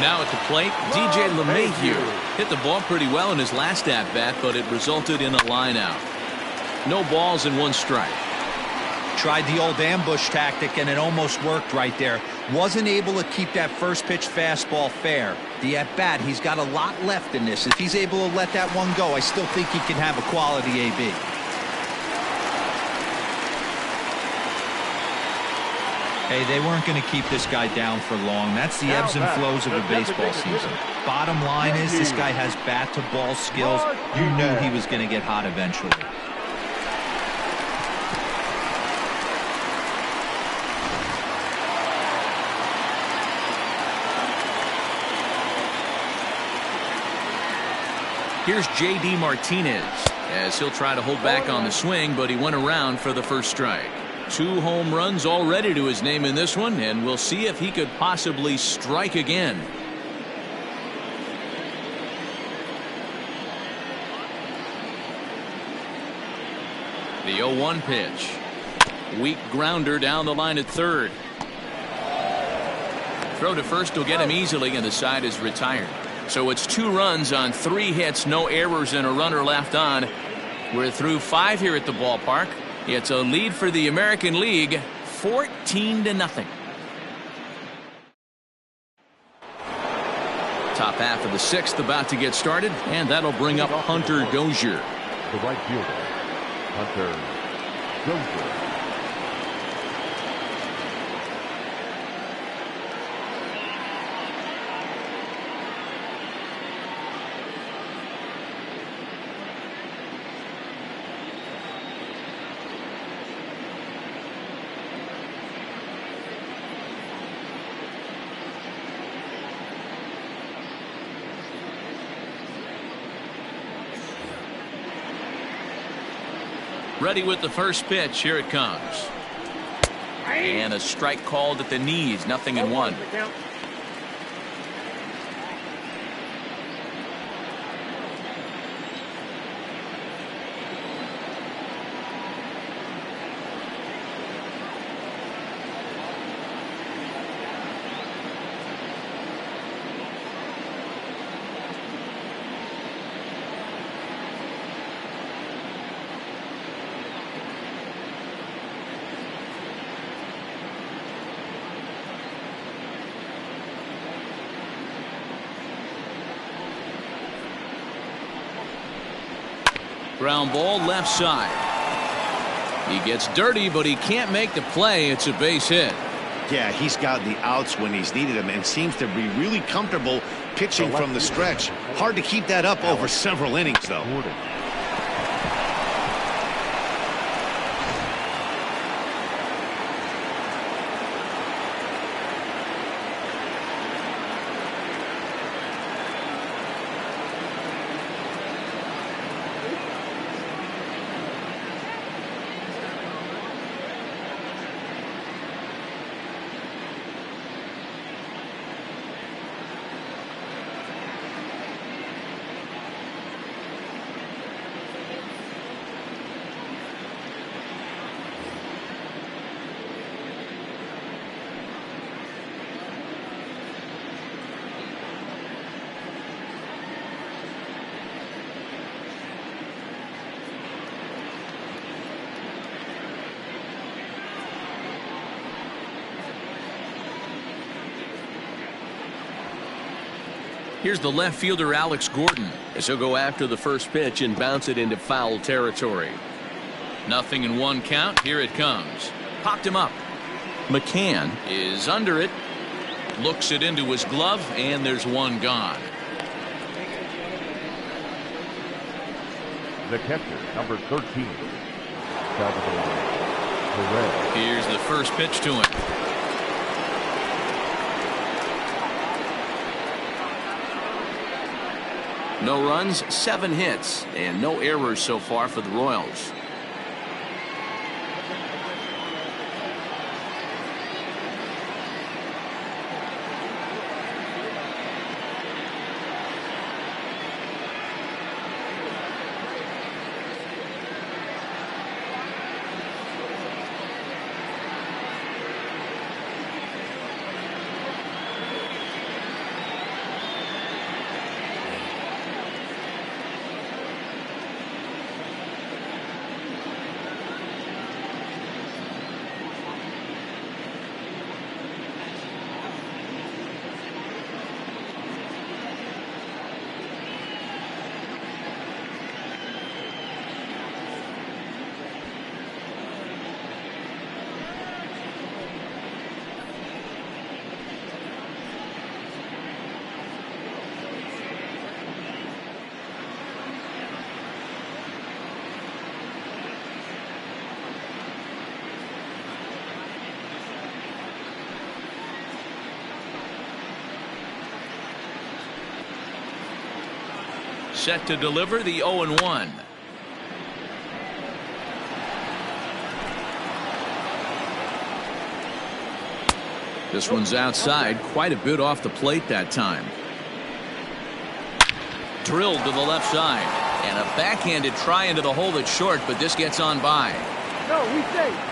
Now at the plate, DJ LeMahieu hit the ball pretty well in his last at-bat, but it resulted in a line out. No balls and 1 strike. Tried the old ambush tactic, and it almost worked right there. Wasn't able to keep that first pitch fastball fair. The at-bat, he's got a lot left in this. If he's able to let that one go, I still think he can have a quality AB. Hey, they weren't going to keep this guy down for long. That's the ebbs and flows of a baseball season. Bottom line is this guy has bat-to-ball skills. You knew he was going to get hot eventually. Here's J.D. Martinez as he'll try to hold back on the swing, but he went around for the first strike. 2 home runs already to his name in this one, and we'll see if he could possibly strike again. The 0-1 pitch. Weak grounder down the line at third. Throw to first will get him easily, and the side is retired. So it's 2 runs on 3 hits, no errors, and a runner left on. We're through 5 here at the ballpark. It's a lead for the American League, 14-0. Top half of the 6th about to get started, and that'll bring up Hunter Dozier. The right fielder, Hunter Dozier. Ready with the first pitch. Here it comes. And a strike called at the knees. 0-1. Ground ball left side. He gets dirty, but he can't make the play. It's a base hit. Yeah, he's got the outs when he's needed them and seems to be really comfortable pitching from the stretch. Hard to keep that up over several innings, though. Here's the left fielder Alex Gordon as he'll go after the first pitch and bounce it into foul territory. 0-1 count. Here it comes. Popped him up. McCann is under it. Looks it into his glove, and there's one gone. The catcher, number 13, Salvador Perez. Here's the first pitch to him. No runs, 7 hits, and no errors so far for the Royals. Set to deliver the 0-1. This one's outside, quite a bit off the plate that time. Drilled to the left side, and a backhanded try into the hole that's short, but this gets on by. No, we safe.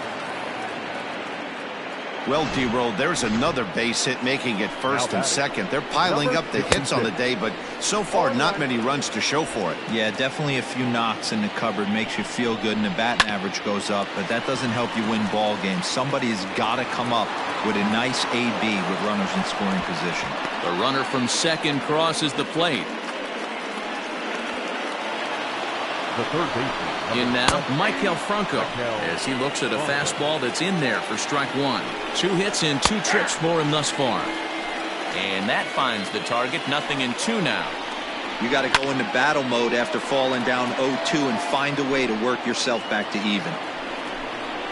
Well, D-Roll, there's another base hit, making it first and second. They're piling up the hits on the day, but so far not many runs to show for it. Yeah, definitely a few knocks in the cupboard makes you feel good, and the batting average goes up, but that doesn't help you win ball games. Somebody's got to come up with a nice AB with runners in scoring position. The runner from second crosses the plate. The third baseman. In now, Michael Franco, as he looks at a fastball that's in there for strike one. 2 hits and 2 trips for him thus far. And that finds the target. 0-2 now. You got to go into battle mode after falling down 0-2 and find a way to work yourself back to even.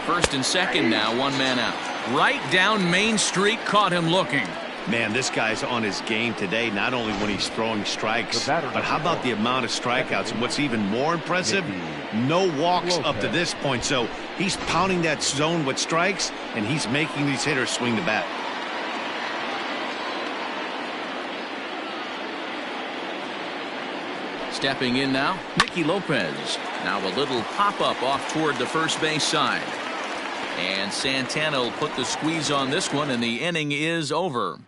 First and second now, 1 man out. Right down Main Street, caught him looking. Man, this guy's on his game today, not only when he's throwing strikes, but how about the amount of strikeouts? And what's even more impressive, no walks up to this point. So he's pounding that zone with strikes, and he's making these hitters swing the bat. Stepping in now, Nikki Lopez. Now a little pop-up off toward the first base side. And Santana will put the squeeze on this one, and the inning is over.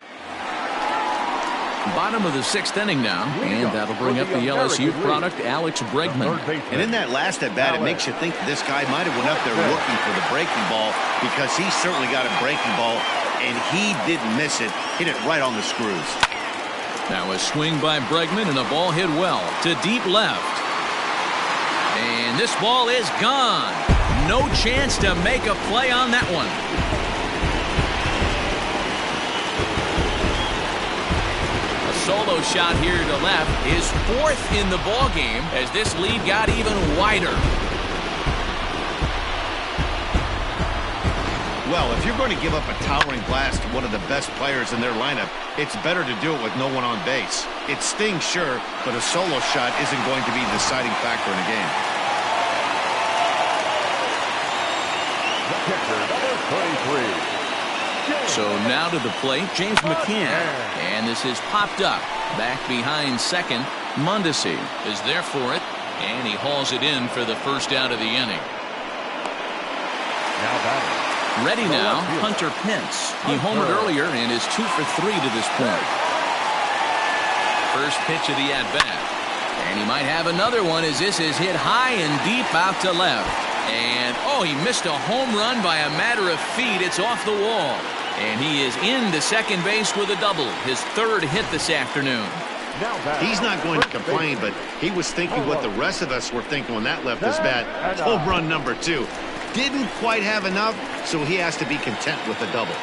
Bottom of the 6th inning now, and that'll bring up the LSU product, Alex Bregman. And in that last at-bat, it makes you think this guy might have went up there looking for the breaking ball, because he certainly got a breaking ball, and he didn't miss it. Hit it right on the screws. Now a swing by Bregman, and a ball hit well to deep left. And this ball is gone. No chance to make a play on that one. solo shot here to left, his 4th in the ball game as this lead got even wider. Well, if you're going to give up a towering blast to one of the best players in their lineup, it's better to do it with no one on base. It stings, sure, but a solo shot isn't going to be the deciding factor in a game. The catcher, number 33. So now to the plate, James Mccann. And this is popped up. Back behind second, Mondesi is there for it. And he hauls it in for the first out of the inning. Now batting. Ready now, Hunter Pence. He homered earlier and is 2 for 3 to this point. First pitch of the at-bat. And he might have another one as this is hit high and deep out to left. And, oh, he missed a home run by a matter of feet. It's off the wall. And he is into second base with a double. His 3rd hit this afternoon. He's not going to complain, but he was thinking what the rest of us were thinking when that left his bat. Home run number 2. Didn't quite have enough, so he has to be content with the double.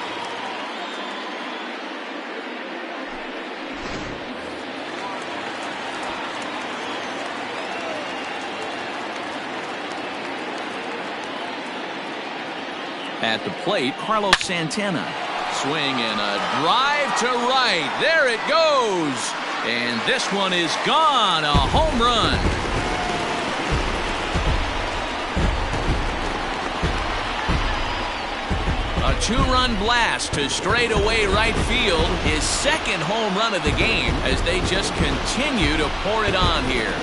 At the plate, Carlos Santana. Swing and a drive to right. There it goes. And this one is gone. A home run. A 2-run blast to straightaway right field. His 2nd home run of the game as they just continue to pour it on here.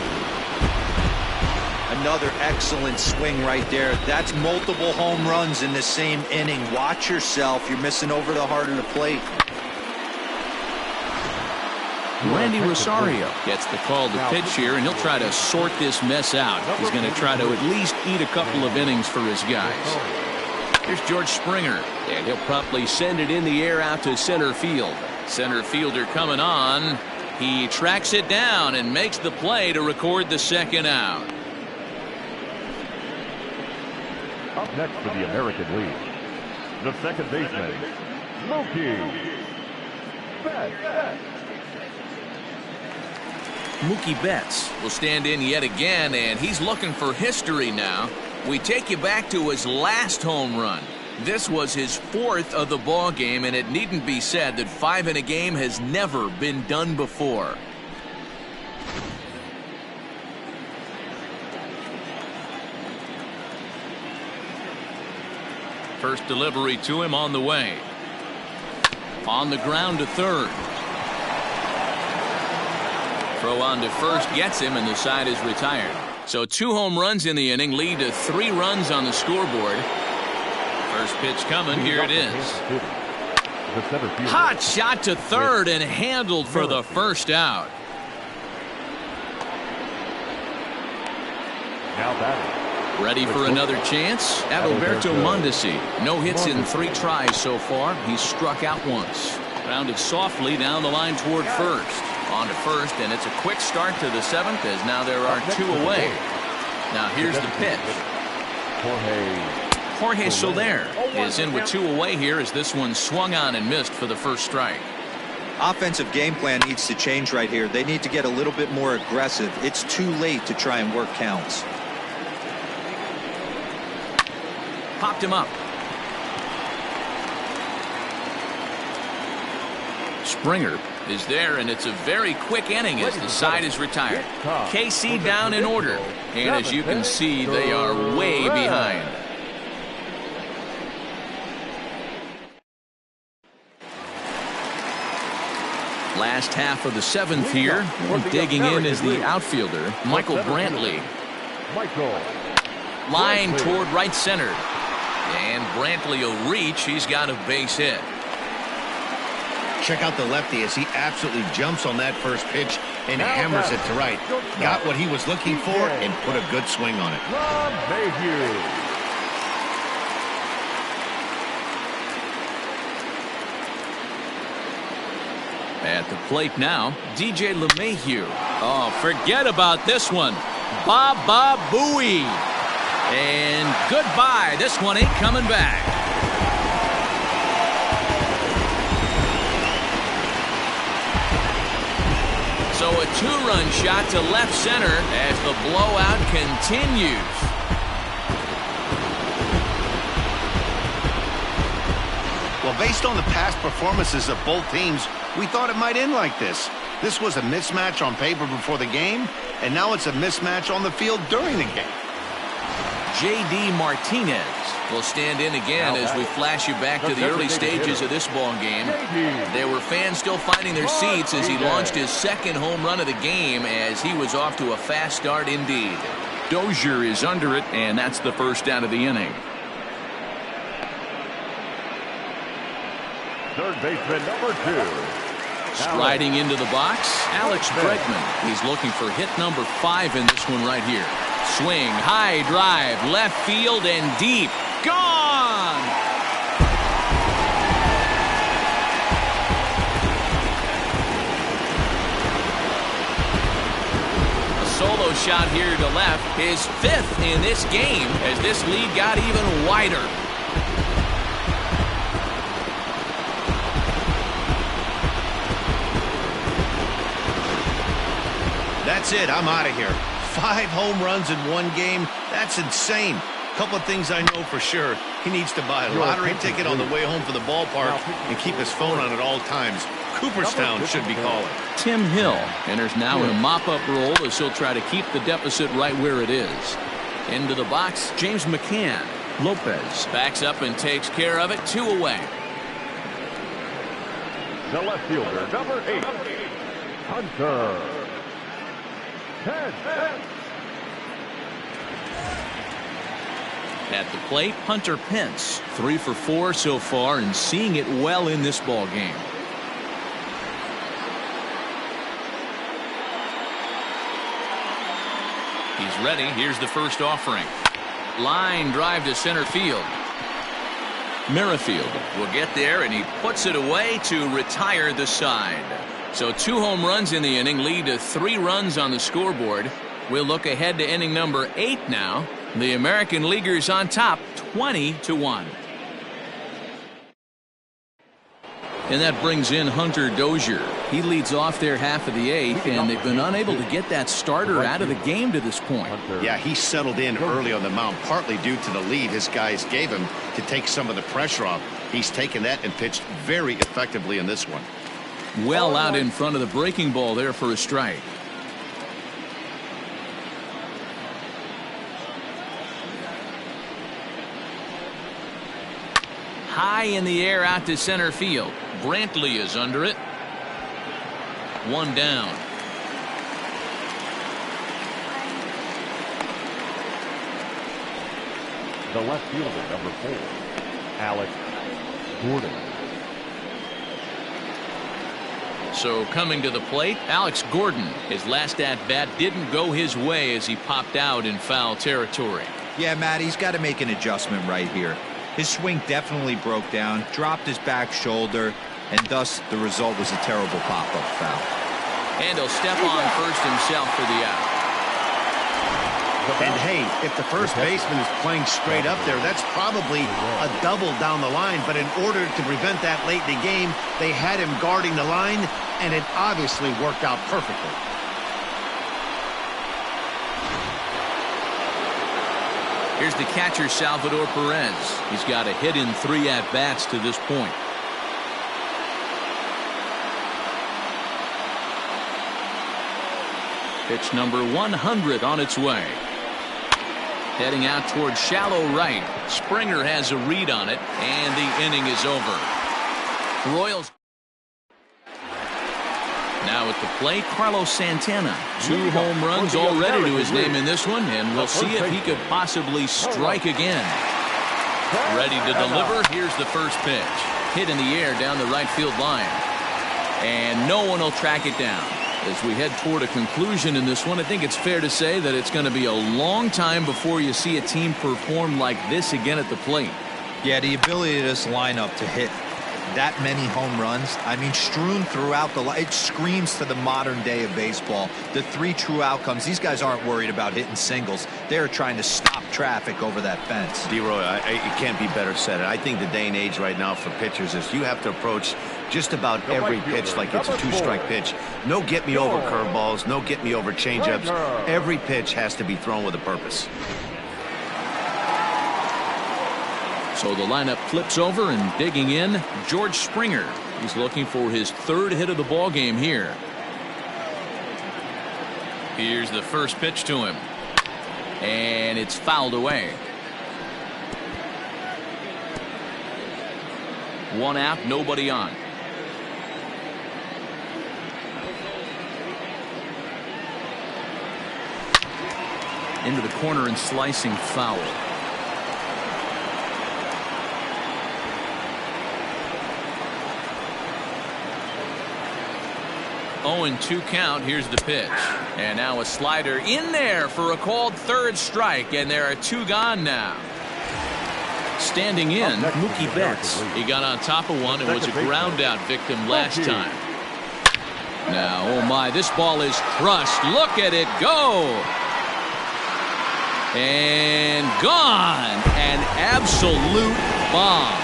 Another excellent swing right there. That's multiple home runs in the same inning. Watch yourself. You're missing over the heart of the plate. Randy Rosario gets the call to pitch here, and he'll try to sort this mess out. He's going to try to at least eat a couple of innings for his guys. Here's George Springer, and he'll promptly send it in the air out to center field. Center fielder coming on. He tracks it down and makes the play to record the 2nd out. Up next for the American League, the second baseman, Mookie Betts. Mookie Betts will stand in yet again, and he's looking for history now. We take you back to his last home run. This was his 4th of the ball game, and it needn't be said that 5 in a game has never been done before. First delivery to him on the way. On the ground to third. Throw on to first gets him, and the side is retired. So 2 home runs in the inning lead to 3 runs on the scoreboard. First pitch coming. Here it is. Hot shot to third and handled for the first out. Now batting. Ready for another chance? Adalberto Mondesi. No hits in 3 tries so far. He's struck out once. Grounded softly down the line toward first. On to first, and it's a quick start to the 7th as now there are 2 away. Now here's the pitch. Jorge Soler is in with 2 away here as this one swung on and missed for the first strike. Offensive game plan needs to change right here. They need to get a little bit more aggressive. It's too late to try and work counts. Popped him up. Springer is there, and it's a very quick inning as the side is retired. KC down in order, and as you can see, they are way behind. Last half of the 7th here. Digging in is the outfielder, Michael Brantley. Line toward right center. And Brantley will reach. He's got a base hit. Check out the lefty as he absolutely jumps on that first pitch and hammers it to right. Got what he was looking for and put a good swing on it. At the plate now, DJ LeMahieu. Oh, forget about this one. Baba Booey. And goodbye. This one ain't coming back. So a two-run shot to left center as the blowout continues. Well, based on the past performances of both teams, we thought it might end like this. This was a mismatch on paper before the game, and now it's a mismatch on the field during the game. J.D. Martinez will stand in again as we flash you back to the early stages of this ball game. There were fans still finding their seats as he launched his second home run of the game as he was off to a fast start indeed. Dozier is under it, and that's the first out of the inning. Third baseman, number 2. Striding into the box, Alex Bregman. He's looking for hit number 5 in this one right here. Swing, high drive, left field and deep. Gone! A solo shot here to left, his 5th in this game as this lead got even wider. That's it. I'm out of here. 5 home runs in one game. That's insane. A couple of things I know for sure. He needs to buy a lottery ticket on the way home from the ballpark and keep his phone on at all times. Cooperstown should be calling. Tim Hill enters now in a mop-up role as he'll try to keep the deficit right where it is. Into the box, James Mccann. Lopez backs up and takes care of it. 2 away. The left fielder, number 8, Hunter. At the plate, Hunter Pence, 3 for 4 so far and seeing it well in this ball game. He's ready. Here's the first offering. Line drive to center field. Merrifield will get there and he puts it away to retire the side. So 2 home runs in the inning lead to 3 runs on the scoreboard. We'll look ahead to inning number 8 now. The American Leaguers on top 20-1. And that brings in Hunter Dozier. He leads off their half of the 8th, and they've been unable to get that starter out of the game to this point. Yeah, he settled in early on the mound, partly due to the lead his guys gave him to take some of the pressure off. He's taken that and pitched very effectively in this one. Well out in front of the breaking ball there for a strike. High in the air out to center field. Brantley is under it. 1 down. The left fielder, number 4, Alex Gordon. So coming to the plate, Alex Gordon. His last at-bat didn't go his way as he popped out in foul territory. Yeah, Matt, he's got to make an adjustment right here. His swing definitely broke down, dropped his back shoulder, and thus the result was a terrible pop-up foul. And he'll step on first himself for the out. And hey, if the first baseman is playing straight up there, that's probably a double down the line. But in order to prevent that late in the game, they had him guarding the line, and it obviously worked out perfectly. Here's the catcher, Salvador Perez. He's got a hit in 3 at-bats to this point. Pitch number 100 on its way. Heading out towards shallow right. Springer has a read on it, and the inning is over. The Royals. Now at the plate, Carlos Santana. 2 home runs already to his name in this one, and we'll see if he could possibly strike again. Ready to deliver. Here's the first pitch. Hit in the air down the right field line. And no one will track it down. As we head toward a conclusion in this one, I think it's fair to say that it's going to be a long time before you see a team perform like this again at the plate. Yeah, the ability of this lineup to hit that many home runs, I mean, strewn throughout the line, it screams to the modern day of baseball. The 3 true outcomes. These guys aren't worried about hitting singles. They're trying to stop traffic over that fence. D-Roy, it can't be better said. I think the day and age right now for pitchers is you have to approach just about every pitch like it's a two-strike pitch. No get-me-over curveballs, no get-me-over changeups. Every pitch has to be thrown with a purpose. So the lineup flips over, and digging in, George Springer. He's looking for his third hit of the ball game here. Here's the first pitch to him, and it's fouled away. One out, nobody on. Into the corner and slicing foul. 0-2 count. Here's the pitch. And now a slider in there for a called third strike, and there are two gone now. Standing in, Mookie Betts. He got on top of one and was a ground out victim last time. Now, oh my, this ball is crushed. Look at it go. And gone. An absolute bomb.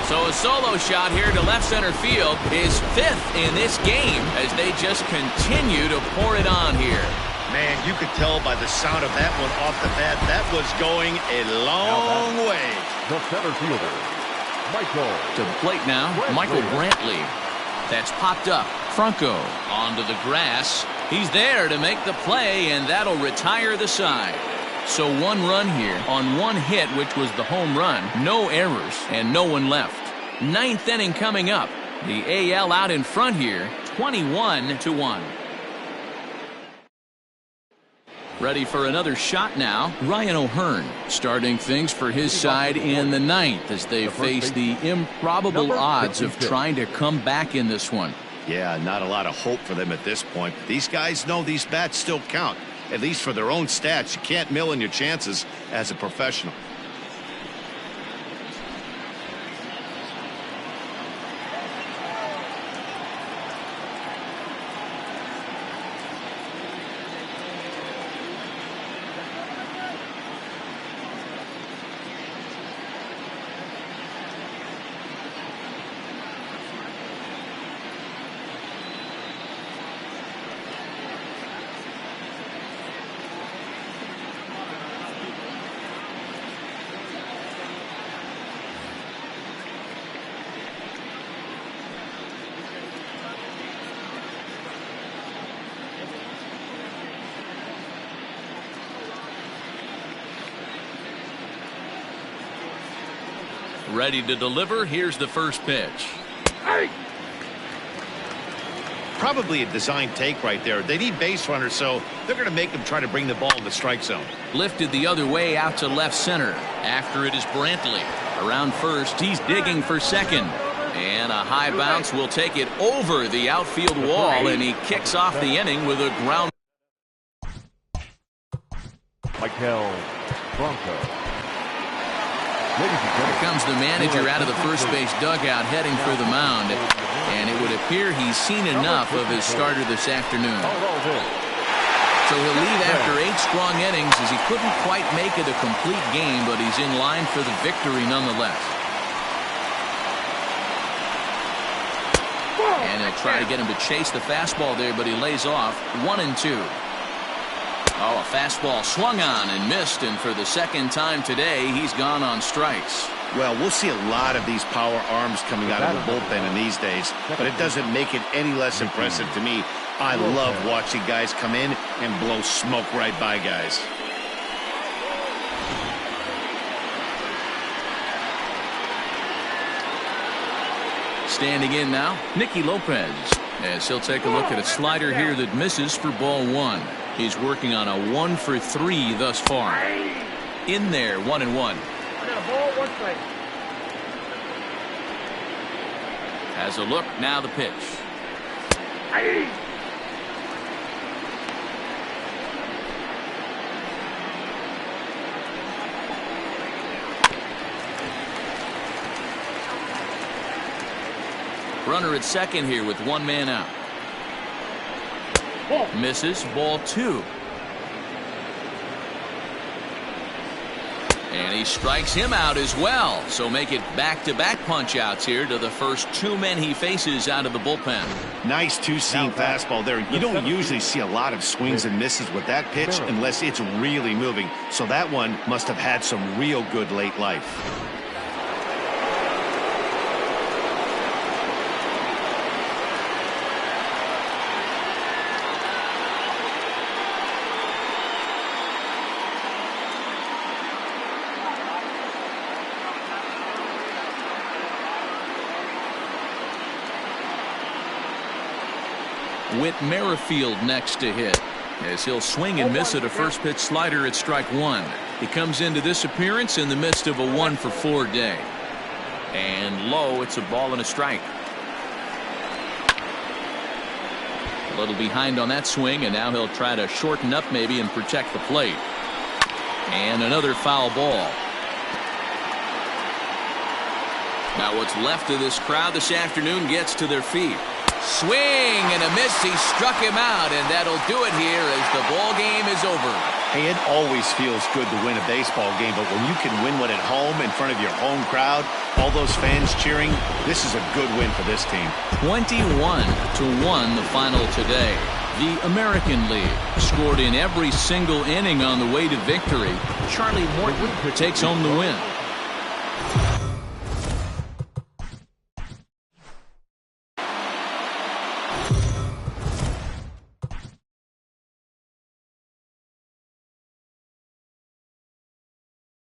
So a solo shot here to left center field, his fifth in this game as they just continue to pour it on here. Man, you could tell by the sound of that one off the bat, that was going a long way. The center fielder, Michael. To the plate now, Michael Brantley. That's popped up. Franco onto the grass. He's there to make the play, and that'll retire the side. So one run here on one hit, which was the home run. No errors and no one left. Ninth inning coming up. The AL out in front here, 21-1. Ready for another shot now. Ryan O'Hearn starting things for his side in the ninth as they face the improbable odds of trying to come back in this one. Yeah, not a lot of hope for them at this point. These guys know these bats still count. At least for their own stats. You can't mill in your chances as a professional. Ready to deliver. Here's the first pitch. Probably a design take right there. They need base runners, so they're going to make them try to bring the ball in the strike zone. Lifted the other way out to left center. After it is Brantley. Around first, he's digging for second. And a high bounce will take it over the outfield wall, and he kicks off the inning with a ground. Michael Franco. Here comes the manager out of the first base dugout heading for the mound. And it would appear he's seen enough of his starter this afternoon. So he'll leave after 8 strong innings as he couldn't quite make it a complete game, but he's in line for the victory nonetheless. And he'll try to get him to chase the fastball there, but he lays off. 1-2. Oh, a fastball swung on and missed, and for the second time today, he's gone on strikes. Well, we'll see a lot of these power arms coming out of the bullpen in these days, but it doesn't make it any less impressive to me. I love watching guys come in and blow smoke right by guys. Standing in now, Nikki Lopez, as he'll take a look at a slider here that misses for ball 1. He's working on a 1 for 3 thus far. In there, 1-1. I got a ball, 1 strike. Has a look, now the pitch. Runner at second here with 1 man out. Misses, ball 2. And he strikes him out as well. So make it back-to-back punch-outs here to the first two men he faces out of the bullpen. Nice two-seam fastball there. You don't usually see a lot of swings and misses with that pitch unless it's really moving. So that one must have had some real good late life. Whit Merrifield next to hit, as he'll swing and miss at a first pitch slider at strike one. He comes into this appearance in the midst of a 1-for-4 day. And low, it's a ball and a strike. A little behind on that swing, and now he'll try to shorten up maybe and protect the plate. And another foul ball. Now what's left of this crowd this afternoon gets to their feet. Swing and a miss. He struck him out, and that'll do it here as the ball game is over. Hey, it always feels good to win a baseball game, but when you can win one at home in front of your home crowd, all those fans cheering, this is a good win for this team. 21-1 the final today. The American League scored in every single inning on the way to victory. Charlie Morton takes home the win.